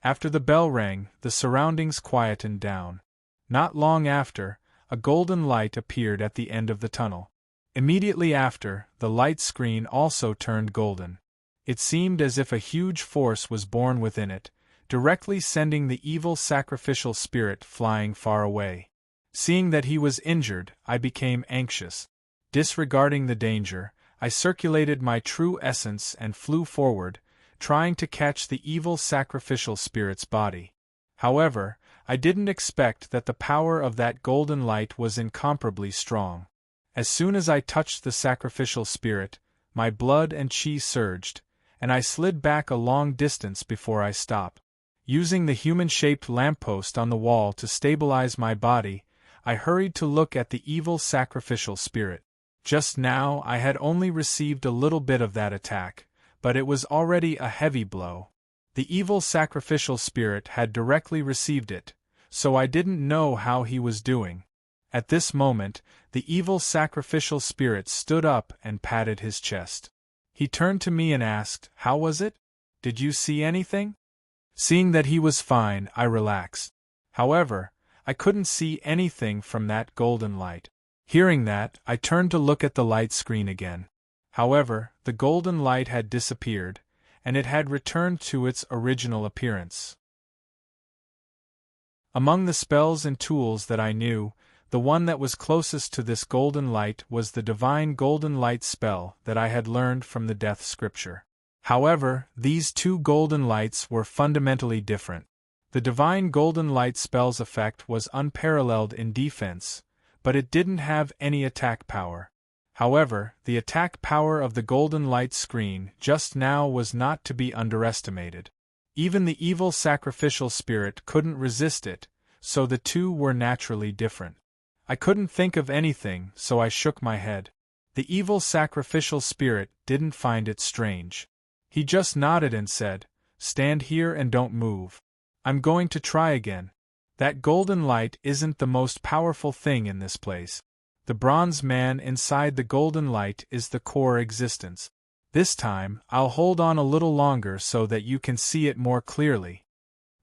After the bell rang, the surroundings quietened down. Not long after, a golden light appeared at the end of the tunnel. Immediately after, the light screen also turned golden. It seemed as if a huge force was born within it, directly sending the evil sacrificial spirit flying far away. Seeing that he was injured, I became anxious. Disregarding the danger, I circulated my true essence and flew forward, trying to catch the evil sacrificial spirit's body. However, I didn't expect that the power of that golden light was incomparably strong. As soon as I touched the sacrificial spirit, my blood and chi surged, and I slid back a long distance before I stopped. Using the human-shaped lamppost on the wall to stabilize my body, I hurried to look at the evil sacrificial spirit. Just now I had only received a little bit of that attack, but it was already a heavy blow. The evil sacrificial spirit had directly received it, so I didn't know how he was doing. At this moment, the evil sacrificial spirit stood up and patted his chest. He turned to me and asked, "How was it? Did you see anything?" Seeing that he was fine, I relaxed. However, I couldn't see anything from that golden light. Hearing that, I turned to look at the light screen again. However, the golden light had disappeared, and it had returned to its original appearance. Among the spells and tools that I knew, the one that was closest to this golden light was the divine golden light spell that I had learned from the death scripture. However, these 2 golden lights were fundamentally different. The divine golden light spell's effect was unparalleled in defense, but it didn't have any attack power. However, the attack power of the golden light screen just now was not to be underestimated. Even the evil sacrificial spirit couldn't resist it, so the 2 were naturally different. I couldn't think of anything, so I shook my head. The evil sacrificial spirit didn't find it strange. He just nodded and said, "Stand here and don't move. I'm going to try again. That golden light isn't the most powerful thing in this place." The bronze man inside the golden light is the core existence. This time, I'll hold on a little longer so that you can see it more clearly.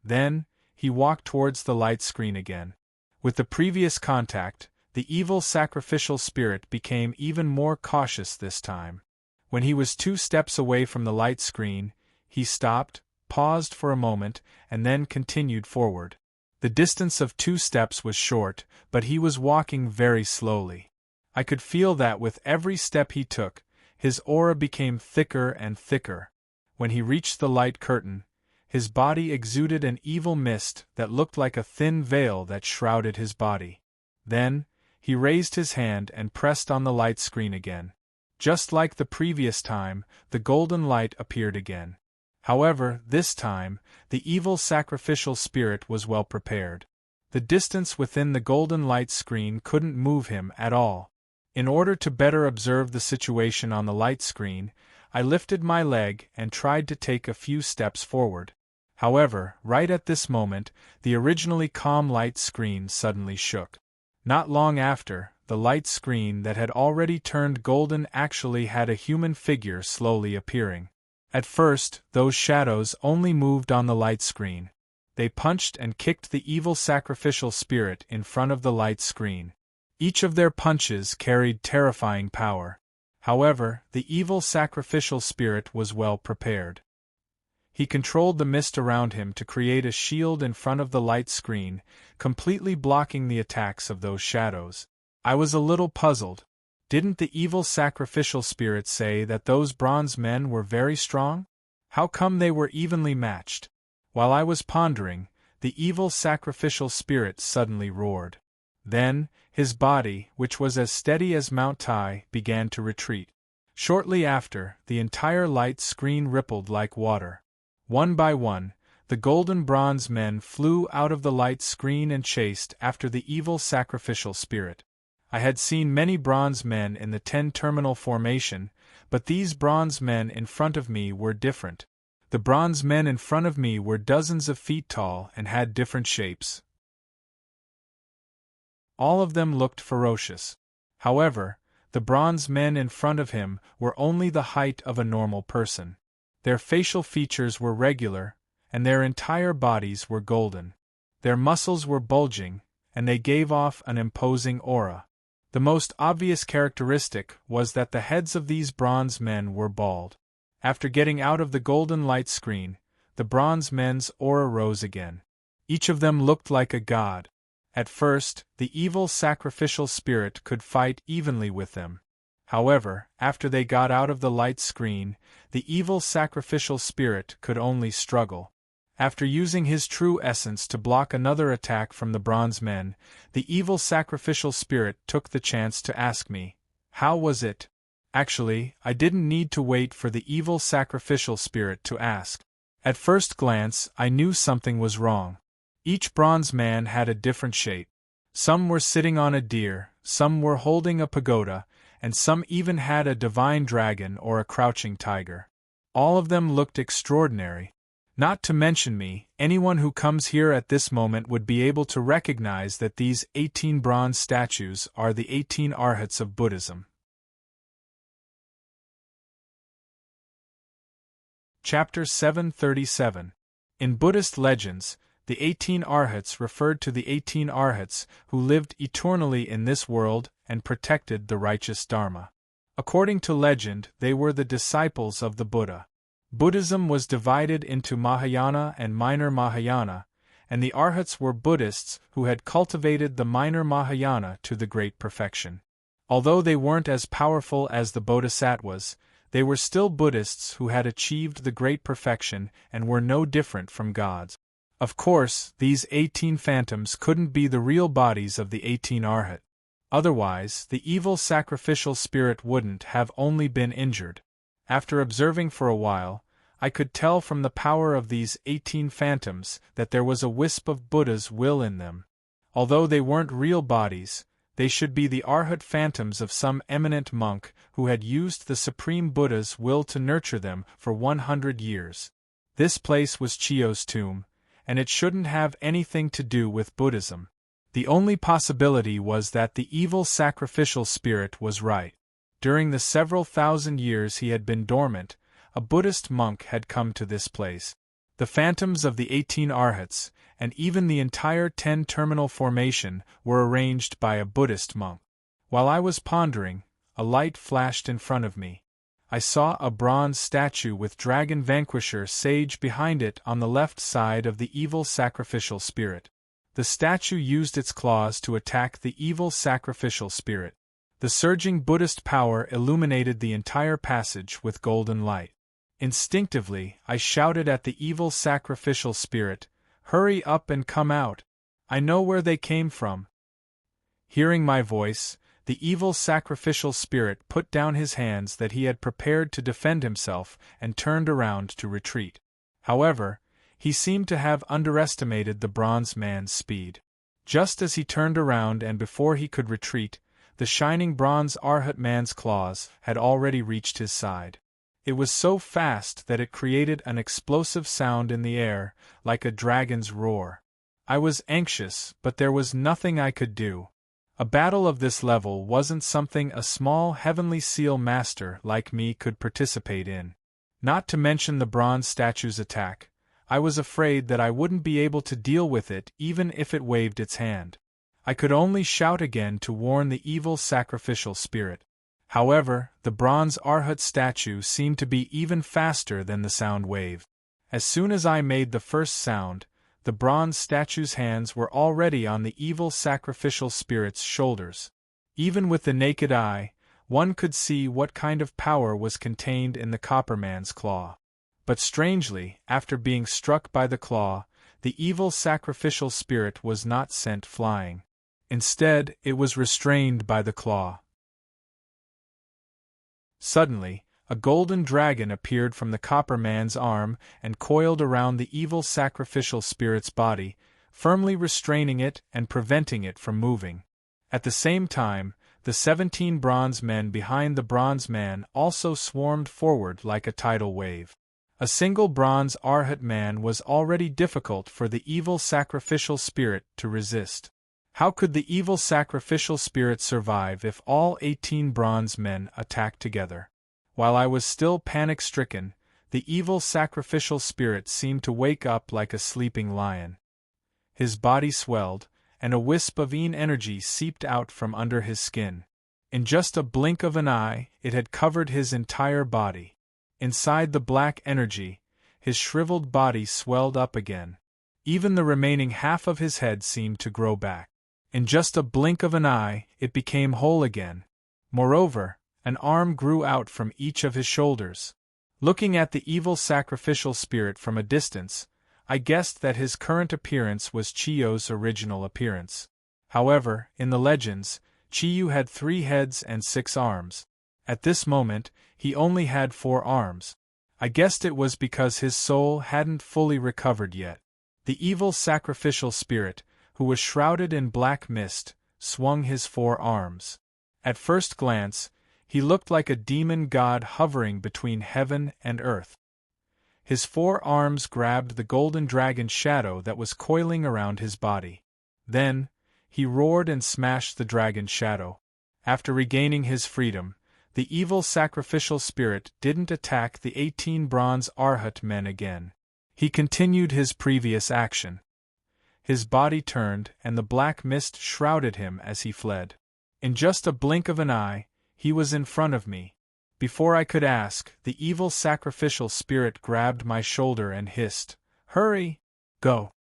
Then, he walked towards the light screen again. With the previous contact, the evil sacrificial spirit became even more cautious this time. When he was 2 steps away from the light screen, he stopped, paused for a moment, and then continued forward. The distance of 2 steps was short, but he was walking very slowly. I could feel that with every step he took, his aura became thicker and thicker. When he reached the light curtain, his body exuded an evil mist that looked like a thin veil that shrouded his body. Then, he raised his hand and pressed on the light screen again. Just like the previous time, the golden light appeared again. However, this time, the evil sacrificial spirit was well prepared. The distance within the golden light screen couldn't move him at all. In order to better observe the situation on the light screen, I lifted my leg and tried to take a few steps forward. However, right at this moment, the originally calm light screen suddenly shook. Not long after, the light screen that had already turned golden actually had a human figure slowly appearing. At first, those shadows only moved on the light screen. They punched and kicked the evil sacrificial spirit in front of the light screen. Each of their punches carried terrifying power. However, the evil sacrificial spirit was well prepared. He controlled the mist around him to create a shield in front of the light screen, completely blocking the attacks of those shadows. I was a little puzzled. Didn't the evil sacrificial spirit say that those bronze men were very strong? How come they were evenly matched? While I was pondering, the evil sacrificial spirit suddenly roared. Then, his body, which was as steady as Mount Tai, began to retreat. Shortly after, the entire light screen rippled like water. One by one, the golden bronze men flew out of the light screen and chased after the evil sacrificial spirit. I had seen many bronze men in the 10-terminal formation, but these bronze men in front of me were different. The bronze men in front of me were dozens of feet tall and had different shapes. All of them looked ferocious. However, the bronze men in front of him were only the height of a normal person. Their facial features were regular, and their entire bodies were golden. Their muscles were bulging, and they gave off an imposing aura. The most obvious characteristic was that the heads of these bronze men were bald. After getting out of the golden light screen, the bronze men's aura rose again. Each of them looked like a god. At first, the evil sacrificial spirit could fight evenly with them. However, after they got out of the light screen, the evil sacrificial spirit could only struggle. After using his true essence to block another attack from the bronze men, the evil sacrificial spirit took the chance to ask me, "How was it?" Actually, I didn't need to wait for the evil sacrificial spirit to ask. At first glance, I knew something was wrong. Each bronze man had a different shape. Some were sitting on a deer, some were holding a pagoda, and some even had a divine dragon or a crouching tiger. All of them looked extraordinary. Not to mention me, anyone who comes here at this moment would be able to recognize that these 18 bronze statues are the 18 arhats of Buddhism. Chapter 737. In Buddhist legends, the 18 arhats referred to the 18 arhats who lived eternally in this world and protected the righteous Dharma. According to legend, they were the disciples of the Buddha. Buddhism was divided into Mahayana and Minor Mahayana, and the arhats were Buddhists who had cultivated the Minor Mahayana to the great perfection. Although they weren't as powerful as the Bodhisattvas, they were still Buddhists who had achieved the great perfection and were no different from gods. Of course, these 18 phantoms couldn't be the real bodies of the 18 arhat. Otherwise, the evil sacrificial spirit wouldn't have only been injured. After observing for a while, I could tell from the power of these 18 phantoms that there was a wisp of Buddha's will in them. Although they weren't real bodies, they should be the arhat phantoms of some eminent monk who had used the Supreme Buddha's will to nurture them for 100 years. This place was Chio's tomb, and it shouldn't have anything to do with Buddhism. The only possibility was that the evil sacrificial spirit was right. During the several thousand years he had been dormant, a Buddhist monk had come to this place. The phantoms of the 18 arhats, and even the entire 10-terminal formation, were arranged by a Buddhist monk. While I was pondering, a light flashed in front of me. I saw a bronze statue with Dragon Vanquisher Sage behind it on the left side of the evil sacrificial spirit. The statue used its claws to attack the evil sacrificial spirit. The surging Buddhist power illuminated the entire passage with golden light. Instinctively, I shouted at the evil sacrificial spirit, "Hurry up and come out! I know where they came from." Hearing my voice, the evil sacrificial spirit put down his hands that he had prepared to defend himself and turned around to retreat. However, he seemed to have underestimated the bronze man's speed. Just as he turned around and before he could retreat, the shining bronze arhat man's claws had already reached his side. It was so fast that it created an explosive sound in the air, like a dragon's roar. I was anxious, but there was nothing I could do. A battle of this level wasn't something a small heavenly seal master like me could participate in. Not to mention the bronze statue's attack, I was afraid that I wouldn't be able to deal with it even if it waved its hand. I could only shout again to warn the evil sacrificial spirit. However, the bronze arhat statue seemed to be even faster than the sound wave. As soon as I made the first sound, the bronze statue's hands were already on the evil sacrificial spirit's shoulders. Even with the naked eye, one could see what kind of power was contained in the copper man's claw. But strangely, after being struck by the claw, the evil sacrificial spirit was not sent flying. Instead, it was restrained by the claw. Suddenly, a golden dragon appeared from the copper man's arm and coiled around the evil sacrificial spirit's body, firmly restraining it and preventing it from moving. At the same time, the 17 bronze men behind the bronze man also swarmed forward like a tidal wave. A single bronze arhat man was already difficult for the evil sacrificial spirit to resist. How could the evil sacrificial spirit survive if all 18 bronze men attacked together? While I was still panic-stricken, the evil sacrificial spirit seemed to wake up like a sleeping lion. His body swelled, and a wisp of energy seeped out from under his skin. In just a blink of an eye, it had covered his entire body. Inside the black energy, his shriveled body swelled up again. Even the remaining half of his head seemed to grow back. In just a blink of an eye, it became whole again. Moreover, an arm grew out from each of his shoulders. Looking at the evil sacrificial spirit from a distance, I guessed that his current appearance was Chiyo's original appearance. However, in the legends, Chiyu had 3 heads and 6 arms. At this moment, he only had 4 arms. I guessed it was because his soul hadn't fully recovered yet. The evil sacrificial spirit, who was shrouded in black mist, swung his 4 arms. At first glance, he looked like a demon god hovering between heaven and earth. His 4 arms grabbed the golden dragon shadow that was coiling around his body. Then, he roared and smashed the dragon shadow. After regaining his freedom, the evil sacrificial spirit didn't attack the 18 bronze arhat men again. He continued his previous action. His body turned and the black mist shrouded him as he fled. In just a blink of an eye, he was in front of me. Before I could ask, the evil sacrificial spirit grabbed my shoulder and hissed, "Hurry! Go!"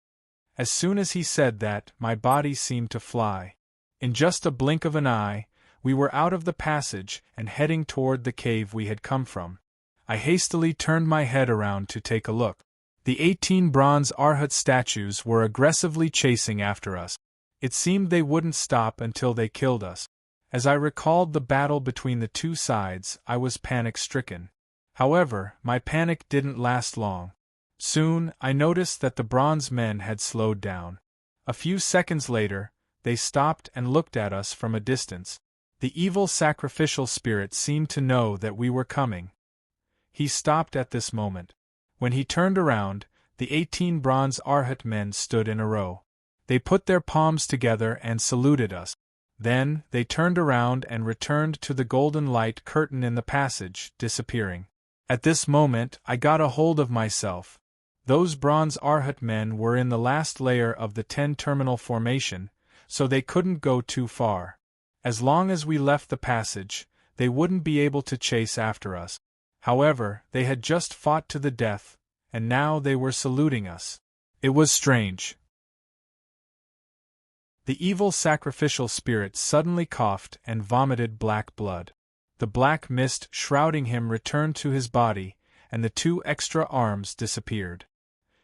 As soon as he said that, my body seemed to fly. In just a blink of an eye, we were out of the passage and heading toward the cave we had come from. I hastily turned my head around to take a look. The 18 bronze arhat statues were aggressively chasing after us. It seemed they wouldn't stop until they killed us. As I recalled the battle between the two sides, I was panic-stricken. However, my panic didn't last long. Soon, I noticed that the bronze men had slowed down. A few seconds later, they stopped and looked at us from a distance. The evil sacrificial spirit seemed to know that we were coming. He stopped at this moment. When he turned around, the 18 bronze arhat men stood in a row. They put their palms together and saluted us. Then, they turned around and returned to the golden light curtain in the passage, disappearing. At this moment, I got a hold of myself. Those bronze Arhat men were in the last layer of the 10-terminal formation, so they couldn't go too far. As long as we left the passage, they wouldn't be able to chase after us. However, they had just fought to the death, and now they were saluting us. It was strange. The evil sacrificial spirit suddenly coughed and vomited black blood. The black mist shrouding him returned to his body, and the 2 extra arms disappeared.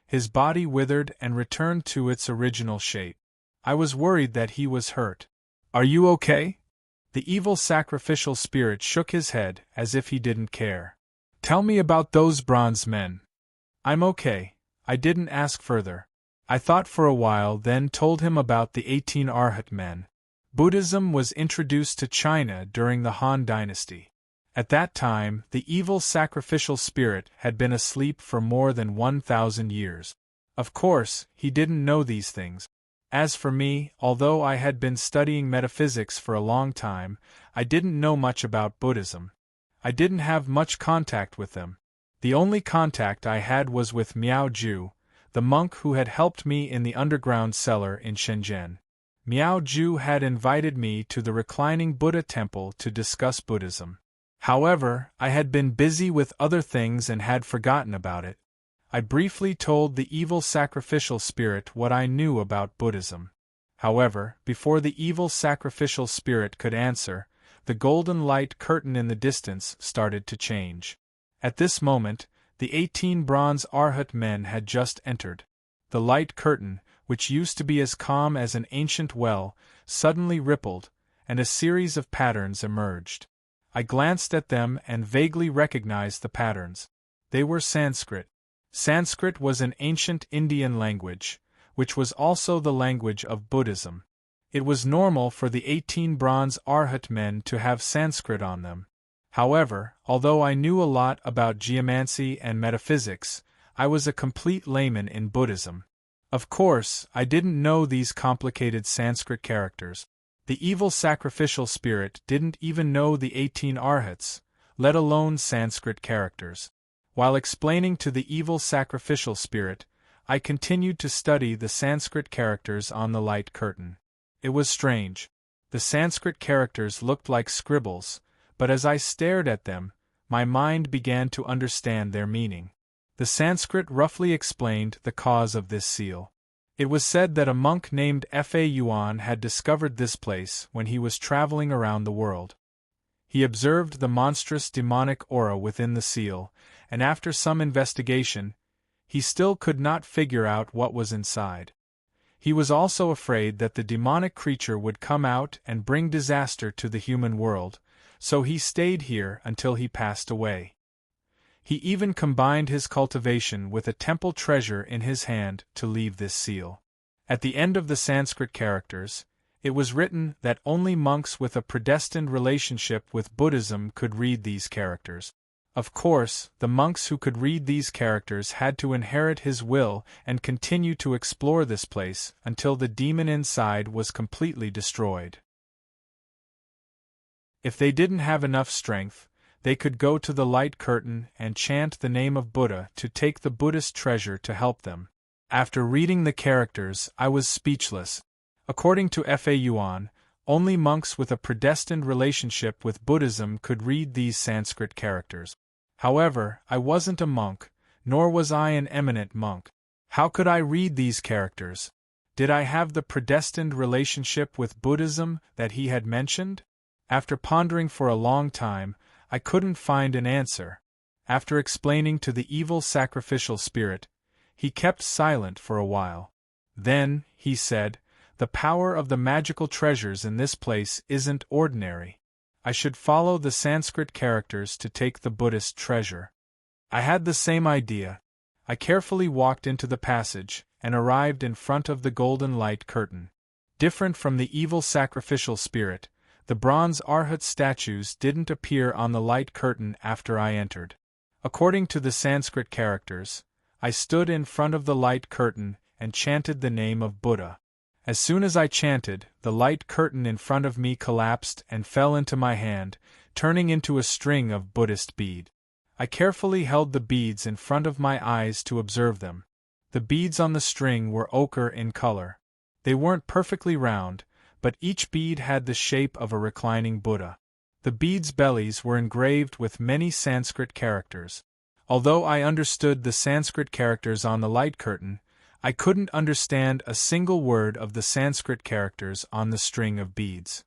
His body withered and returned to its original shape. I was worried that he was hurt. "Are you okay?" The evil sacrificial spirit shook his head as if he didn't care. "Tell me about those bronze men." "I'm okay." I didn't ask further. I thought for a while, then told him about the 18 Arhat men. Buddhism was introduced to China during the Han Dynasty. At that time, the evil sacrificial spirit had been asleep for more than 1,000 years. Of course, he didn't know these things. As for me, although I had been studying metaphysics for a long time, I didn't know much about Buddhism. I didn't have much contact with them. The only contact I had was with Miao Ju, the monk who had helped me in the underground cellar in Shenzhen. Miao Ju had invited me to the reclining Buddha temple to discuss Buddhism. However, I had been busy with other things and had forgotten about it. I briefly told the evil sacrificial spirit what I knew about Buddhism. However, before the evil sacrificial spirit could answer, the golden light curtain in the distance started to change. At this moment, the 18 bronze Arhat men had just entered. The light curtain, which used to be as calm as an ancient well, suddenly rippled, and a series of patterns emerged. I glanced at them and vaguely recognized the patterns. They were Sanskrit. Sanskrit was an ancient Indian language, which was also the language of Buddhism. It was normal for the 18 bronze Arhat men to have Sanskrit on them. However, although I knew a lot about geomancy and metaphysics, I was a complete layman in Buddhism. Of course, I didn't know these complicated Sanskrit characters. The evil sacrificial spirit didn't even know the 18 Arhats, let alone Sanskrit characters. While explaining to the evil sacrificial spirit, I continued to study the Sanskrit characters on the light curtain. It was strange. The Sanskrit characters looked like scribbles, but as I stared at them, my mind began to understand their meaning. The Sanskrit roughly explained the cause of this seal. It was said that a monk named Fa Yuan had discovered this place when he was traveling around the world. He observed the monstrous demonic aura within the seal, and after some investigation, he still could not figure out what was inside. He was also afraid that the demonic creature would come out and bring disaster to the human world, so he stayed here until he passed away. He even combined his cultivation with a temple treasure in his hand to leave this seal. At the end of the Sanskrit characters, it was written that only monks with a predestined relationship with Buddhism could read these characters. Of course, the monks who could read these characters had to inherit his will and continue to explore this place until the demon inside was completely destroyed. If they didn't have enough strength, they could go to the light curtain and chant the name of Buddha to take the Buddhist treasure to help them. After reading the characters, I was speechless. According to Fa Yuan, only monks with a predestined relationship with Buddhism could read these Sanskrit characters. However, I wasn't a monk, nor was I an eminent monk. How could I read these characters? Did I have the predestined relationship with Buddhism that he had mentioned? After pondering for a long time, I couldn't find an answer. After explaining to the evil sacrificial spirit, he kept silent for a while. Then, he said, "The power of the magical treasures in this place isn't ordinary. I should follow the Sanskrit characters to take the Buddhist treasure." I had the same idea. I carefully walked into the passage and arrived in front of the golden light curtain. Different from the evil sacrificial spirit, the bronze Arhat statues didn't appear on the light curtain after I entered. According to the Sanskrit characters, I stood in front of the light curtain and chanted the name of Buddha. As soon as I chanted, the light curtain in front of me collapsed and fell into my hand, turning into a string of Buddhist bead. I carefully held the beads in front of my eyes to observe them. The beads on the string were ochre in color. They weren't perfectly round, but each bead had the shape of a reclining Buddha. The beads' bellies were engraved with many Sanskrit characters. Although I understood the Sanskrit characters on the light curtain, I couldn't understand a single word of the Sanskrit characters on the string of beads.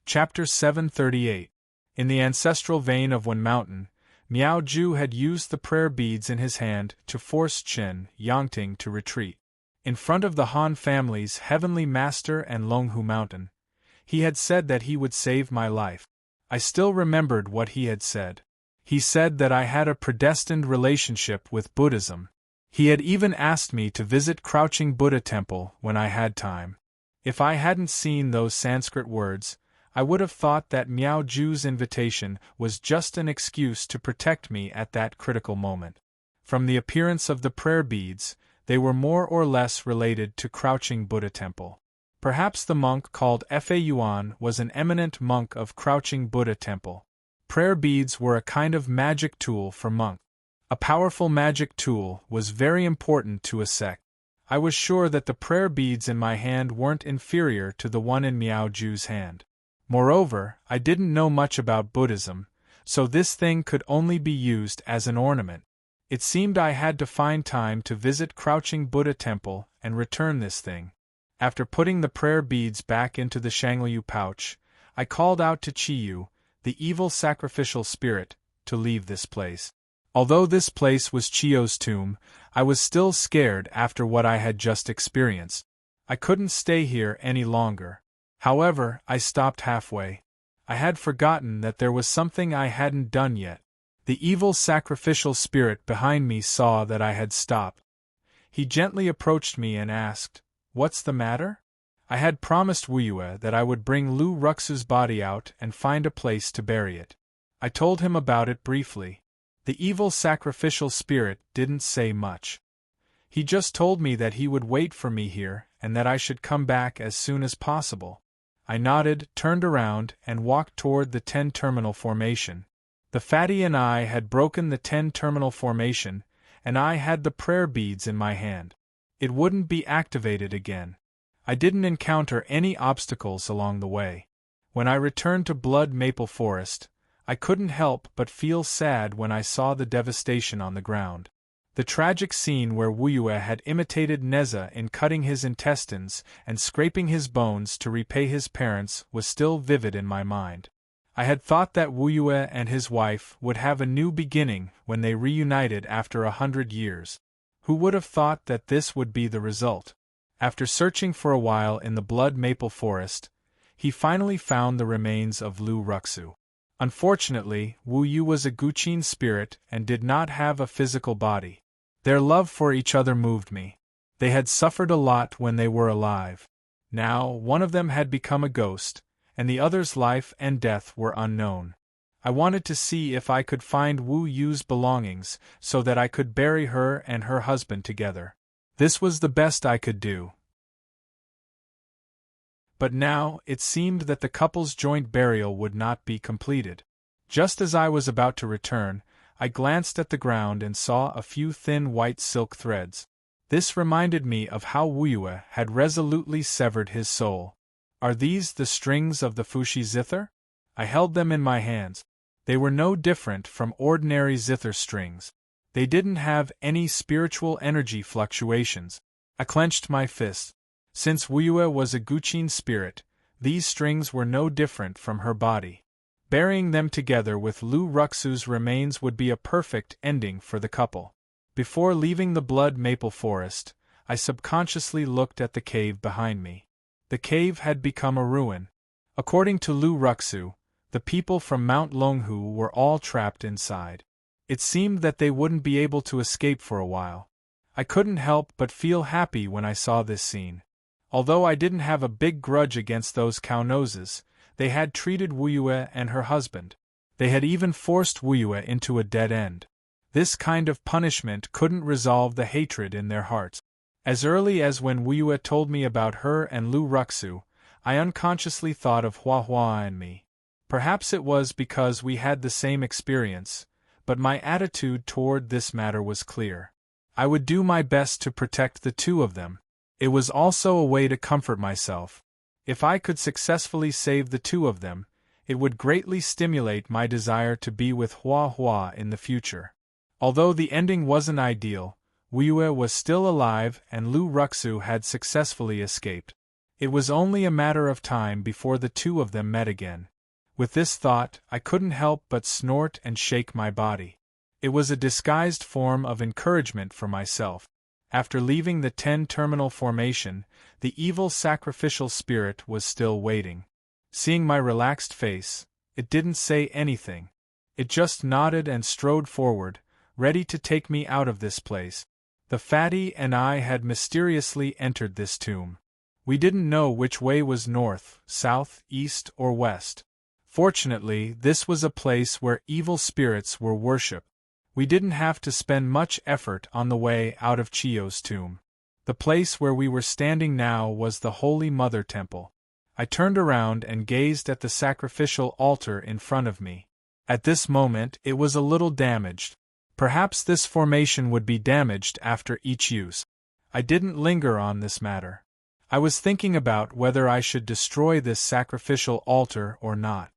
Chapter 738. In the ancestral vein of Wen Mountain, Miao Ju had used the prayer beads in his hand to force Chen Yangting to retreat. In front of the Han family's heavenly master and Longhu Mountain, he had said that he would save my life. I still remembered what he had said. He said that I had a predestined relationship with Buddhism. He had even asked me to visit Crouching Buddha Temple when I had time. If I hadn't seen those Sanskrit words, I would have thought that Miao Ju's invitation was just an excuse to protect me at that critical moment. From the appearance of the prayer beads, they were more or less related to Crouching Buddha Temple. Perhaps the monk called Fa Yuan was an eminent monk of Crouching Buddha Temple. Prayer beads were a kind of magic tool for monks. A powerful magic tool was very important to a sect. I was sure that the prayer beads in my hand weren't inferior to the one in Miao Ju's hand. Moreover, I didn't know much about Buddhism, so this thing could only be used as an ornament. It seemed I had to find time to visit Crouching Buddha Temple and return this thing. After putting the prayer beads back into the Shangliu pouch, I called out to Chiyu, the evil sacrificial spirit, to leave this place. Although this place was Chiyu's tomb, I was still scared after what I had just experienced. I couldn't stay here any longer. However, I stopped halfway. I had forgotten that there was something I hadn't done yet. The evil sacrificial spirit behind me saw that I had stopped. He gently approached me and asked, "What's the matter?" I had promised Wuyue that I would bring Lu Ruxu's body out and find a place to bury it. I told him about it briefly. The evil sacrificial spirit didn't say much. He just told me that he would wait for me here and that I should come back as soon as possible. I nodded, turned around, and walked toward the 10-terminal formation. The fatty and I had broken the 10-terminal formation, and I had the prayer beads in my hand. It wouldn't be activated again. I didn't encounter any obstacles along the way. When I returned to Blood Maple Forest, I couldn't help but feel sad when I saw the devastation on the ground. The tragic scene where Wuyue had imitated Neza in cutting his intestines and scraping his bones to repay his parents was still vivid in my mind. I had thought that Wuyue and his wife would have a new beginning when they reunited after 100 years. Who would have thought that this would be the result? After searching for a while in the Blood Maple Forest, he finally found the remains of Lu Ruxu. Unfortunately, Wu Yu was a Guqin spirit and did not have a physical body. Their love for each other moved me. They had suffered a lot when they were alive. Now, one of them had become a ghost, and the other's life and death were unknown. I wanted to see if I could find Wu Yu's belongings so that I could bury her and her husband together. This was the best I could do. But now, it seemed that the couple's joint burial would not be completed. Just as I was about to return, I glanced at the ground and saw a few thin white silk threads. This reminded me of how Wuyue had resolutely severed his soul. Are these the strings of the Fushi zither? I held them in my hands. They were no different from ordinary zither strings. They didn't have any spiritual energy fluctuations. I clenched my fists. Since Wuyue was a Guqin spirit, these strings were no different from her body. Burying them together with Lu Ruxu's remains would be a perfect ending for the couple. Before leaving the Blood Maple Forest, I subconsciously looked at the cave behind me. The cave had become a ruin. According to Lu Ruxu, the people from Mount Longhu were all trapped inside. It seemed that they wouldn't be able to escape for a while. I couldn't help but feel happy when I saw this scene. Although I didn't have a big grudge against those cow-noses, they had treated Wuyue and her husband. They had even forced Wuyue into a dead end. This kind of punishment couldn't resolve the hatred in their hearts. As early as when Wuyue told me about her and Lu Ruxu, I unconsciously thought of Hua Hua and me. Perhaps it was because we had the same experience, but my attitude toward this matter was clear. I would do my best to protect the two of them. It was also a way to comfort myself. If I could successfully save the two of them, it would greatly stimulate my desire to be with Hua Hua in the future. Although the ending wasn't ideal, Wuyue was still alive and Lu Ruxu had successfully escaped. It was only a matter of time before the two of them met again. With this thought, I couldn't help but snort and shake my body. It was a disguised form of encouragement for myself. After leaving the 10-terminal formation, the evil sacrificial spirit was still waiting. Seeing my relaxed face, it didn't say anything. It just nodded and strode forward, ready to take me out of this place. The fatty and I had mysteriously entered this tomb. We didn't know which way was north, south, east, or west. Fortunately, this was a place where evil spirits were worshipped. We didn't have to spend much effort on the way out of Chiyo's tomb. The place where we were standing now was the Holy Mother Temple. I turned around and gazed at the sacrificial altar in front of me. At this moment, it was a little damaged. Perhaps this formation would be damaged after each use. I didn't linger on this matter. I was thinking about whether I should destroy this sacrificial altar or not.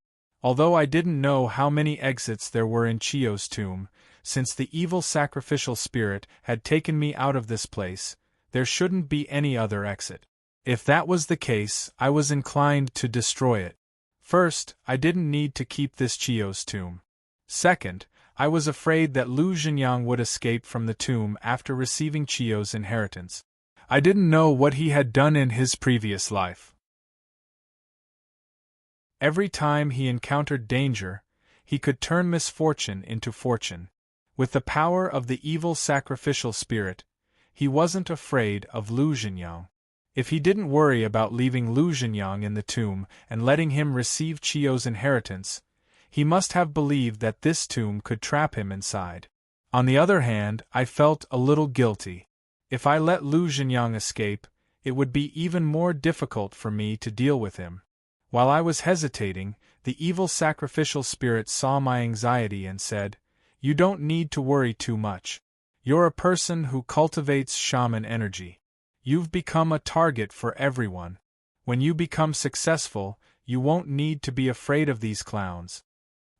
Although I didn't know how many exits there were in Chiyo's tomb, since the evil sacrificial spirit had taken me out of this place, there shouldn't be any other exit. If that was the case, I was inclined to destroy it. First, I didn't need to keep this Chiyo's tomb. Second, I was afraid that Lu Zhenyang would escape from the tomb after receiving Chiyo's inheritance. I didn't know what he had done in his previous life. Every time he encountered danger, he could turn misfortune into fortune. With the power of the evil sacrificial spirit, he wasn't afraid of Lu Zhenyang. If he didn't worry about leaving Lu Zhenyang in the tomb and letting him receive Chiyo's inheritance, he must have believed that this tomb could trap him inside. On the other hand, I felt a little guilty. If I let Lu Zhenyang escape, it would be even more difficult for me to deal with him. While I was hesitating, the evil sacrificial spirit saw my anxiety and said, "You don't need to worry too much. You're a person who cultivates shaman energy. You've become a target for everyone. When you become successful, you won't need to be afraid of these clowns."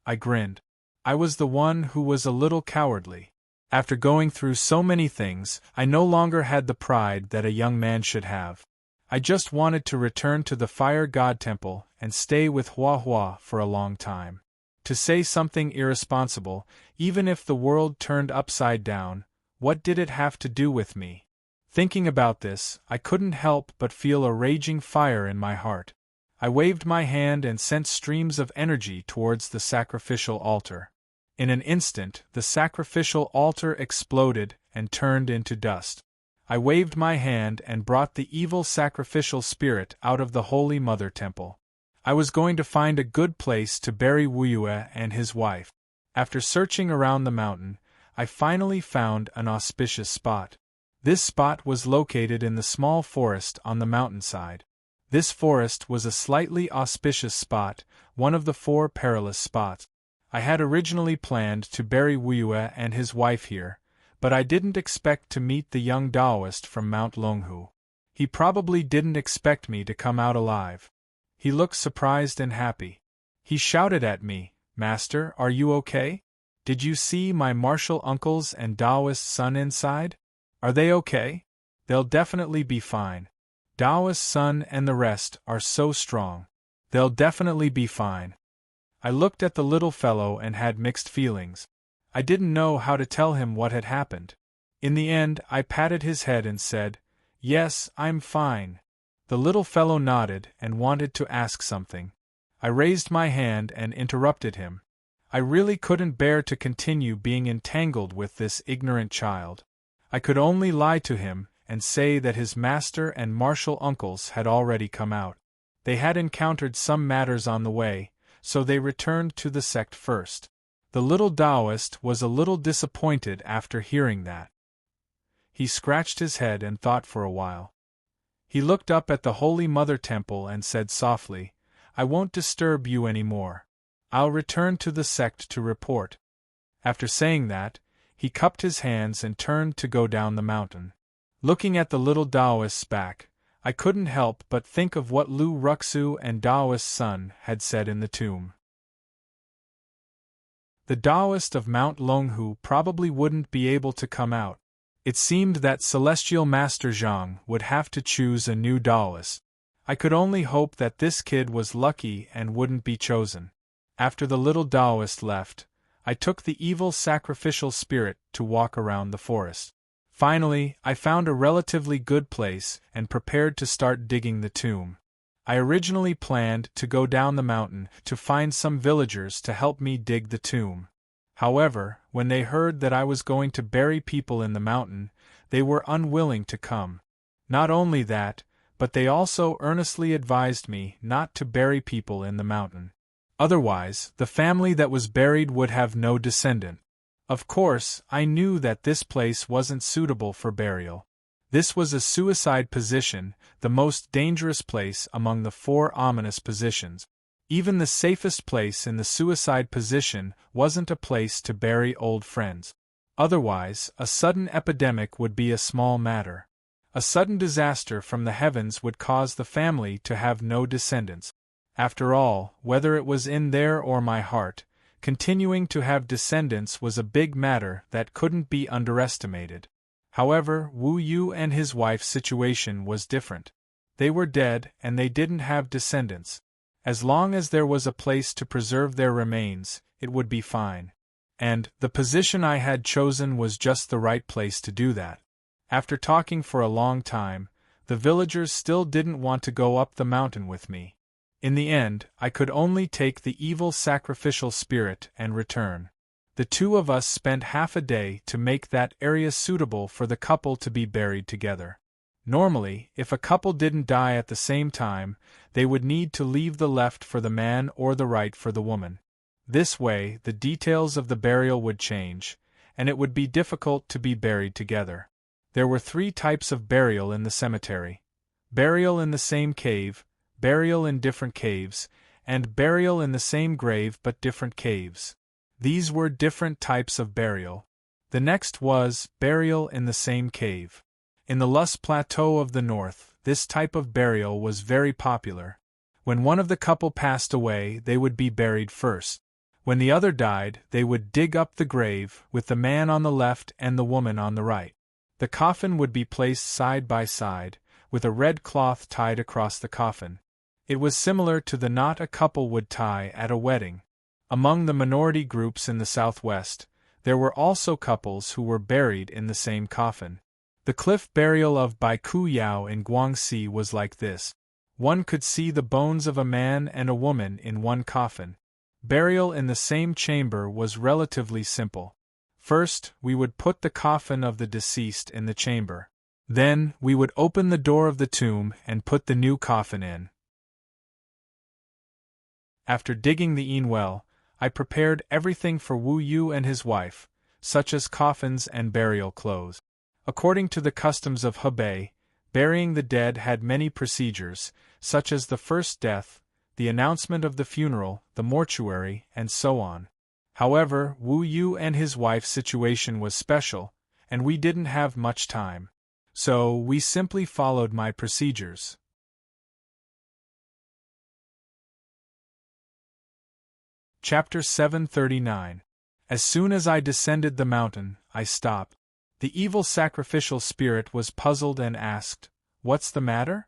I grinned. I was the one who was a little cowardly. After going through so many things, I no longer had the pride that a young man should have. I just wanted to return to the Fire God Temple and stay with Hua Hua for a long time. To say something irresponsible, even if the world turned upside down, what did it have to do with me? Thinking about this, I couldn't help but feel a raging fire in my heart. I waved my hand and sent streams of energy towards the sacrificial altar. In an instant, the sacrificial altar exploded and turned into dust. I waved my hand and brought the evil sacrificial spirit out of the Holy Mother Temple. I was going to find a good place to bury Wuyue and his wife. After searching around the mountain, I finally found an auspicious spot. This spot was located in the small forest on the mountainside. This forest was a slightly auspicious spot, one of the 4 perilous spots. I had originally planned to bury Wuyue and his wife here, but I didn't expect to meet the young Taoist from Mount Longhu. He probably didn't expect me to come out alive. He looked surprised and happy. He shouted at me, "Master, are you okay? Did you see my martial uncles and Taoist son inside? Are they okay? They'll definitely be fine. Taoist son and the rest are so strong. They'll definitely be fine." I looked at the little fellow and had mixed feelings. I didn't know how to tell him what had happened. In the end, I patted his head and said, "Yes, I'm fine." The little fellow nodded and wanted to ask something. I raised my hand and interrupted him. I really couldn't bear to continue being entangled with this ignorant child. I could only lie to him and say that his master and martial uncles had already come out. They had encountered some matters on the way, so they returned to the sect first. The little Taoist was a little disappointed after hearing that. He scratched his head and thought for a while. He looked up at the Holy Mother Temple and said softly, "I won't disturb you any more. I'll return to the sect to report." After saying that, he cupped his hands and turned to go down the mountain. Looking at the little Taoist's back, I couldn't help but think of what Lu Ruxu and Taoist's son had said in the tomb. The Taoist of Mount Longhu probably wouldn't be able to come out. It seemed that Celestial Master Zhang would have to choose a new Taoist. I could only hope that this kid was lucky and wouldn't be chosen. After the little Taoist left, I took the evil sacrificial spirit to walk around the forest. Finally, I found a relatively good place and prepared to start digging the tomb. I originally planned to go down the mountain to find some villagers to help me dig the tomb. However, when they heard that I was going to bury people in the mountain, they were unwilling to come. Not only that, but they also earnestly advised me not to bury people in the mountain. Otherwise, the family that was buried would have no descendant. Of course, I knew that this place wasn't suitable for burial. This was a suicide position, the most dangerous place among the 4 ominous positions. Even the safest place in the suicide position wasn't a place to bury old friends. Otherwise, a sudden epidemic would be a small matter. A sudden disaster from the heavens would cause the family to have no descendants. After all, whether it was in there or my heart, continuing to have descendants was a big matter that couldn't be underestimated. However, Wu Yu and his wife's situation was different. They were dead and they didn't have descendants. As long as there was a place to preserve their remains, it would be fine. And the position I had chosen was just the right place to do that. After talking for a long time, the villagers still didn't want to go up the mountain with me. In the end, I could only take the evil sacrificial spirit and return. The 2 of us spent half a day to make that area suitable for the couple to be buried together. Normally, if a couple didn't die at the same time, they would need to leave the left for the man or the right for the woman. This way, the details of the burial would change, and it would be difficult to be buried together. There were 3 types of burial in the cemetery: burial in the same cave, burial in different caves, and burial in the same grave but different caves. These were different types of burial. The next was burial in the same cave. In the Lus Plateau of the North, this type of burial was very popular. When one of the couple passed away, they would be buried first. When the other died, they would dig up the grave, with the man on the left and the woman on the right. The coffin would be placed side by side, with a red cloth tied across the coffin. It was similar to the knot a couple would tie at a wedding. Among the minority groups in the Southwest, there were also couples who were buried in the same coffin. The cliff burial of Baiku Yao in Guangxi was like this. One could see the bones of a man and a woman in one coffin. Burial in the same chamber was relatively simple. First, we would put the coffin of the deceased in the chamber. Then, we would open the door of the tomb and put the new coffin in. After digging the well, I prepared everything for Wu Yu and his wife, such as coffins and burial clothes. According to the customs of Hebei, burying the dead had many procedures, such as the first death, the announcement of the funeral, the mortuary, and so on. However, Wu Yu and his wife's situation was special, and we didn't have much time. So, we simply followed my procedures. Chapter 739. As soon as I descended the mountain, I stopped. The evil sacrificial spirit was puzzled and asked, "What's the matter?"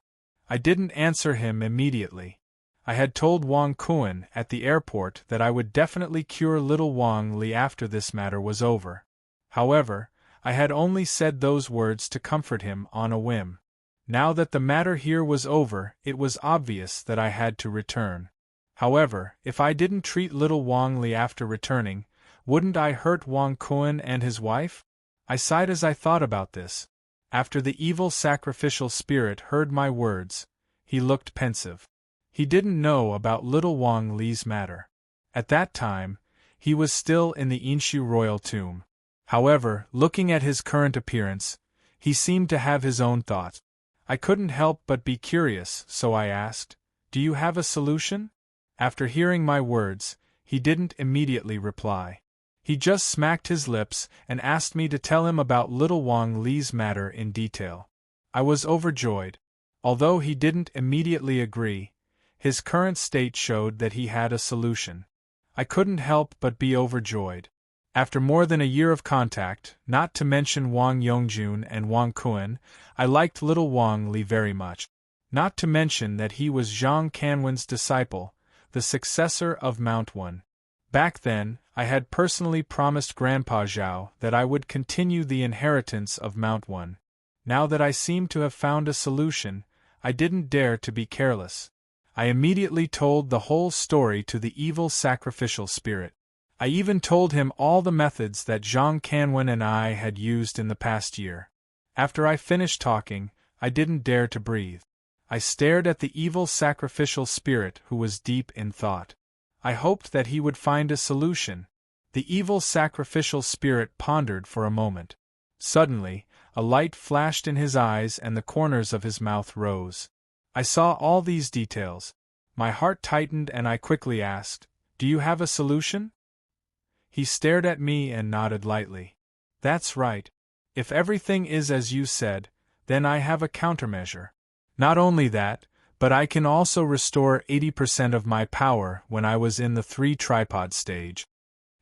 I didn't answer him immediately. I had told Wang Kuan at the airport that I would definitely cure little Wang Li after this matter was over. However, I had only said those words to comfort him on a whim. Now that the matter here was over, it was obvious that I had to return. However, if I didn't treat little Wang Li after returning, wouldn't I hurt Wang Kuan and his wife? I sighed as I thought about this. After the evil sacrificial spirit heard my words, he looked pensive. He didn't know about little Wang Li's matter. At that time, He was still in the Inshu royal tomb. However, looking at his current appearance, he seemed to have his own thoughts. I couldn't help but be curious, so I asked, "Do you have a solution?" After hearing my words, he didn't immediately reply. He just smacked his lips and asked me to tell him about little Wang Li's matter in detail. I was overjoyed. Although he didn't immediately agree, his current state showed that he had a solution. I couldn't help but be overjoyed. After more than a year of contact, not to mention Wang Yongjun and Wang Kuan, I liked little Wang Li very much. Not to mention that he was Zhang Canwen's disciple, the successor of Mount Wan. Back then, I had personally promised Grandpa Zhao that I would continue the inheritance of Mount Wan. Now that I seemed to have found a solution, I didn't dare to be careless. I immediately told the whole story to the evil sacrificial spirit. I even told him all the methods that Zhang Canwen and I had used in the past year. After I finished talking, I didn't dare to breathe. I stared at the evil sacrificial spirit who was deep in thought. I hoped that he would find a solution. The evil sacrificial spirit pondered for a moment. Suddenly, a light flashed in his eyes and the corners of his mouth rose. I saw all these details. My heart tightened and I quickly asked, "Do you have a solution?" He stared at me and nodded lightly. "That's right. If everything is as you said, then I have a countermeasure. Not only that, but I can also restore 80% of my power when I was in the 3-tripod stage."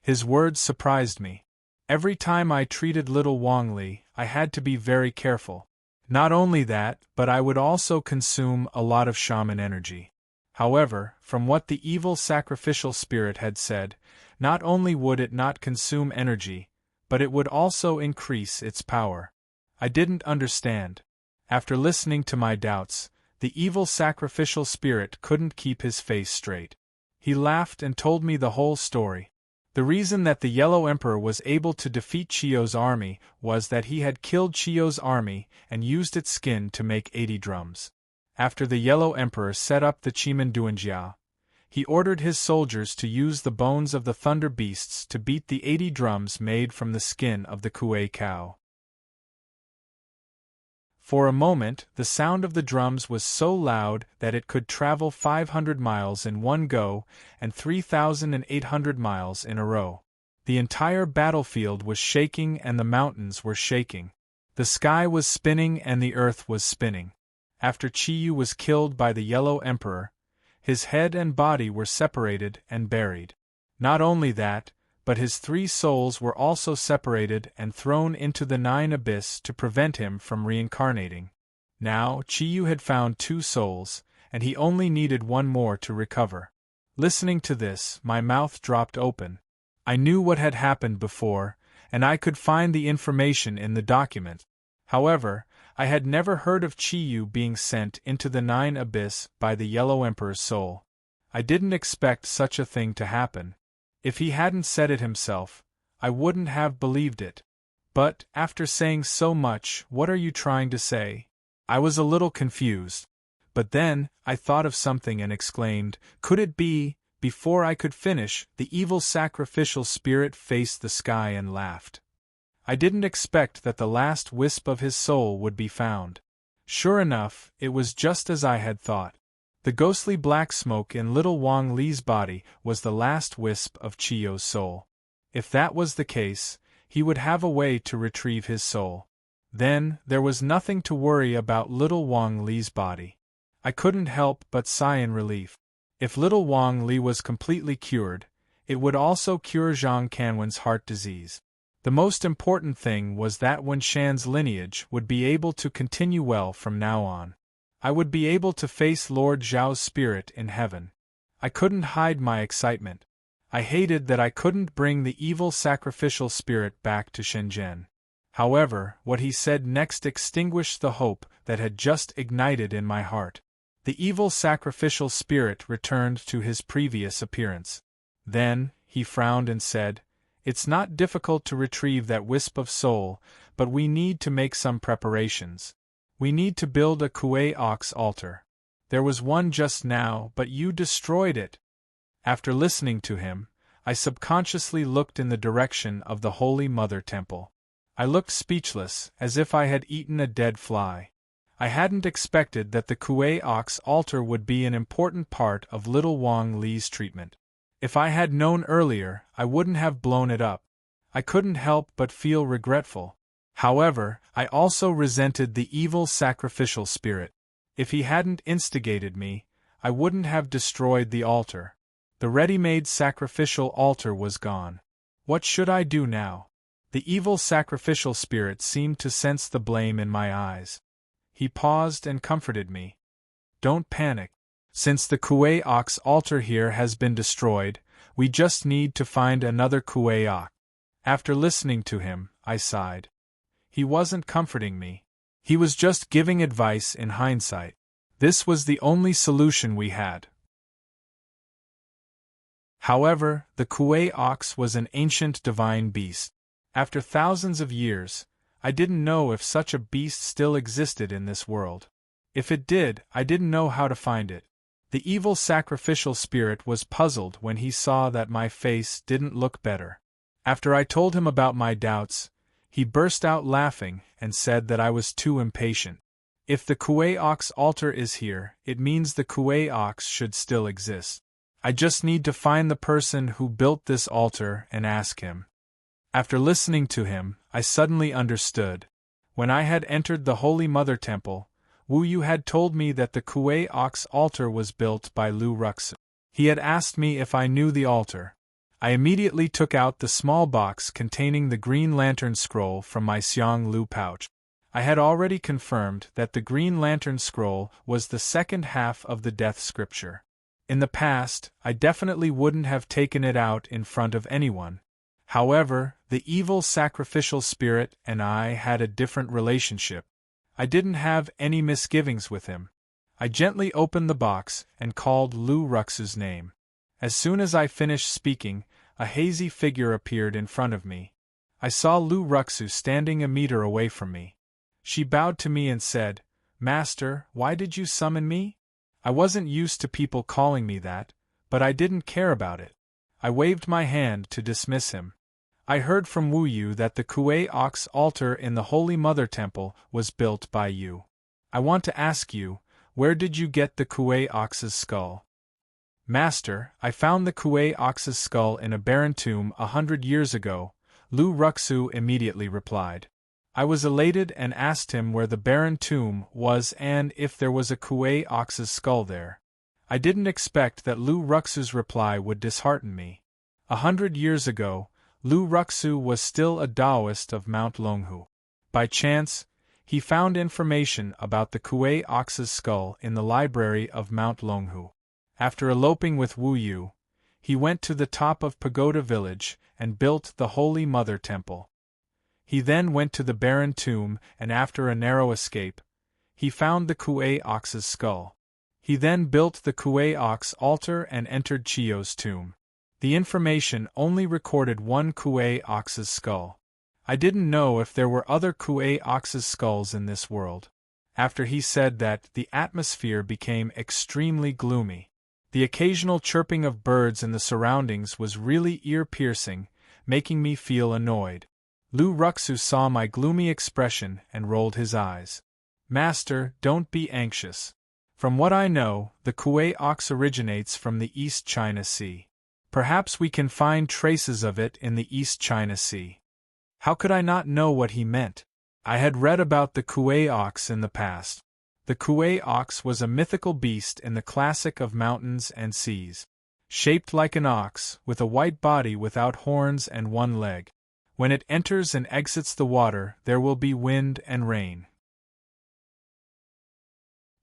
His words surprised me. Every time I treated little Wang Li, I had to be very careful. Not only that, but I would also consume a lot of shaman energy. However, from what the evil sacrificial spirit had said, not only would it not consume energy, but it would also increase its power. I didn't understand. After listening to my doubts, the evil sacrificial spirit couldn't keep his face straight. He laughed and told me the whole story. The reason that the Yellow Emperor was able to defeat Chiyo's army was that he had killed Chiyo's army and used its skin to make 80 drums. After the Yellow Emperor set up the Chimanduanjia, he ordered his soldiers to use the bones of the thunder beasts to beat the 80 drums made from the skin of the Kuei cow. For a moment, the sound of the drums was so loud that it could travel 500 miles in one go and 3,800 miles in a row. The entire battlefield was shaking and the mountains were shaking. The sky was spinning and the earth was spinning. After Chiyu was killed by the Yellow Emperor, his head and body were separated and buried. Not only that, but his 3 souls were also separated and thrown into the 9 abyss to prevent him from reincarnating. Now, Chiyu had found 2 souls, and he only needed 1 more to recover. Listening to this, my mouth dropped open. I knew what had happened before, and I could find the information in the document. However, I had never heard of Chiyu being sent into the 9 abyss by the Yellow Emperor's soul. I didn't expect such a thing to happen. If he hadn't said it himself, I wouldn't have believed it. But, after saying so much, what are you trying to say? I was a little confused. But then, I thought of something and exclaimed, "Could it be?" Before I could finish, the evil sacrificial spirit faced the sky and laughed. I didn't expect that the last wisp of his soul would be found. Sure enough, it was just as I had thought. The ghostly black smoke in little Wang Li's body was the last wisp of Chiyo's soul. If that was the case, he would have a way to retrieve his soul. Then, there was nothing to worry about little Wang Li's body. I couldn't help but sigh in relief. If little Wang Li was completely cured, it would also cure Zhang Canwen's heart disease. The most important thing was that Wen Shan's lineage would be able to continue well from now on. I would be able to face Lord Zhao's spirit in heaven. I couldn't hide my excitement. I hated that I couldn't bring the evil sacrificial spirit back to Shenzhen. However, what he said next extinguished the hope that had just ignited in my heart. The evil sacrificial spirit returned to his previous appearance. Then, he frowned and said, "It's not difficult to retrieve that wisp of soul, but we need to make some preparations. We need to build a Kuei ox altar. There was one just now, but you destroyed it." After listening to him, I subconsciously looked in the direction of the Holy Mother Temple. I looked speechless, as if I had eaten a dead fly. I hadn't expected that the Kuei Ox altar would be an important part of little Wang Li's treatment. If I had known earlier, I wouldn't have blown it up. I couldn't help but feel regretful. However, I also resented the evil sacrificial spirit. If he hadn't instigated me, I wouldn't have destroyed the altar. The ready-made sacrificial altar was gone. What should I do now? The evil sacrificial spirit seemed to sense the blame in my eyes. He paused and comforted me. Don't panic. Since the Kuei Ox altar here has been destroyed, we just need to find another Kuei Ox. After listening to him, I sighed. He wasn't comforting me. He was just giving advice in hindsight. This was the only solution we had. However, the Kuei Ox was an ancient divine beast. After thousands of years, I didn't know if such a beast still existed in this world. If it did, I didn't know how to find it. The evil sacrificial spirit was puzzled when he saw that my face didn't look better. After I told him about my doubts, he burst out laughing and said that I was too impatient. If the Kuei Ox altar is here, it means the Kuei Ox should still exist. I just need to find the person who built this altar and ask him. After listening to him, I suddenly understood. When I had entered the Holy Mother Temple, Wu Yu had told me that the Kuei Ox altar was built by Lu Ruxu. He had asked me if I knew the altar. I immediately took out the small box containing the Green Lantern Scroll from my Xiang Lu pouch. I had already confirmed that the Green Lantern Scroll was the second half of the Death Scripture. In the past, I definitely wouldn't have taken it out in front of anyone. However, the evil sacrificial spirit and I had a different relationship. I didn't have any misgivings with him. I gently opened the box and called Lu Ruxu's name. As soon as I finished speaking, a hazy figure appeared in front of me. I saw Lu Ruxu standing a meter away from me. She bowed to me and said, "Master, why did you summon me?" I wasn't used to people calling me that, but I didn't care about it. I waved my hand to dismiss him. I heard from Wu Yu that the Kuei Ox altar in the Holy Mother Temple was built by you. I want to ask you, where did you get the Kuei Ox's skull? Master, I found the Kuei Ox's skull in a barren tomb 100 years ago, Lu Ruxu immediately replied. I was elated and asked him where the barren tomb was and if there was a Kuei Ox's skull there. I didn't expect that Lu Ruxu's reply would dishearten me. 100 years ago, Lu Ruxu was still a Taoist of Mount Longhu. By chance, he found information about the Kuei Ox's skull in the library of Mount Longhu. After eloping with Wu Yu, he went to the top of Pagoda Village and built the Holy Mother Temple. He then went to the barren tomb and after a narrow escape, he found the Kuei Ox's skull. He then built the Kuei Ox altar and entered Chiyo's tomb. The information only recorded one Kuei Ox's skull. I didn't know if there were other Kuei Ox's skulls in this world. After he said that, the atmosphere became extremely gloomy. The occasional chirping of birds in the surroundings was really ear-piercing, making me feel annoyed. Lu Ruxu saw my gloomy expression and rolled his eyes. Master, don't be anxious. From what I know, the Kuei Ox originates from the East China Sea. Perhaps we can find traces of it in the East China Sea. How could I not know what he meant? I had read about the Kuei Ox in the past. The Kuei Ox was a mythical beast in the classic of mountains and seas. Shaped like an ox, with a white body without horns and one leg. When it enters and exits the water, there will be wind and rain.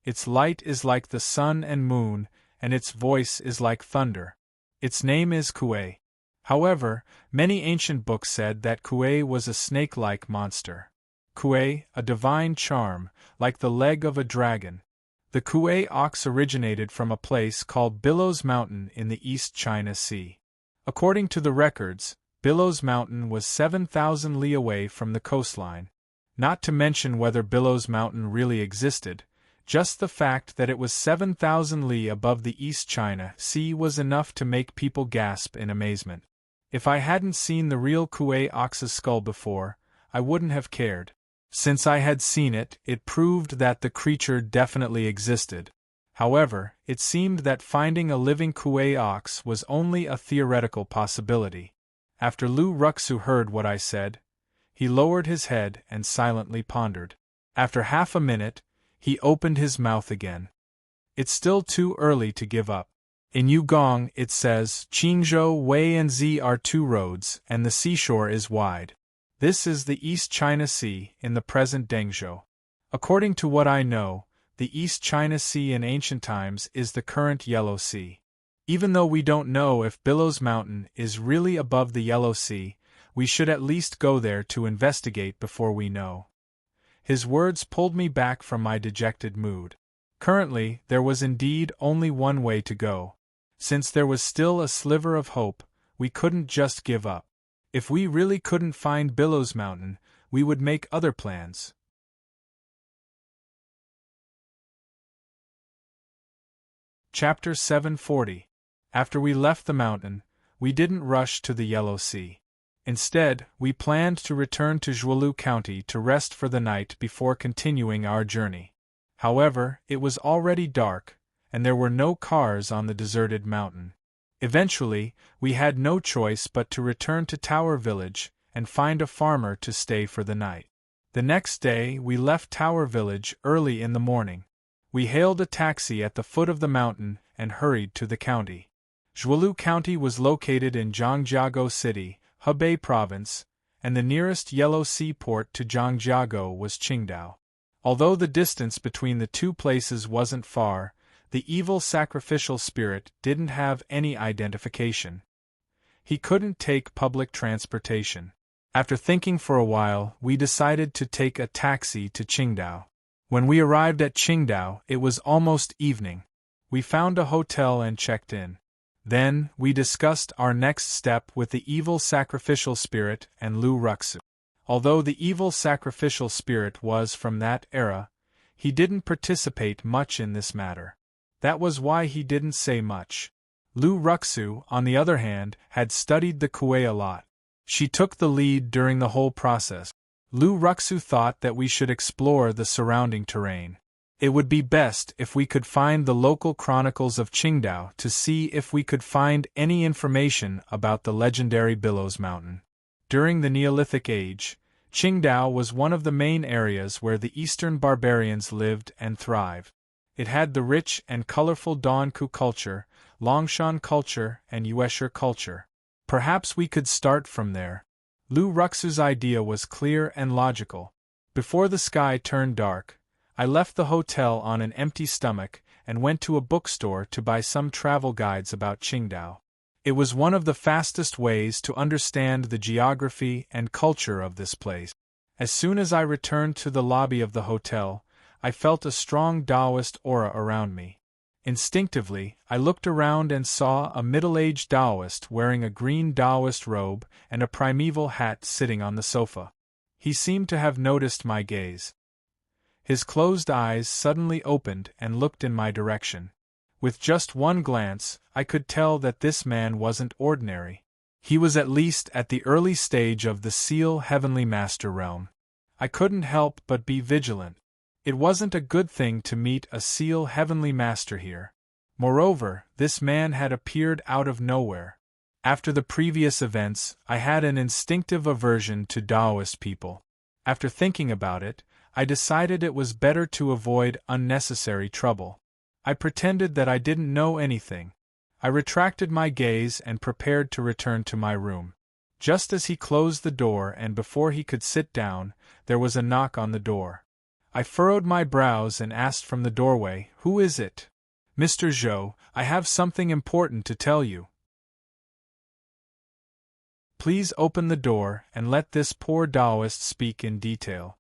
Its light is like the sun and moon, and its voice is like thunder. Its name is Kuei. However, many ancient books said that Kuei was a snake-like monster. Kuei, a divine charm, like the leg of a dragon. The Kuei Ox originated from a place called Billows Mountain in the East China Sea. According to the records, Billows Mountain was 7,000 li away from the coastline. Not to mention whether Billows Mountain really existed, just the fact that it was 7,000 li above the East China Sea was enough to make people gasp in amazement. If I hadn't seen the real Kuei Ox's skull before, I wouldn't have cared. Since I had seen it, it proved that the creature definitely existed. However, it seemed that finding a living Kuei Ox was only a theoretical possibility. After Lu Ruxu heard what I said, he lowered his head and silently pondered. After half a minute, he opened his mouth again. It's still too early to give up. In Yugong, it says, Qingzhou, Wei and Zi are two roads, and the seashore is wide. This is the East China Sea, in the present Dengzhou. According to what I know, the East China Sea in ancient times is the current Yellow Sea. Even though we don't know if Billows Mountain is really above the Yellow Sea, we should at least go there to investigate before we know. His words pulled me back from my dejected mood. Currently, there was indeed only one way to go. Since there was still a sliver of hope, we couldn't just give up. If we really couldn't find Billows Mountain, we would make other plans. Chapter 740. After we left the mountain, we didn't rush to the Yellow Sea. Instead, we planned to return to Zhuolu County to rest for the night before continuing our journey. However, it was already dark, and there were no cars on the deserted mountain. Eventually, we had no choice but to return to Tower Village and find a farmer to stay for the night. The next day, we left Tower Village early in the morning. We hailed a taxi at the foot of the mountain and hurried to the county. Zhuolu County was located in Zhangjiago City, Hebei Province, and the nearest Yellow Sea port to Zhangjiago was Qingdao. Although the distance between the two places wasn't far, the evil sacrificial spirit didn't have any identification. He couldn't take public transportation. After thinking for a while, we decided to take a taxi to Qingdao. When we arrived at Qingdao, it was almost evening. We found a hotel and checked in. Then, we discussed our next step with the evil sacrificial spirit and Lu Ruxu. Although the evil sacrificial spirit was from that era, he didn't participate much in this matter. That was why he didn't say much. Lu Ruxu, on the other hand, had studied the Kuei a lot. She took the lead during the whole process. Lu Ruxu thought that we should explore the surrounding terrain. It would be best if we could find the local chronicles of Qingdao to see if we could find any information about the legendary Billows Mountain. During the Neolithic Age, Qingdao was one of the main areas where the Eastern barbarians lived and thrived. It had the rich and colorful Danku culture, Longshan culture, and Yueshur culture. Perhaps we could start from there. Lu Ruxu's idea was clear and logical. Before the sky turned dark, I left the hotel on an empty stomach and went to a bookstore to buy some travel guides about Qingdao. It was one of the fastest ways to understand the geography and culture of this place. As soon as I returned to the lobby of the hotel, I felt a strong Taoist aura around me. Instinctively, I looked around and saw a middle-aged Taoist wearing a green Taoist robe and a primeval hat sitting on the sofa. He seemed to have noticed my gaze. His closed eyes suddenly opened and looked in my direction. With just one glance, I could tell that this man wasn't ordinary. He was at least at the early stage of the Seal Heavenly Master realm. I couldn't help but be vigilant. It wasn't a good thing to meet a Seal Heavenly Master here. Moreover, this man had appeared out of nowhere. After the previous events, I had an instinctive aversion to Taoist people. After thinking about it, I decided it was better to avoid unnecessary trouble. I pretended that I didn't know anything. I retracted my gaze and prepared to return to my room. Just as he closed the door and before he could sit down, there was a knock on the door. I furrowed my brows and asked from the doorway, "Who is it?" "Mr. Zhou, I have something important to tell you. Please open the door and let this poor Taoist speak in detail."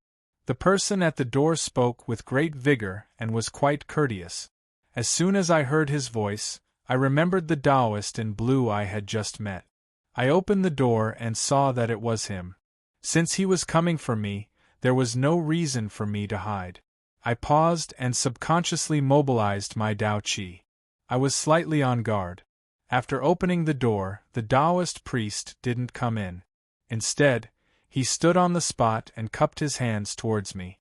The person at the door spoke with great vigor and was quite courteous. As soon as I heard his voice, I remembered the Taoist in blue I had just met. I opened the door and saw that it was him. Since he was coming for me, there was no reason for me to hide. I paused and subconsciously mobilized my Tao Qi. I was slightly on guard. After opening the door, the Taoist priest didn't come in. Instead, he stood on the spot and cupped his hands towards me.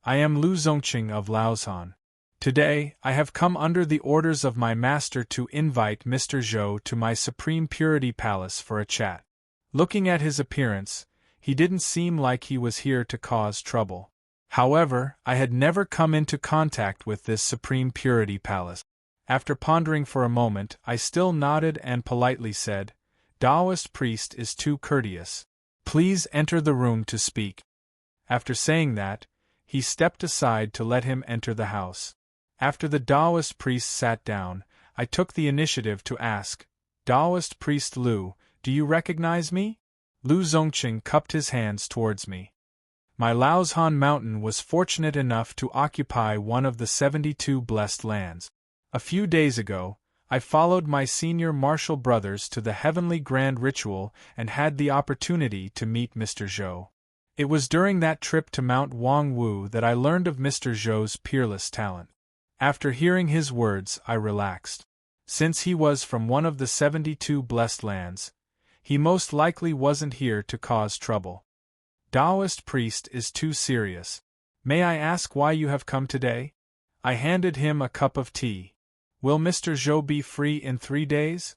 I am Lu Zongqing of Laoshan. Today, I have come under the orders of my master to invite Mr. Zhou to my Supreme Purity Palace for a chat. Looking at his appearance, he didn't seem like he was here to cause trouble. However, I had never come into contact with this Supreme Purity Palace. After pondering for a moment, I still nodded and politely said, "Taoist priest is too courteous. Please enter the room to speak." After saying that, he stepped aside to let him enter the house. After the Taoist priest sat down, I took the initiative to ask, "Taoist priest Lu, do you recognize me?" Lu Zongqing cupped his hands towards me. My Laoshan mountain was fortunate enough to occupy one of the 72 blessed lands. A few days ago, I followed my senior martial brothers to the heavenly grand ritual and had the opportunity to meet Mr. Zhou. It was during that trip to Mount Wangwu that I learned of Mr. Zhou's peerless talent. After hearing his words, I relaxed. Since he was from one of the 72 blessed lands, he most likely wasn't here to cause trouble. Taoist priest is too serious. May I ask why you have come today? I handed him a cup of tea. Will Mr. Zhou be free in 3 days?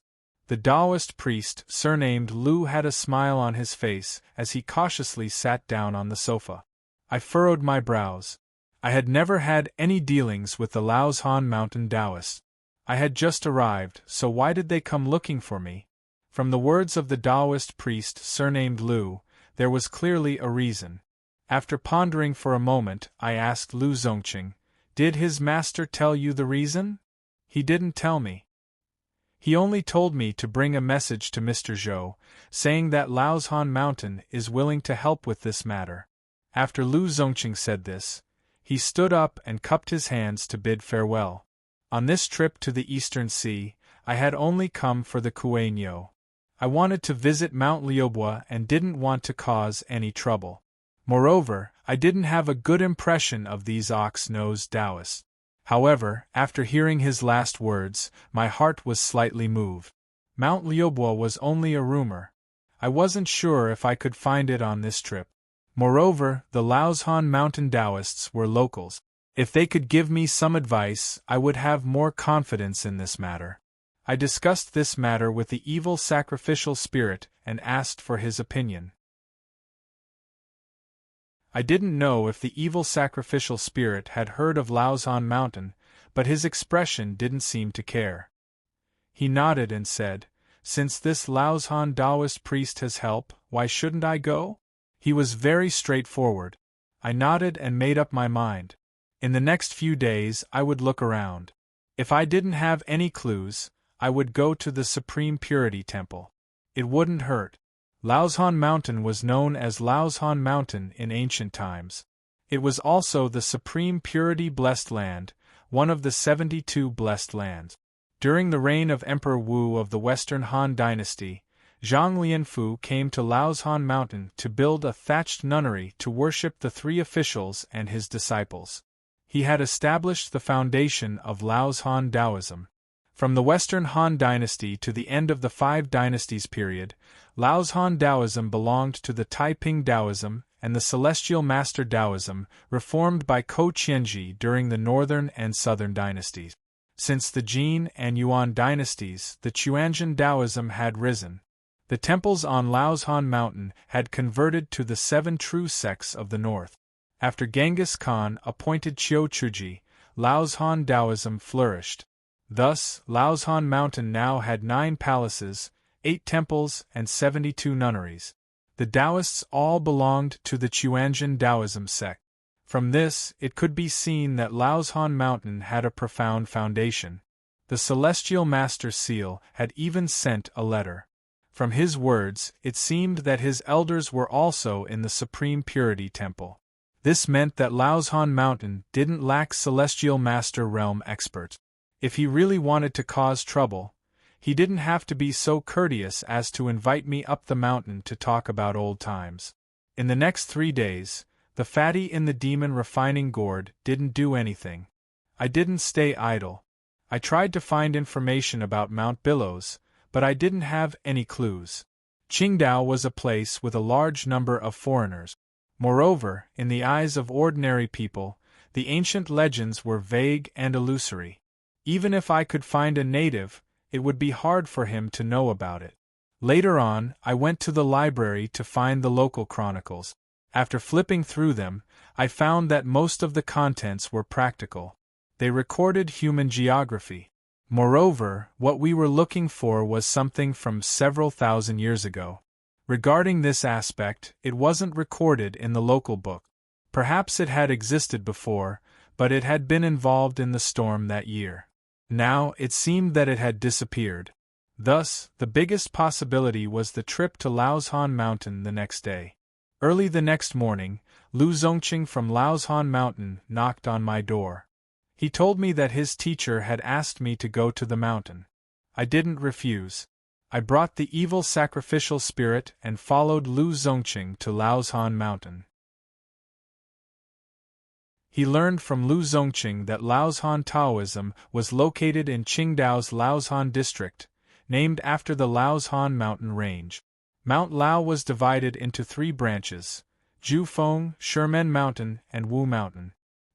The Taoist priest, surnamed Lu, had a smile on his face as he cautiously sat down on the sofa. I furrowed my brows. I had never had any dealings with the Laoshan mountain Taoists. I had just arrived, so why did they come looking for me? From the words of the Taoist priest surnamed Lu, there was clearly a reason. After pondering for a moment, I asked Lu Zongqing, "Did his master tell you the reason?" "He didn't tell me. He only told me to bring a message to Mr. Zhou, saying that Laoshan Mountain is willing to help with this matter." After Lu Zongqing said this, he stood up and cupped his hands to bid farewell. On this trip to the Eastern Sea, I had only come for the Kuei-nyo. I wanted to visit Mount Liubo and didn't want to cause any trouble. Moreover, I didn't have a good impression of these ox-nosed Taoists. However, after hearing his last words, my heart was slightly moved. Mount Liubo was only a rumor. I wasn't sure if I could find it on this trip. Moreover, the Laoshan mountain Taoists were locals. If they could give me some advice, I would have more confidence in this matter. I discussed this matter with the evil sacrificial spirit and asked for his opinion. I didn't know if the evil sacrificial spirit had heard of Laoshan Mountain, but his expression didn't seem to care. He nodded and said, "Since this Laoshan Taoist priest has help, why shouldn't I go?" He was very straightforward. I nodded and made up my mind. In the next few days I would look around. If I didn't have any clues, I would go to the Supreme Purity Temple. It wouldn't hurt. Laoshan Mountain was known as Laoshan Mountain in ancient times. It was also the Supreme Purity Blessed Land, one of the 72 blessed lands. During the reign of Emperor Wu of the Western Han Dynasty, Zhang Lianfu came to Laoshan Mountain to build a thatched nunnery to worship the 3 officials and his disciples. He had established the foundation of Laoshan Taoism. From the Western Han Dynasty to the end of the 5 Dynasties period, Laoshan Taoism belonged to the Taiping Taoism and the Celestial Master Taoism, reformed by Ko Qianji during the Northern and Southern Dynasties. Since the Jin and Yuan dynasties, the Chuanzhen Taoism had risen. The temples on Laoshan Mountain had converted to the 7 true sects of the north. After Genghis Khan appointed Qiu Chuji, Laoshan Taoism flourished. Thus, Laoshan Mountain now had 9 palaces, 8 temples, and 72 nunneries. The Taoists all belonged to the Chuanzhen Taoism sect. From this, it could be seen that Laoshan Mountain had a profound foundation. The Celestial Master Seal had even sent a letter. From his words, it seemed that his elders were also in the Supreme Purity Temple. This meant that Laoshan Mountain didn't lack Celestial Master Realm experts. If he really wanted to cause trouble, he didn't have to be so courteous as to invite me up the mountain to talk about old times. In the next 3 days, the fatty in the demon refining gourd didn't do anything. I didn't stay idle. I tried to find information about Mount Billows, but I didn't have any clues. Qingdao was a place with a large number of foreigners. Moreover, in the eyes of ordinary people, the ancient legends were vague and illusory. Even if I could find a native, it would be hard for him to know about it. Later on, I went to the library to find the local chronicles. After flipping through them, I found that most of the contents were practical. They recorded human geography. Moreover, what we were looking for was something from several thousand years ago. Regarding this aspect, it wasn't recorded in the local book. Perhaps it had existed before, but it had been involved in the storm that year. Now, it seemed that it had disappeared. Thus, the biggest possibility was the trip to Laozhan Mountain the next day. Early the next morning, Lu Zongqing from Laozhan Mountain knocked on my door. He told me that his teacher had asked me to go to the mountain. I didn't refuse. I brought the evil sacrificial spirit and followed Lu Zongqing to Laozhan Mountain. He learned from Lu Zongqing that Laozhan Taoism was located in Qingdao's Laozhan district, named after the Laozhan mountain range. Mount Lao was divided into 3 branches: Jufeng, Shermen Mountain, and Wu Mountain.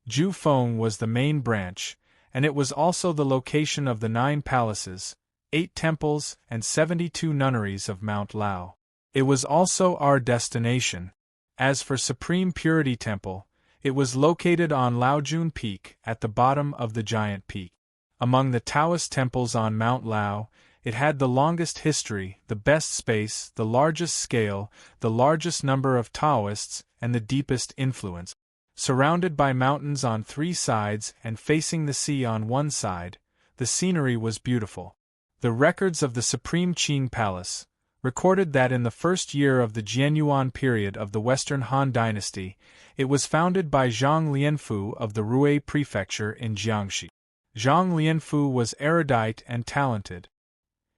Jufeng was the main branch, and it was also the location of the 9 palaces, 8 temples, and 72 nunneries of Mount Lao. It was also our destination. As for Supreme Purity Temple, it was located on Laojun Peak at the bottom of the giant peak. Among the Taoist temples on Mount Lao, it had the longest history, the best space, the largest scale, the largest number of Taoists, and the deepest influence. Surrounded by mountains on 3 sides and facing the sea on 1 side, the scenery was beautiful. The records of the Supreme Qing Palace recorded that in the first year of the Jianyuan period of the Western Han Dynasty, it was founded by Zhang Lianfu of the Rui Prefecture in Jiangxi. Zhang Lianfu was erudite and talented.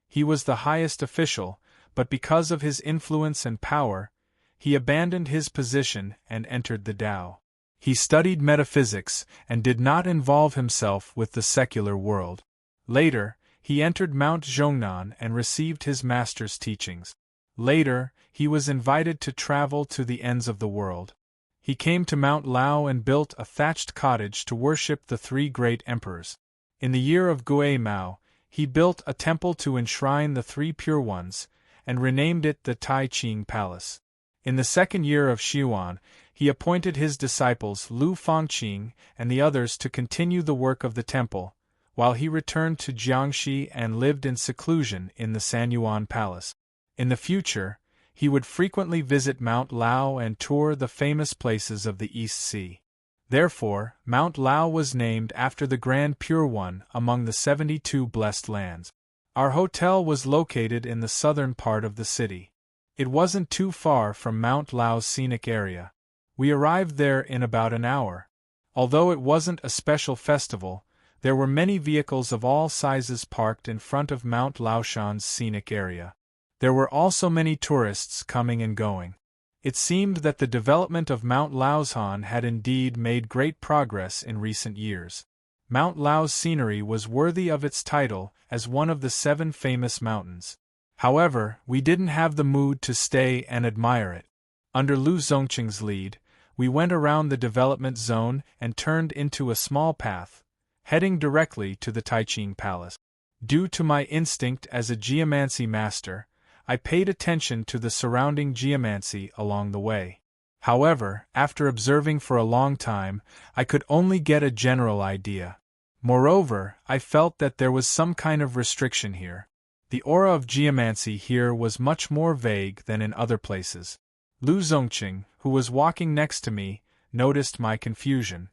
He was the highest official, but because of his influence and power, he abandoned his position and entered the Tao. He studied metaphysics and did not involve himself with the secular world. Later, he entered Mount Zhongnan and received his master's teachings. Later, he was invited to travel to the ends of the world. He came to Mount Lao and built a thatched cottage to worship the 3 great emperors. In the year of Gui Mao, he built a temple to enshrine the 3 pure ones, and renamed it the Tai Qing Palace. In the 2nd year of Xiuan, he appointed his disciples Lu Fangqing and the others to continue the work of the temple, while he returned to Jiangxi and lived in seclusion in the Sanyuan Palace. In the future, he would frequently visit Mount Lao and tour the famous places of the East Sea. Therefore, Mount Lao was named after the Grand Pure One among the 72 blessed lands. Our hotel was located in the southern part of the city. It wasn't too far from Mount Lao's scenic area. We arrived there in about an hour. Although it wasn't a special festival, there were many vehicles of all sizes parked in front of Mount Laoshan's scenic area. There were also many tourists coming and going. It seemed that the development of Mount Laozhan had indeed made great progress in recent years. Mount Lao's scenery was worthy of its title as one of the 7 famous mountains. However, we didn't have the mood to stay and admire it. Under Lu Zongqing's lead, we went around the development zone and turned into a small path, heading directly to the Taiqing Palace. Due to my instinct as a geomancy master, I paid attention to the surrounding geomancy along the way. However, after observing for a long time, I could only get a general idea. Moreover, I felt that there was some kind of restriction here. The aura of geomancy here was much more vague than in other places. Lu Zongqing, who was walking next to me, noticed my confusion.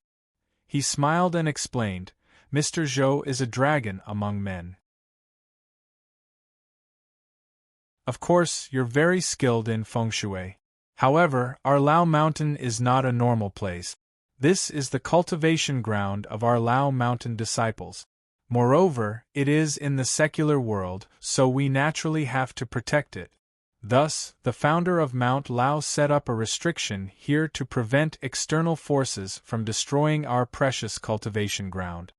He smiled and explained, "Mr. Zhou is a dragon among men. Of course, you're very skilled in feng shui. However, our Lao Mountain is not a normal place. This is the cultivation ground of our Lao Mountain disciples. Moreover, it is in the secular world, so we naturally have to protect it. Thus, the founder of Mount Lao set up a restriction here to prevent external forces from destroying our precious cultivation ground."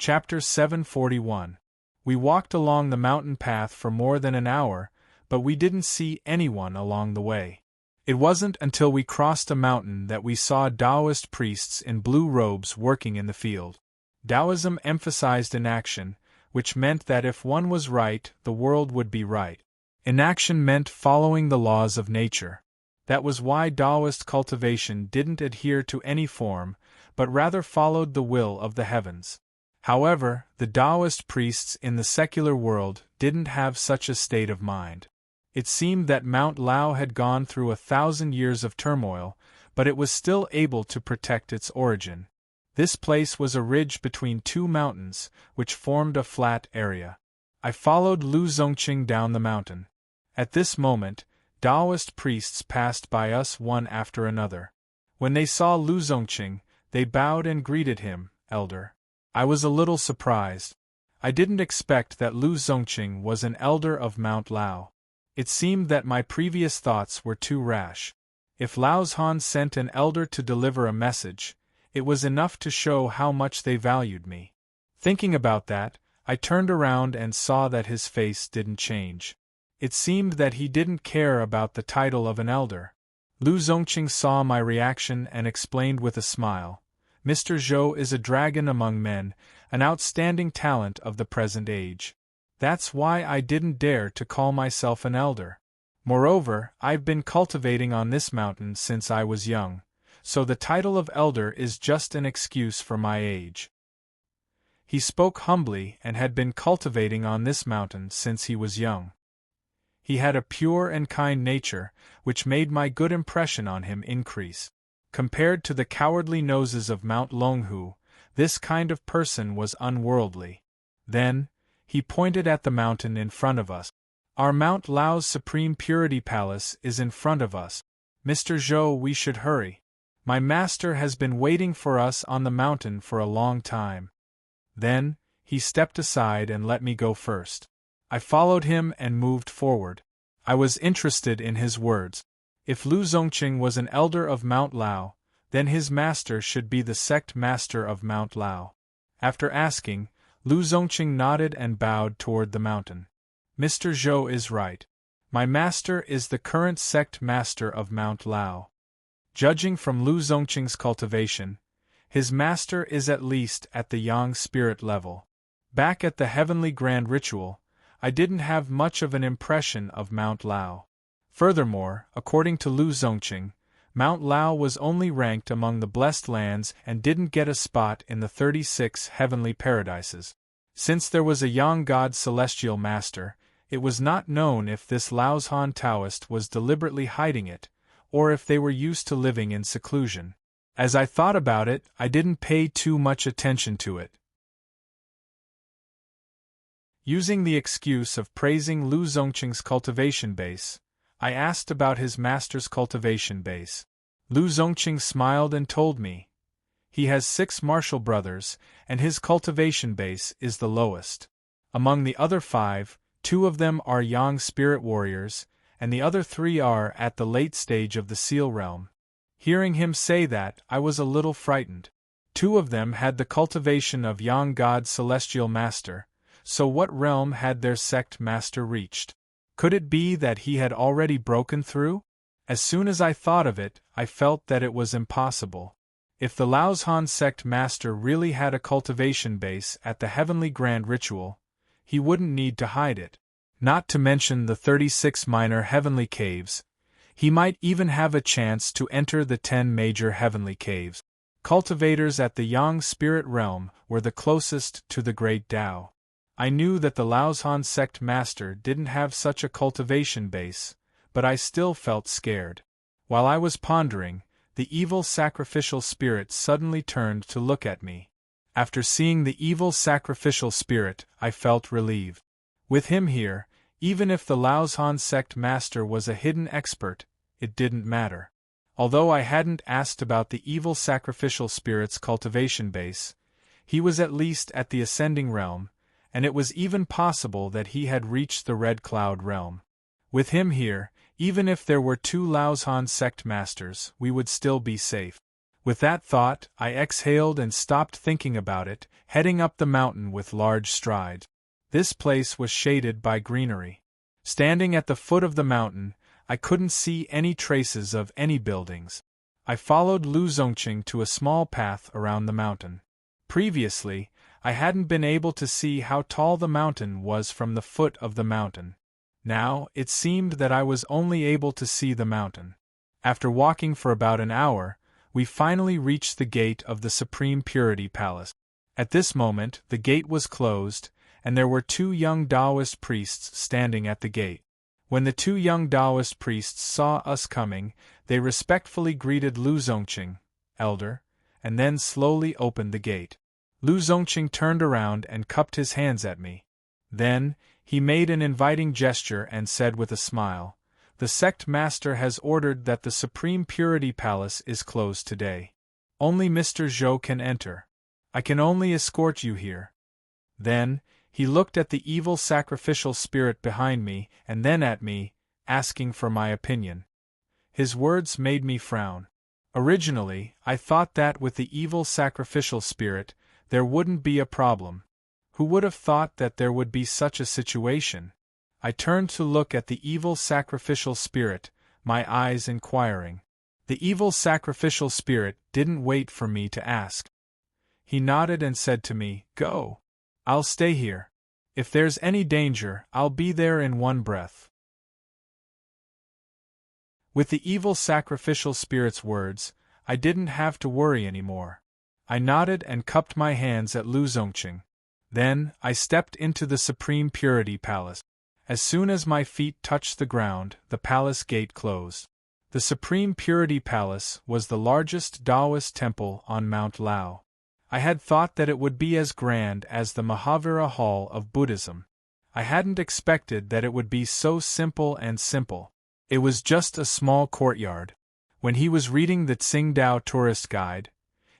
Chapter 741. We walked along the mountain path for more than an hour, but we didn't see anyone along the way. It wasn't until we crossed a mountain that we saw Taoist priests in blue robes working in the field. Taoism emphasized inaction, which meant that if one was right, the world would be right. Inaction meant following the laws of nature. That was why Taoist cultivation didn't adhere to any form, but rather followed the will of the heavens. However, the Taoist priests in the secular world didn't have such a state of mind. It seemed that Mount Lao had gone through 1,000 years of turmoil, but it was still able to protect its origin. This place was a ridge between two mountains, which formed a flat area. I followed Lu Zongqing down the mountain. At this moment, Taoist priests passed by us one after another. When they saw Lu Zongqing, they bowed and greeted him, "Elder." I was a little surprised. I didn't expect that Lu Zongqing was an elder of Mount Lao. It seemed that my previous thoughts were too rash. If Laozhan sent an elder to deliver a message, it was enough to show how much they valued me. Thinking about that, I turned around and saw that his face didn't change. It seemed that he didn't care about the title of an elder. Lu Zongqing saw my reaction and explained with a smile, "Mr. Zhou is a dragon among men, an outstanding talent of the present age. That's why I didn't dare to call myself an elder. Moreover, I've been cultivating on this mountain since I was young, so the title of elder is just an excuse for my age." He spoke humbly and had been cultivating on this mountain since he was young. He had a pure and kind nature, which made my good impression on him increase. Compared to the cowardly noses of Mount Longhu, this kind of person was unworldly. Then, he pointed at the mountain in front of us. "Our Mount Lao's Supreme Purity Palace is in front of us. Mr. Zhou, we should hurry. My master has been waiting for us on the mountain for a long time." Then, he stepped aside and let me go first. I followed him and moved forward. I was interested in his words. If Lu Zongqing was an elder of Mount Lao, then his master should be the sect master of Mount Lao. After asking, Lu Zongqing nodded and bowed toward the mountain. "Mr. Zhou is right. My master is the current sect master of Mount Lao. Judging from Lu Zongqing's cultivation, his master is at least at the yang spirit level. Back at the heavenly grand ritual, I didn't have much of an impression of Mount Lao. Furthermore, according to Lu Zongqing, Mount Lao was only ranked among the blessed lands and didn't get a spot in the 36 heavenly paradises. Since there was a yang god celestial master, it was not known if this Laozhan Taoist was deliberately hiding it, or if they were used to living in seclusion. As I thought about it, I didn't pay too much attention to it. Using the excuse of praising Lu Zongqing's cultivation base, I asked about his master's cultivation base. Lu Zongqing smiled and told me. He has 6 martial brothers, and his cultivation base is the lowest. Among the other 5, 2 of them are yang spirit warriors, and the other 3 are at the late stage of the seal realm. Hearing him say that, I was a little frightened. 2 of them had the cultivation of yang god celestial master, so what realm had their sect master reached? Could it be that he had already broken through? As soon as I thought of it, I felt that it was impossible. If the Laozhan sect master really had a cultivation base at the heavenly grand ritual, he wouldn't need to hide it. Not to mention the 36 minor heavenly caves, he might even have a chance to enter the 10 major heavenly caves. Cultivators at the yang spirit realm were the closest to the great Tao. I knew that the Laozhan sect master didn't have such a cultivation base, but I still felt scared. While I was pondering, the evil sacrificial spirit suddenly turned to look at me. After seeing the evil sacrificial spirit, I felt relieved. With him here, even if the Laozhan sect master was a hidden expert, it didn't matter. Although I hadn't asked about the evil sacrificial spirit's cultivation base, he was at least at the ascending realm, and it was even possible that he had reached the Red Cloud realm. With him here, even if there were 2 Laozhan sect masters, we would still be safe. With that thought, I exhaled and stopped thinking about it, heading up the mountain with large strides. This place was shaded by greenery. Standing at the foot of the mountain, I couldn't see any traces of any buildings. I followed Lu Zongqing to a small path around the mountain. Previously, I hadn't been able to see how tall the mountain was from the foot of the mountain. Now, it seemed that I was only able to see the mountain. After walking for about an hour, we finally reached the gate of the Supreme Purity Palace. At this moment, the gate was closed, and there were 2 young Taoist priests standing at the gate. When the 2 young Taoist priests saw us coming, they respectfully greeted Lu Zongqing, elder, and then slowly opened the gate. Lu Zongqing turned around and cupped his hands at me. Then, he made an inviting gesture and said with a smile, "The sect master has ordered that the Supreme Purity Palace is closed today. Only Mr. Zhou can enter. I can only escort you here." Then, he looked at the evil sacrificial spirit behind me and then at me, asking for my opinion. His words made me frown. Originally, I thought that with the evil sacrificial spirit, there wouldn't be a problem. Who would have thought that there would be such a situation? I turned to look at the evil sacrificial spirit, my eyes inquiring. The evil sacrificial spirit didn't wait for me to ask. He nodded and said to me, "Go. I'll stay here. If there's any danger, I'll be there in one breath." With the evil sacrificial spirit's words, I didn't have to worry anymore. I nodded and cupped my hands at Lu Zongqing. Then, I stepped into the Supreme Purity Palace. As soon as my feet touched the ground, the palace gate closed. The Supreme Purity Palace was the largest Taoist temple on Mount Lao. I had thought that it would be as grand as the Mahavira Hall of Buddhism. I hadn't expected that it would be so simple and simple. It was just a small courtyard. When he was reading the Tsingtao tourist guide,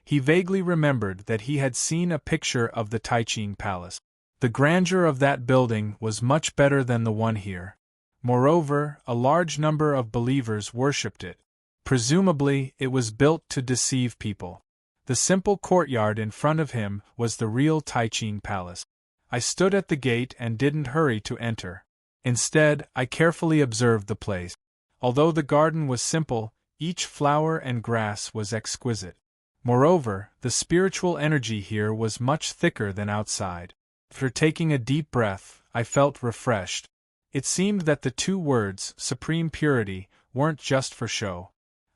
he vaguely remembered that he had seen a picture of the Taiching Palace. The grandeur of that building was much better than the one here. Moreover, a large number of believers worshipped it. Presumably, it was built to deceive people. The simple courtyard in front of him was the real Taiching Palace. I stood at the gate and didn't hurry to enter. Instead, I carefully observed the place. Although the garden was simple, each flower and grass was exquisite. Moreover, the spiritual energy here was much thicker than outside. After taking a deep breath, I felt refreshed. It seemed that the 2 words, supreme purity, weren't just for show.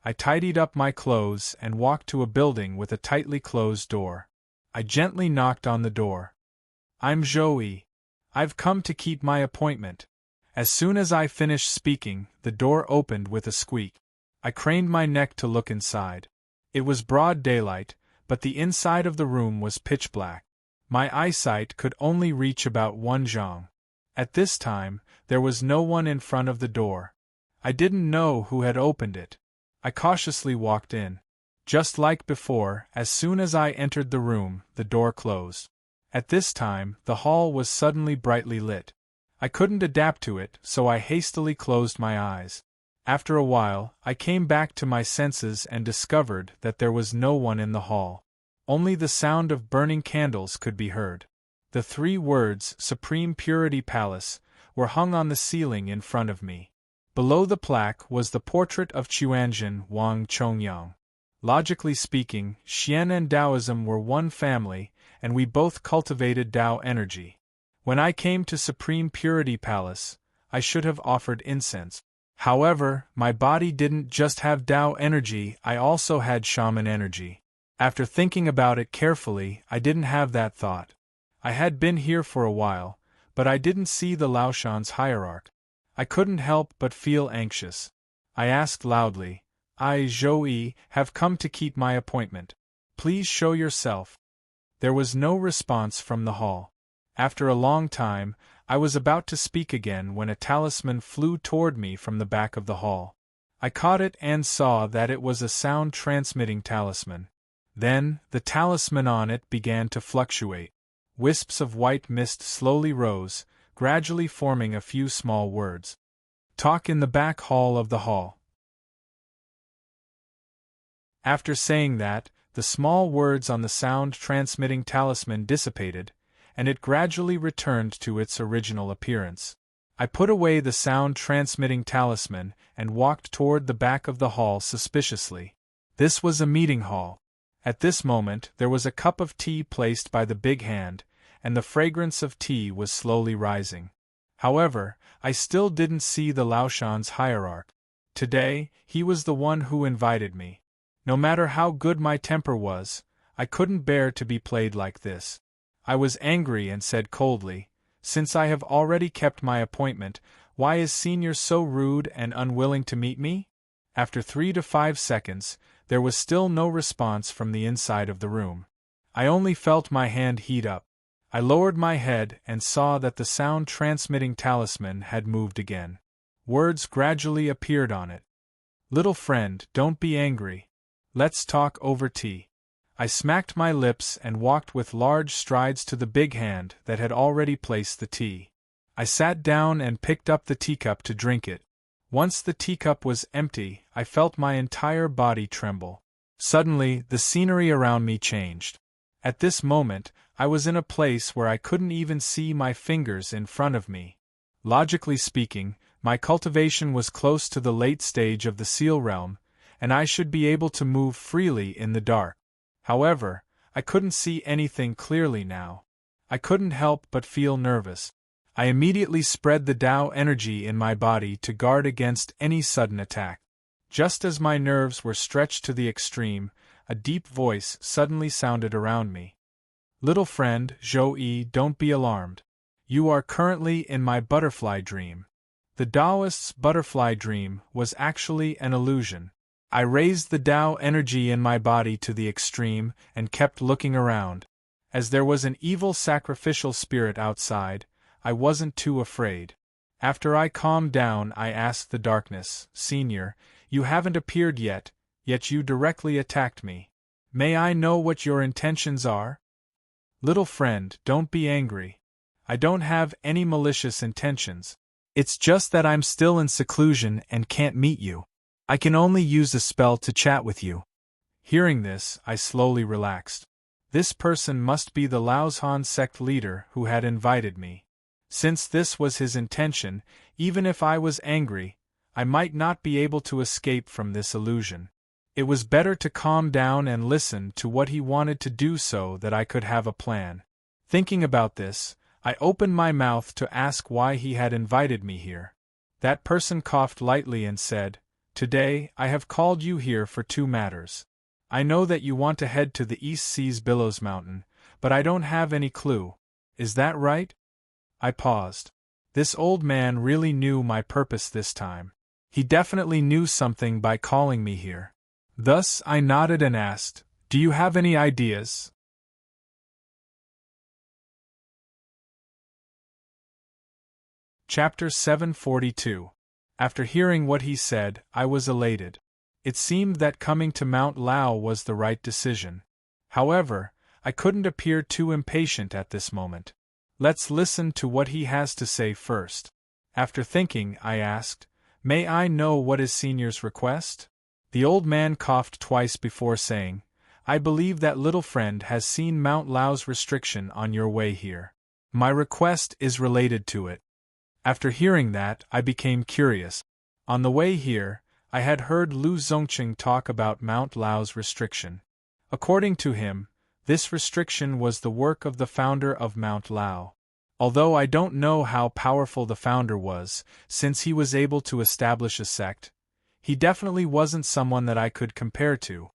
I tidied up my clothes and walked to a building with a tightly closed door. I gently knocked on the door. "I'm Zhou. I've come to keep my appointment." As soon as I finished speaking, the door opened with a squeak. I craned my neck to look inside. It was broad daylight, but the inside of the room was pitch black. My eyesight could only reach about 1 zhang. At this time, there was no one in front of the door. I didn't know who had opened it. I cautiously walked in. Just like before, as soon as I entered the room, the door closed. At this time, the hall was suddenly brightly lit. I couldn't adapt to it, so I hastily closed my eyes. After a while, I came back to my senses and discovered that there was no one in the hall. Only the sound of burning candles could be heard. The 3 words, Supreme Purity Palace, were hung on the ceiling in front of me. Below the plaque was the portrait of Chuanzhen Wang Chongyang. Logically speaking, Xian and Taoism were one family, and we both cultivated Tao energy. When I came to Supreme Purity Palace, I should have offered incense. However, my body didn't just have Tao energy, I also had shaman energy. After thinking about it carefully, I didn't have that thought. I had been here for a while, but I didn't see the Laoshan's hierarch. I couldn't help but feel anxious. I asked loudly, "I, Zhou, have come to keep my appointment. Please show yourself." There was no response from the hall. After a long time, I was about to speak again when a talisman flew toward me from the back of the hall. I caught it and saw that it was a sound-transmitting talisman. Then, the talisman on it began to fluctuate. Wisps of white mist slowly rose, gradually forming a few small words. "Talk in the back hall of the hall." After saying that, the small words on the sound-transmitting talisman dissipated, and it gradually returned to its original appearance. I put away the sound-transmitting talisman and walked toward the back of the hall suspiciously. This was a meeting hall. At this moment there was a cup of tea placed by the big hand, and the fragrance of tea was slowly rising. However, I still didn't see the Laoshan's hierarch. Today, he was the one who invited me. No matter how good my temper was, I couldn't bear to be played like this. I was angry and said coldly, "Since I have already kept my appointment, why is Senior so rude and unwilling to meet me?" After 3 to 5 seconds, there was still no response from the inside of the room. I only felt my hand heat up. I lowered my head and saw that the sound-transmitting talisman had moved again. Words gradually appeared on it. "Little friend, don't be angry. Let's talk over tea." I smacked my lips and walked with large strides to the big hand that had already placed the tea. I sat down and picked up the teacup to drink it. Once the teacup was empty, I felt my entire body tremble. Suddenly, the scenery around me changed. At this moment, I was in a place where I couldn't even see my fingers in front of me. Logically speaking, my cultivation was close to the late stage of the seal realm, and I should be able to move freely in the dark. However, I couldn't see anything clearly now. I couldn't help but feel nervous. I immediately spread the Tao energy in my body to guard against any sudden attack. Just as my nerves were stretched to the extreme, a deep voice suddenly sounded around me. "Little friend, Zhou-Yi, don't be alarmed. You are currently in my butterfly dream." The Taoist's butterfly dream was actually an illusion. I raised the Tao energy in my body to the extreme and kept looking around. As there was an evil sacrificial spirit outside, I wasn't too afraid. After I calmed down, I asked the darkness, "Senior, you haven't appeared yet you directly attacked me. May I know what your intentions are?" "Little friend, don't be angry. I don't have any malicious intentions. It's just that I'm still in seclusion and can't meet you. I can only use a spell to chat with you." Hearing this, I slowly relaxed. This person must be the Laoshan sect leader who had invited me. Since this was his intention, even if I was angry, I might not be able to escape from this illusion. It was better to calm down and listen to what he wanted to do so that I could have a plan. Thinking about this, I opened my mouth to ask why he had invited me here. That person coughed lightly and said, "Today, I have called you here for 2 matters. I know that you want to head to the East Seas Billows Mountain, but I don't have any clue. Is that right?" I paused. This old man really knew my purpose this time. He definitely knew something by calling me here. Thus, I nodded and asked, "Do you have any ideas?" Chapter 742. After hearing what he said, I was elated. It seemed that coming to Mount Lao was the right decision. However, I couldn't appear too impatient at this moment. Let's listen to what he has to say first. After thinking, I asked, "May I know what is Senior's request?" The old man coughed twice before saying, "I believe that little friend has seen Mount Lao's restriction on your way here. My request is related to it." After hearing that, I became curious. On the way here, I had heard Lu Zongqing talk about Mount Lao's restriction. According to him, this restriction was the work of the founder of Mount Lao. Although I don't know how powerful the founder was, since he was able to establish a sect, he definitely wasn't someone that I could compare to.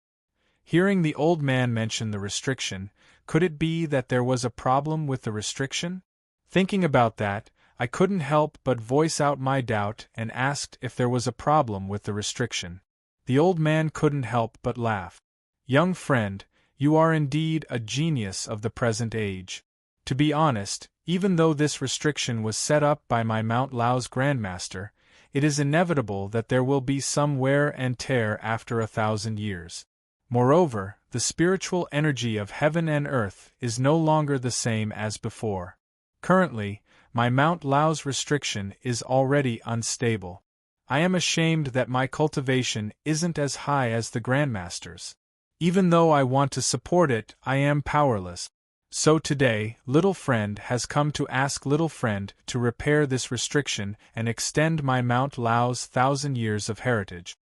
Hearing the old man mention the restriction, could it be that there was a problem with the restriction? Thinking about that, I couldn't help but voice out my doubt and asked if there was a problem with the restriction. The old man couldn't help but laugh. "Young friend, you are indeed a genius of the present age. To be honest, even though this restriction was set up by my Mount Lao's Grandmaster, it is inevitable that there will be some wear and tear after 1,000 years. Moreover, the spiritual energy of heaven and earth is no longer the same as before. Currently, my Mount Lao's restriction is already unstable. I am ashamed that my cultivation isn't as high as the Grandmaster's. Even though I want to support it, I am powerless. So today, little friend has come to ask little friend to repair this restriction and extend my Mount Lao's 1,000 years of heritage.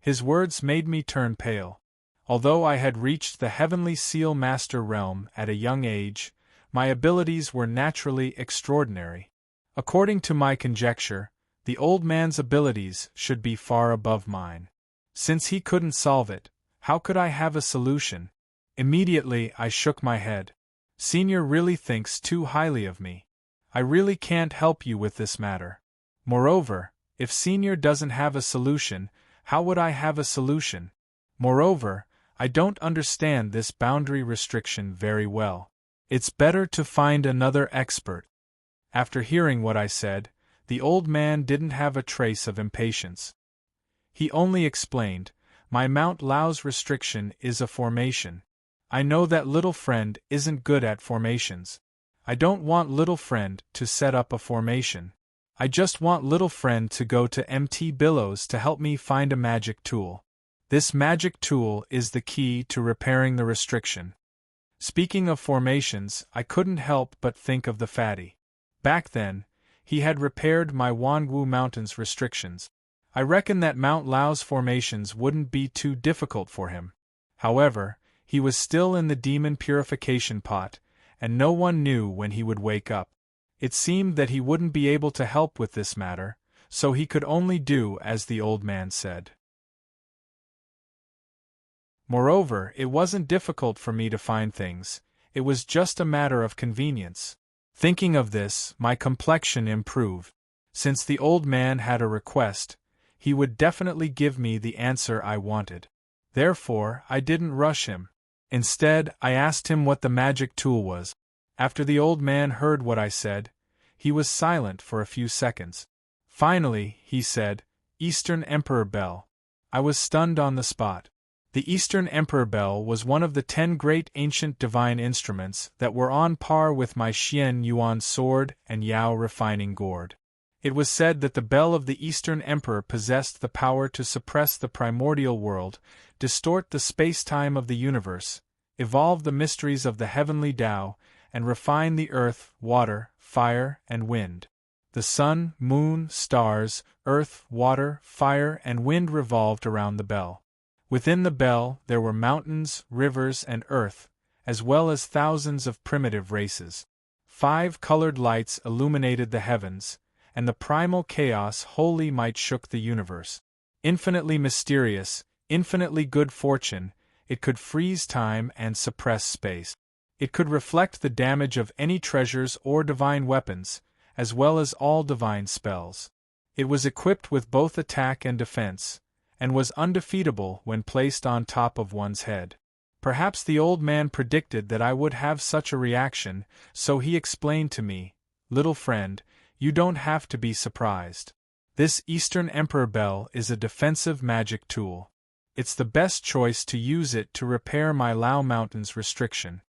His words made me turn pale. Although I had reached the heavenly seal master realm at a young age, my abilities were naturally extraordinary. According to my conjecture, the old man's abilities should be far above mine. Since he couldn't solve it, how could I have a solution? Immediately I shook my head. Senior really thinks too highly of me. I really can't help you with this matter. Moreover, if Senior doesn't have a solution, how would I have a solution? Moreover, I don't understand this boundary restriction very well. It's better to find another expert. After hearing what I said, the old man didn't have a trace of impatience. He only explained, my Mount Lao's restriction is a formation. I know that little friend isn't good at formations. I don't want little friend to set up a formation. I just want little friend to go to MT Billows to help me find a magic tool. This magic tool is the key to repairing the restriction. Speaking of formations, I couldn't help but think of the fatty. Back then, he had repaired my Wangu Mountain's restrictions. I reckon that Mount Lao's formations wouldn't be too difficult for him. However, he was still in the demon purification pot, and no one knew when he would wake up. It seemed that he wouldn't be able to help with this matter, so he could only do as the old man said. Moreover, it wasn't difficult for me to find things, it was just a matter of convenience. Thinking of this, my complexion improved. Since the old man had a request, he would definitely give me the answer I wanted. Therefore, I didn't rush him. Instead, I asked him what the magic tool was. After the old man heard what I said, he was silent for a few seconds. Finally, he said, Eastern Emperor Bell. I was stunned on the spot. The Eastern Emperor Bell was one of the 10 great ancient divine instruments that were on par with my Xian Yuan sword and Yao refining gourd. It was said that the bell of the Eastern Emperor possessed the power to suppress the primordial world, distort the space-time of the universe, evolve the mysteries of the heavenly Tao, and refine the earth, water, fire, and wind. The sun, moon, stars, earth, water, fire, and wind revolved around the bell. Within the bell there were mountains, rivers, and earth, as well as thousands of primitive races. 5 colored lights illuminated the heavens, and the primal chaos wholly might shook the universe. Infinitely mysterious, infinitely good fortune, it could freeze time and suppress space. It could reflect the damage of any treasures or divine weapons, as well as all divine spells. It was equipped with both attack and defense, and was undefeatable when placed on top of one's head. Perhaps the old man predicted that I would have such a reaction, so he explained to me, little friend, you don't have to be surprised. This Eastern Emperor Bell is a defensive magic tool. It's the best choice to use it to repair my Lao Mountain's restriction.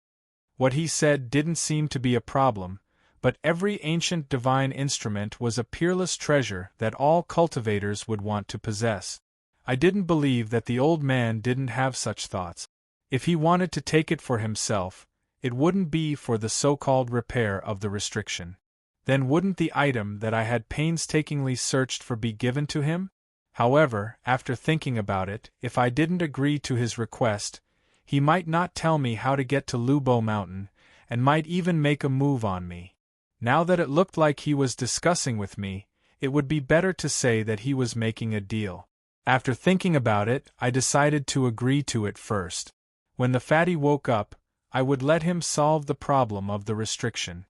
What he said didn't seem to be a problem, but every ancient divine instrument was a peerless treasure that all cultivators would want to possess. I didn't believe that the old man didn't have such thoughts. If he wanted to take it for himself, it wouldn't be for the so-called repair of the restriction. Then wouldn't the item that I had painstakingly searched for be given to him? However, after thinking about it, if I didn't agree to his request, he might not tell me how to get to Lubo Mountain, and might even make a move on me. Now that it looked like he was discussing with me, it would be better to say that he was making a deal. After thinking about it, I decided to agree to it first. When the fatty woke up, I would let him solve the problem of the restriction.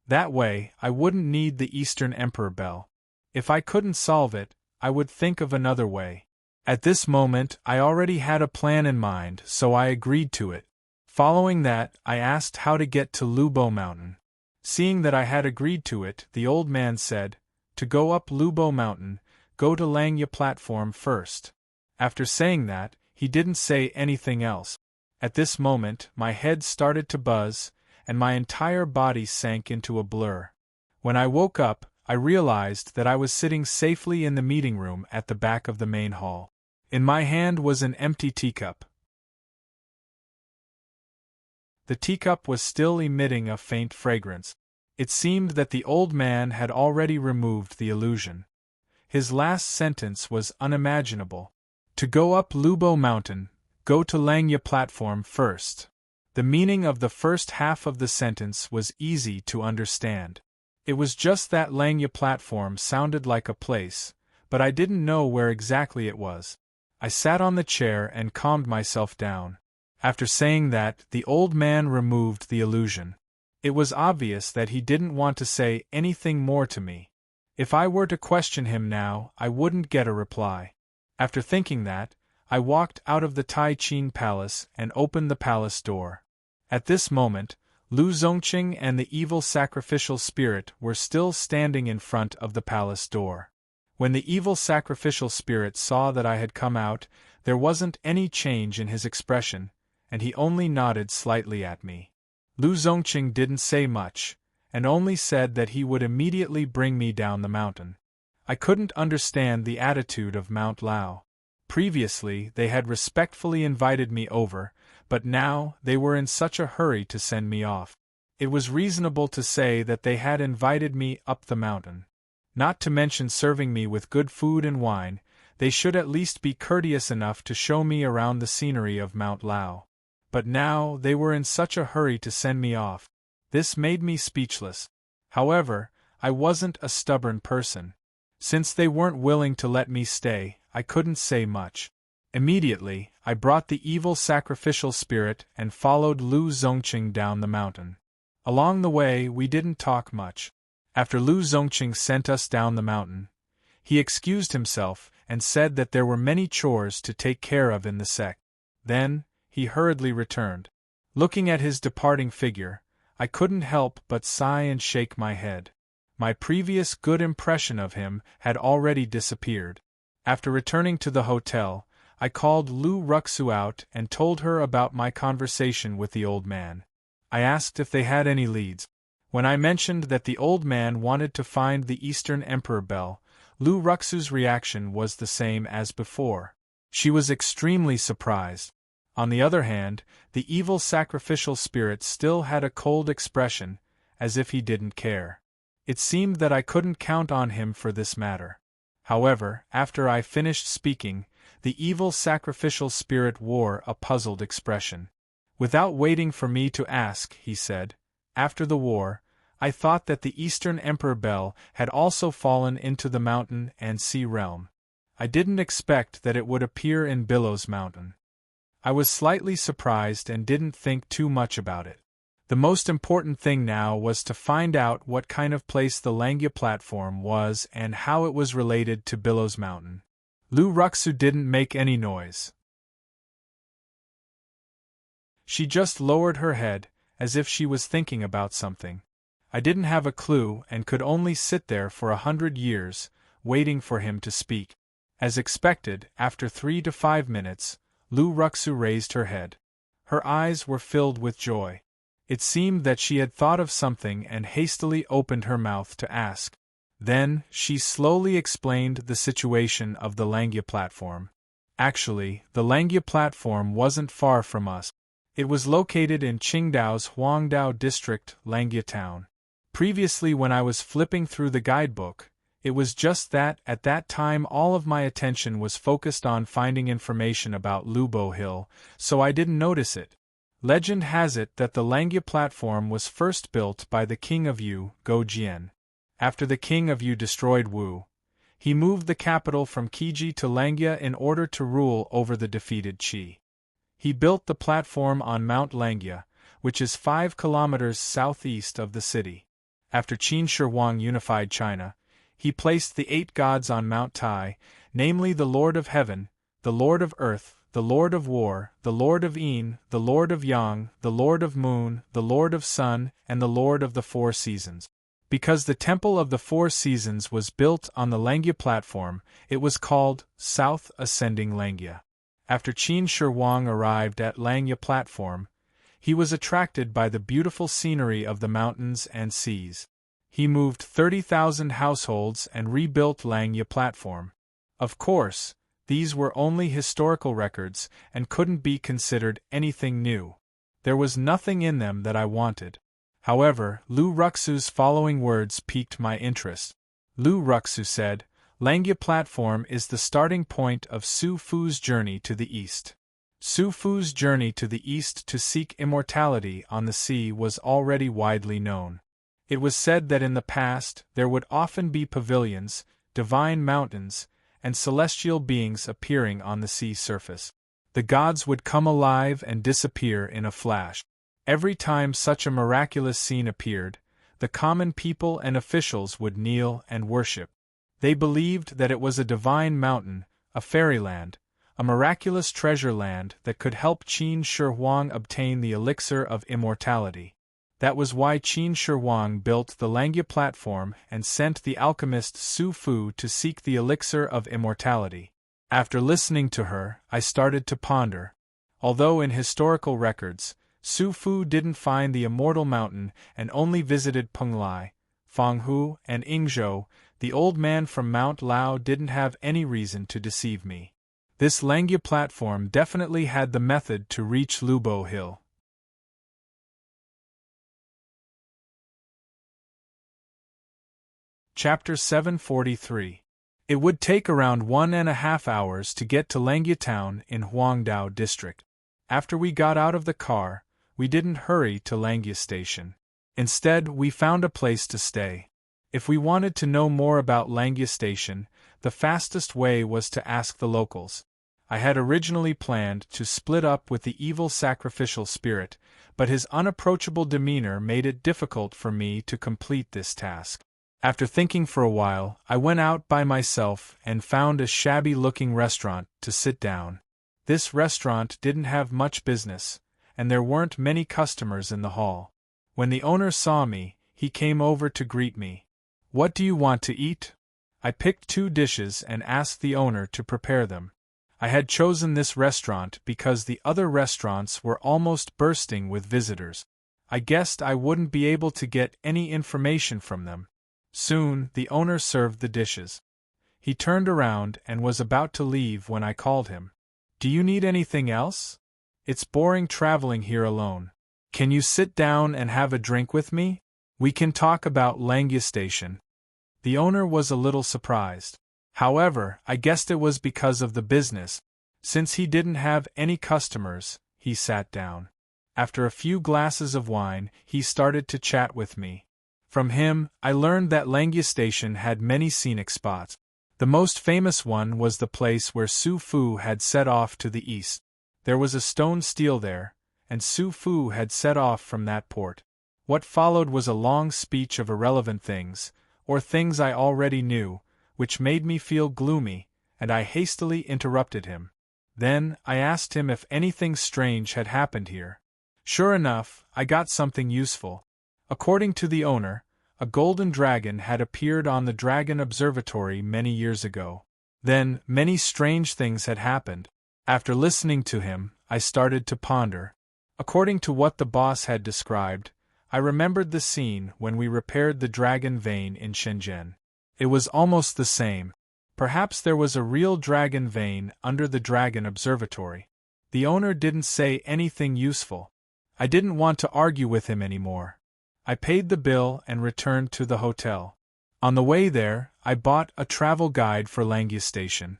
That way, I wouldn't need the Eastern Emperor Bell. If I couldn't solve it, I would think of another way. At this moment, I already had a plan in mind, so I agreed to it. Following that, I asked how to get to Lubo Mountain. Seeing that I had agreed to it, the old man said, to go up Lubo Mountain, go to Langya platform first. After saying that, he didn't say anything else. At this moment, my head started to buzz, and my entire body sank into a blur. When I woke up, I realized that I was sitting safely in the meeting room at the back of the main hall. In my hand was an empty teacup. The teacup was still emitting a faint fragrance. It seemed that the old man had already removed the illusion. His last sentence was unimaginable. To go up Lubo Mountain, go to Langya platform first. The meaning of the first half of the sentence was easy to understand. It was just that Langya platform sounded like a place, but I didn't know where exactly it was. I sat on the chair and calmed myself down. After saying that, the old man removed the illusion. It was obvious that he didn't want to say anything more to me. If I were to question him now, I wouldn't get a reply. After thinking that, I walked out of the Tai Chin Palace and opened the palace door. At this moment, Lu Zongqing and the evil sacrificial spirit were still standing in front of the palace door. When the evil sacrificial spirit saw that I had come out, there wasn't any change in his expression, and he only nodded slightly at me. Lu Zongqing didn't say much, and only said that he would immediately bring me down the mountain. I couldn't understand the attitude of Mount Lao. Previously, they had respectfully invited me over, but now they were in such a hurry to send me off. It was reasonable to say that they had invited me up the mountain. Not to mention serving me with good food and wine, they should at least be courteous enough to show me around the scenery of Mount Lao. But now they were in such a hurry to send me off. This made me speechless. However, I wasn't a stubborn person. Since they weren't willing to let me stay, I couldn't say much. Immediately, I brought the evil sacrificial spirit and followed Lu Zongqing down the mountain. Along the way, we didn't talk much. After Lu Zongqing sent us down the mountain, he excused himself and said that there were many chores to take care of in the sect. Then, he hurriedly returned. Looking at his departing figure, I couldn't help but sigh and shake my head. My previous good impression of him had already disappeared. After returning to the hotel, I called Lu Ruxu out and told her about my conversation with the old man. I asked if they had any leads. When I mentioned that the old man wanted to find the Eastern Emperor Bell, Lu Ruxu's reaction was the same as before. She was extremely surprised. On the other hand, the evil sacrificial spirit still had a cold expression, as if he didn't care. It seemed that I couldn't count on him for this matter. However, after I finished speaking, the evil sacrificial spirit wore a puzzled expression. Without waiting for me to ask, he said, "After the war, I thought that the Eastern Emperor Bell had also fallen into the mountain and sea realm. I didn't expect that it would appear in Billows Mountain." I was slightly surprised and didn't think too much about it. The most important thing now was to find out what kind of place the Langya platform was and how it was related to Billows Mountain. Lu Ruxu didn't make any noise. She just lowered her head, as if she was thinking about something. I didn't have a clue and could only sit there for 100 years, waiting for him to speak. As expected, after 3 to 5 minutes, Lu Ruxu raised her head. Her eyes were filled with joy. It seemed that she had thought of something and hastily opened her mouth to ask. Then, she slowly explained the situation of the Langya platform. Actually, the Langya platform wasn't far from us. It was located in Qingdao's Huangdao district, Langya town. Previously, when I was flipping through the guidebook, it was just that at that time all of my attention was focused on finding information about Lubo Hill, so I didn't notice it. Legend has it that the Langya platform was first built by the king of Yu, Go Jian. After the king of Yu destroyed Wu, he moved the capital from Qiji to Langya in order to rule over the defeated Qi. He built the platform on Mount Langya, which is 5 kilometers southeast of the city. After Qin Shi Huang unified China, he placed the 8 gods on Mount Tai, namely the Lord of Heaven, the Lord of Earth, the Lord of War, the Lord of Yin, the Lord of Yang, the Lord of Moon, the Lord of Sun, and the Lord of the 4 seasons. Because the Temple of the 4 Seasons was built on the Langya platform, it was called South Ascending Langya. After Qin Shi Huang arrived at Langya platform, he was attracted by the beautiful scenery of the mountains and seas. He moved 30,000 households and rebuilt Langya platform. Of course, these were only historical records and couldn't be considered anything new. There was nothing in them that I wanted. However, Lu Ruxu's following words piqued my interest. Lu Ruxu said, Langya platform is the starting point of Su Fu's journey to the east. Su Fu's journey to the east to seek immortality on the sea was already widely known. It was said that in the past there would often be pavilions, divine mountains, and celestial beings appearing on the sea surface. The gods would come alive and disappear in a flash. Every time such a miraculous scene appeared, the common people and officials would kneel and worship. They believed that it was a divine mountain, a fairyland, a miraculous treasure land that could help Qin Shi Huang obtain the elixir of immortality. That was why Qin Shi Huang built the Langya platform and sent the alchemist Su Fu to seek the elixir of immortality. After listening to her, I started to ponder. Although in historical records, Su Fu didn't find the immortal mountain and only visited Penglai, Fanghu, and Yingzhou, the old man from Mount Lao didn't have any reason to deceive me. This Langya platform definitely had the method to reach Lubo Hill. Chapter 743. It would take around 1.5 hours to get to Langya town in Huangdao district. After we got out of the car, we didn't hurry to Langya station. Instead, we found a place to stay. If we wanted to know more about Langya station, the fastest way was to ask the locals. I had originally planned to split up with the evil sacrificial spirit, but his unapproachable demeanor made it difficult for me to complete this task. After thinking for a while, I went out by myself and found a shabby-looking restaurant to sit down. This restaurant didn't have much business, and there weren't many customers in the hall. When the owner saw me, he came over to greet me. "What do you want to eat?" I picked 2 dishes and asked the owner to prepare them. I had chosen this restaurant because the other restaurants were almost bursting with visitors. I guessed I wouldn't be able to get any information from them. Soon, the owner served the dishes. He turned around and was about to leave when I called him. "Do you need anything else? It's boring traveling here alone. Can you sit down and have a drink with me? We can talk about Langya Station." The owner was a little surprised. However, I guessed it was because of the business. Since he didn't have any customers, he sat down. After a few glasses of wine, he started to chat with me. From him, I learned that Langya Station had many scenic spots. The most famous one was the place where Su Fu had set off to the east. There was a stone stele there, and Su Fu had set off from that port. What followed was a long speech of irrelevant things, or things I already knew, which made me feel gloomy, and I hastily interrupted him. Then, I asked him if anything strange had happened here. Sure enough, I got something useful. According to the owner, a golden dragon had appeared on the Dragon Observatory many years ago. Then, many strange things had happened. After listening to him, I started to ponder. According to what the boss had described, I remembered the scene when we repaired the dragon vein in Shenzhen. It was almost the same. Perhaps there was a real dragon vein under the Dragon Observatory. The owner didn't say anything useful. I didn't want to argue with him anymore. I paid the bill and returned to the hotel. On the way there, I bought a travel guide for Langya Station.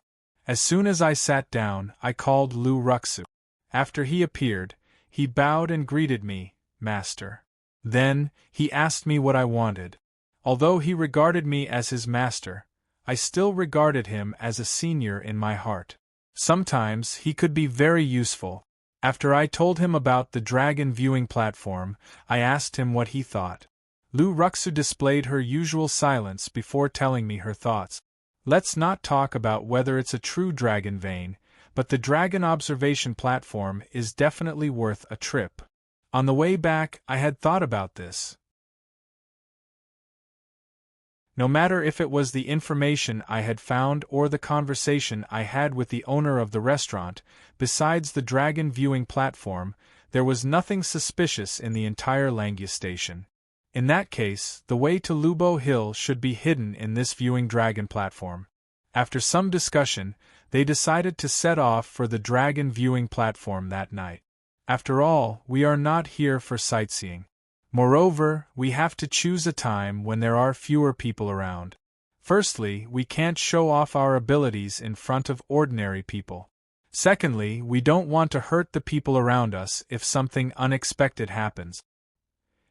As soon as I sat down, I called Lu Ruxu. After he appeared, he bowed and greeted me, "Master." Then, he asked me what I wanted. Although he regarded me as his master, I still regarded him as a senior in my heart. Sometimes, he could be very useful. After I told him about the dragon viewing platform, I asked him what he thought. Lu Ruxu displayed her usual silence before telling me her thoughts. "Let's not talk about whether it's a true dragon vein, but the dragon observation platform is definitely worth a trip." On the way back, I had thought about this. No matter if it was the information I had found or the conversation I had with the owner of the restaurant, besides the dragon viewing platform, there was nothing suspicious in the entire Langya Station. In that case, the way to Lubo Hill should be hidden in this viewing dragon platform. After some discussion, they decided to set off for the dragon viewing platform that night. After all, we are not here for sightseeing. Moreover, we have to choose a time when there are fewer people around. Firstly, we can't show off our abilities in front of ordinary people. Secondly, we don't want to hurt the people around us if something unexpected happens.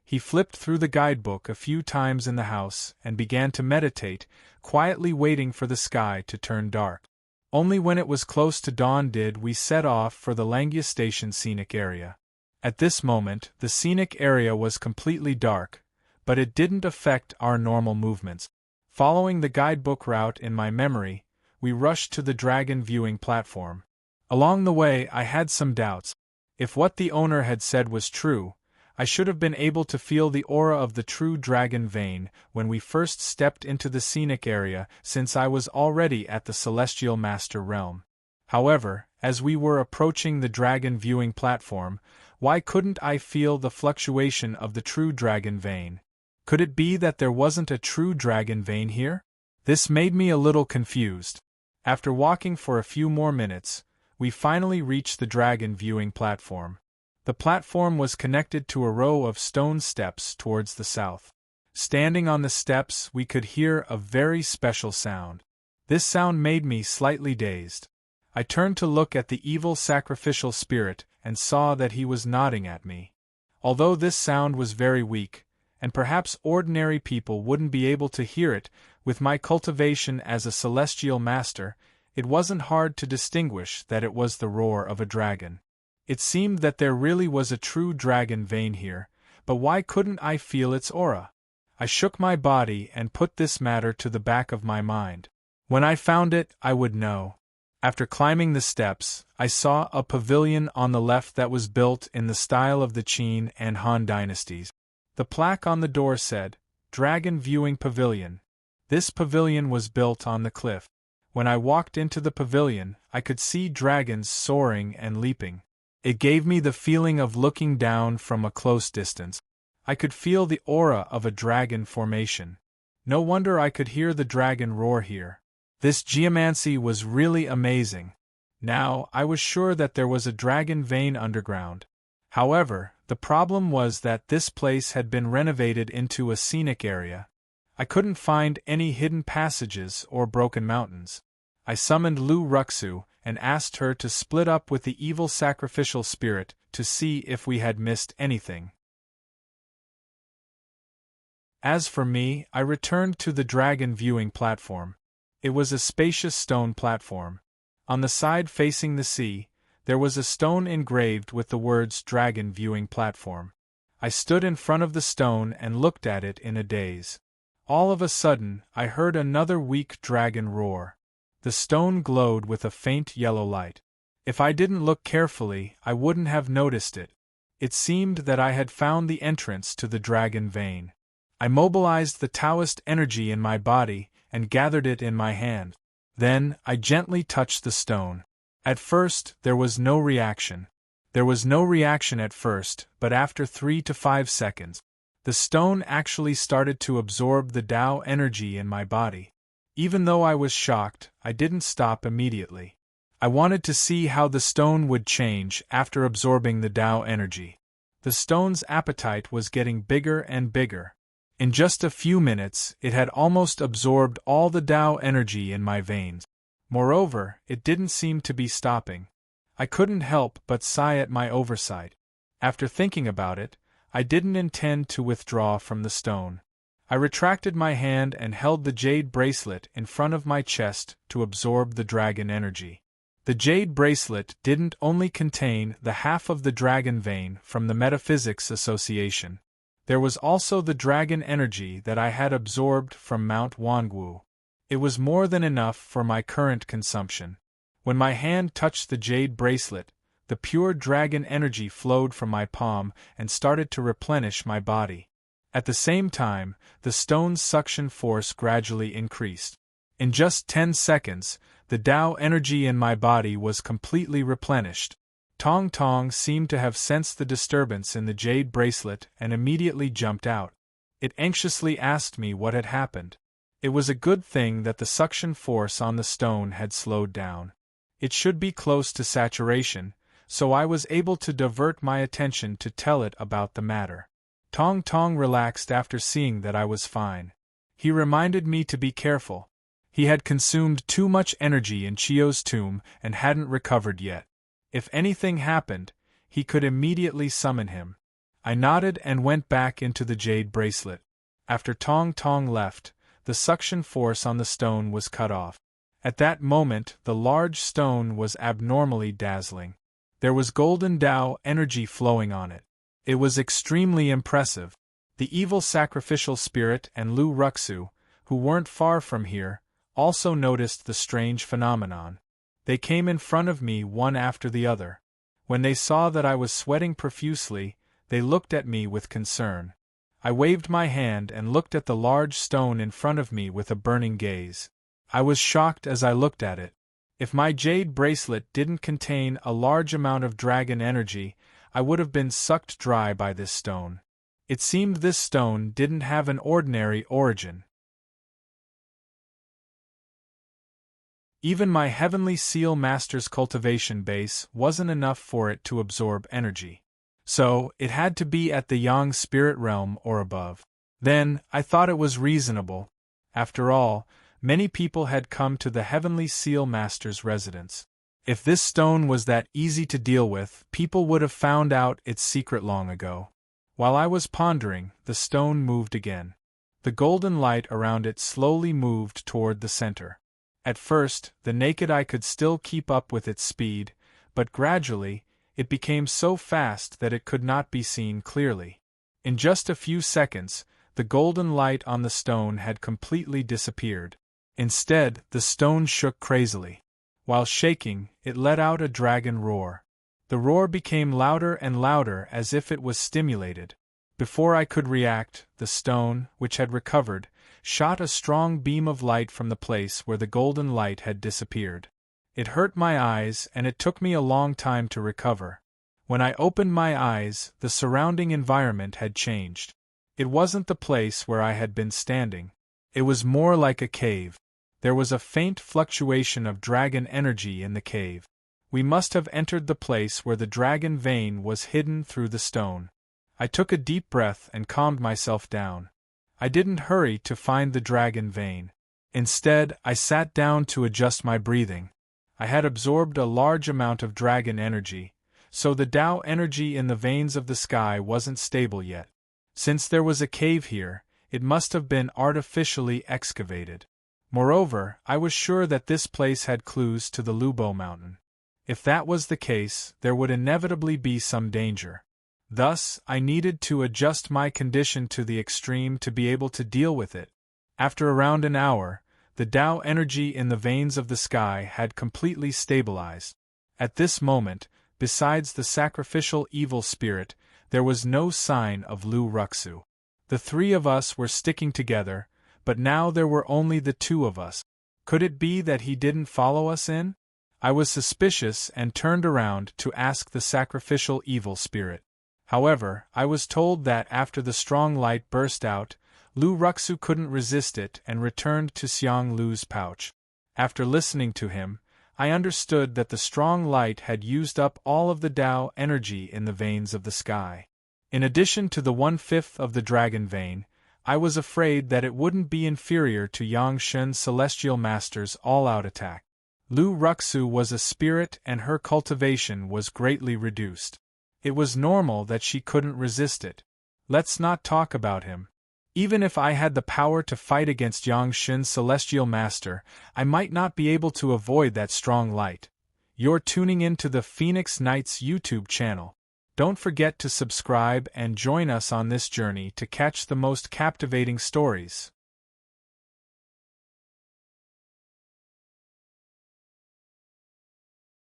He flipped through the guidebook a few times in the house and began to meditate, quietly waiting for the sky to turn dark. Only when it was close to dawn did we set off for the Langia Station scenic area. At this moment, the scenic area was completely dark, but it didn't affect our normal movements. Following the guidebook route in my memory, we rushed to the dragon viewing platform. Along the way, I had some doubts. If what the owner had said was true, I should have been able to feel the aura of the true dragon vein when we first stepped into the scenic area, since I was already at the Celestial Master realm. However, as we were approaching the dragon viewing platform, why couldn't I feel the fluctuation of the true dragon vein? Could it be that there wasn't a true dragon vein here? This made me a little confused. After walking for a few more minutes, we finally reached the dragon viewing platform. The platform was connected to a row of stone steps towards the south. Standing on the steps, we could hear a very special sound. This sound made me slightly dazed. I turned to look at the evil sacrificial spirit and saw that he was nodding at me. Although this sound was very weak, and perhaps ordinary people wouldn't be able to hear it, with my cultivation as a celestial master, it wasn't hard to distinguish that it was the roar of a dragon. It seemed that there really was a true dragon vein here, but why couldn't I feel its aura? I shook my body and put this matter to the back of my mind. When I found it, I would know. After climbing the steps, I saw a pavilion on the left that was built in the style of the Qin and Han dynasties. The plaque on the door said, "Dragon Viewing Pavilion." This pavilion was built on the cliff. When I walked into the pavilion, I could see dragons soaring and leaping. It gave me the feeling of looking down from a close distance. I could feel the aura of a dragon formation. No wonder I could hear the dragon roar here. This geomancy was really amazing. Now, I was sure that there was a dragon vein underground. However, the problem was that this place had been renovated into a scenic area. I couldn't find any hidden passages or broken mountains. I summoned Lu Ruxu and asked her to split up with the evil sacrificial spirit to see if we had missed anything. As for me, I returned to the dragon viewing platform. It was a spacious stone platform. On the side facing the sea, there was a stone engraved with the words "Dragon Viewing Platform." I stood in front of the stone and looked at it in a daze. All of a sudden, I heard another weak dragon roar. The stone glowed with a faint yellow light. If I didn't look carefully, I wouldn't have noticed it. It seemed that I had found the entrance to the dragon vein. I mobilized the Taoist energy in my body and gathered it in my hand. Then, I gently touched the stone. At first, there was no reaction. There was no reaction at first, but after 3 to 5 seconds, the stone actually started to absorb the Tao energy in my body. Even though I was shocked, I didn't stop immediately. I wanted to see how the stone would change after absorbing the Tao energy. The stone's appetite was getting bigger and bigger. In just a few minutes, it had almost absorbed all the Tao energy in my veins. Moreover, it didn't seem to be stopping. I couldn't help but sigh at my oversight. After thinking about it, I didn't intend to withdraw from the stone. I retracted my hand and held the jade bracelet in front of my chest to absorb the dragon energy. The jade bracelet didn't only contain the half of the dragon vein from the Metaphysics Association. There was also the dragon energy that I had absorbed from Mount Wangu. It was more than enough for my current consumption. When my hand touched the jade bracelet, the pure dragon energy flowed from my palm and started to replenish my body. At the same time, the stone's suction force gradually increased. In just 10 seconds, the Tao energy in my body was completely replenished. Tong Tong seemed to have sensed the disturbance in the jade bracelet and immediately jumped out. It anxiously asked me what had happened. It was a good thing that the suction force on the stone had slowed down. It should be close to saturation, so I was able to divert my attention to tell it about the matter. Tong Tong relaxed after seeing that I was fine. He reminded me to be careful. He had consumed too much energy in Chio's tomb and hadn't recovered yet. If anything happened, he could immediately summon him. I nodded and went back into the jade bracelet. After Tong Tong left, the suction force on the stone was cut off. At that moment, the large stone was abnormally dazzling. There was golden Tao energy flowing on it. It was extremely impressive. The evil sacrificial spirit and Lu Ruxu, who weren't far from here, also noticed the strange phenomenon. They came in front of me one after the other. When they saw that I was sweating profusely, they looked at me with concern. I waved my hand and looked at the large stone in front of me with a burning gaze. I was shocked as I looked at it. If my jade bracelet didn't contain a large amount of dragon energy, I would have been sucked dry by this stone. It seemed this stone didn't have an ordinary origin. Even my Heavenly Seal Master's cultivation base wasn't enough for it to absorb energy. So, it had to be at the Yang spirit realm or above. Then, I thought it was reasonable. After all, many people had come to the Heavenly Seal Master's residence. If this stone was that easy to deal with, people would have found out its secret long ago. While I was pondering, the stone moved again. The golden light around it slowly moved toward the center. At first, the naked eye could still keep up with its speed, but gradually, it became so fast that it could not be seen clearly. In just a few seconds, the golden light on the stone had completely disappeared. Instead, the stone shook crazily. While shaking, it let out a dragon roar. The roar became louder and louder as if it was stimulated. Before I could react, the stone, which had recovered, shot a strong beam of light from the place where the golden light had disappeared. It hurt my eyes and it took me a long time to recover. When I opened my eyes, the surrounding environment had changed. It wasn't the place where I had been standing. It was more like a cave. There was a faint fluctuation of dragon energy in the cave. We must have entered the place where the dragon vein was hidden through the stone. I took a deep breath and calmed myself down. I didn't hurry to find the dragon vein. Instead, I sat down to adjust my breathing. I had absorbed a large amount of dragon energy, so the Tao energy in the veins of the sky wasn't stable yet. Since there was a cave here, it must have been artificially excavated. Moreover, I was sure that this place had clues to the Lubo Mountain. If that was the case, there would inevitably be some danger. Thus, I needed to adjust my condition to the extreme to be able to deal with it. After around an hour, the Tao energy in the veins of the sky had completely stabilized. At this moment, besides the sacrificial evil spirit, there was no sign of Lu Ruxu. The three of us were sticking together, but now there were only the two of us. Could it be that he didn't follow us in? I was suspicious and turned around to ask the sacrificial evil spirit. However, I was told that after the strong light burst out, Lu Ruxu couldn't resist it and returned to Xiang Lu's pouch. After listening to him, I understood that the strong light had used up all of the Tao energy in the veins of the sky. In addition to the 1/5 of the dragon vein, I was afraid that it wouldn't be inferior to Yang Shen's celestial master's all-out attack. Lu Ruxu was a spirit and her cultivation was greatly reduced. It was normal that she couldn't resist it. Let's not talk about him. Even if I had the power to fight against Yang Shen's celestial master, I might not be able to avoid that strong light. You're tuning into the Phoenix Knights YouTube channel. Don't forget to subscribe and join us on this journey to catch the most captivating stories.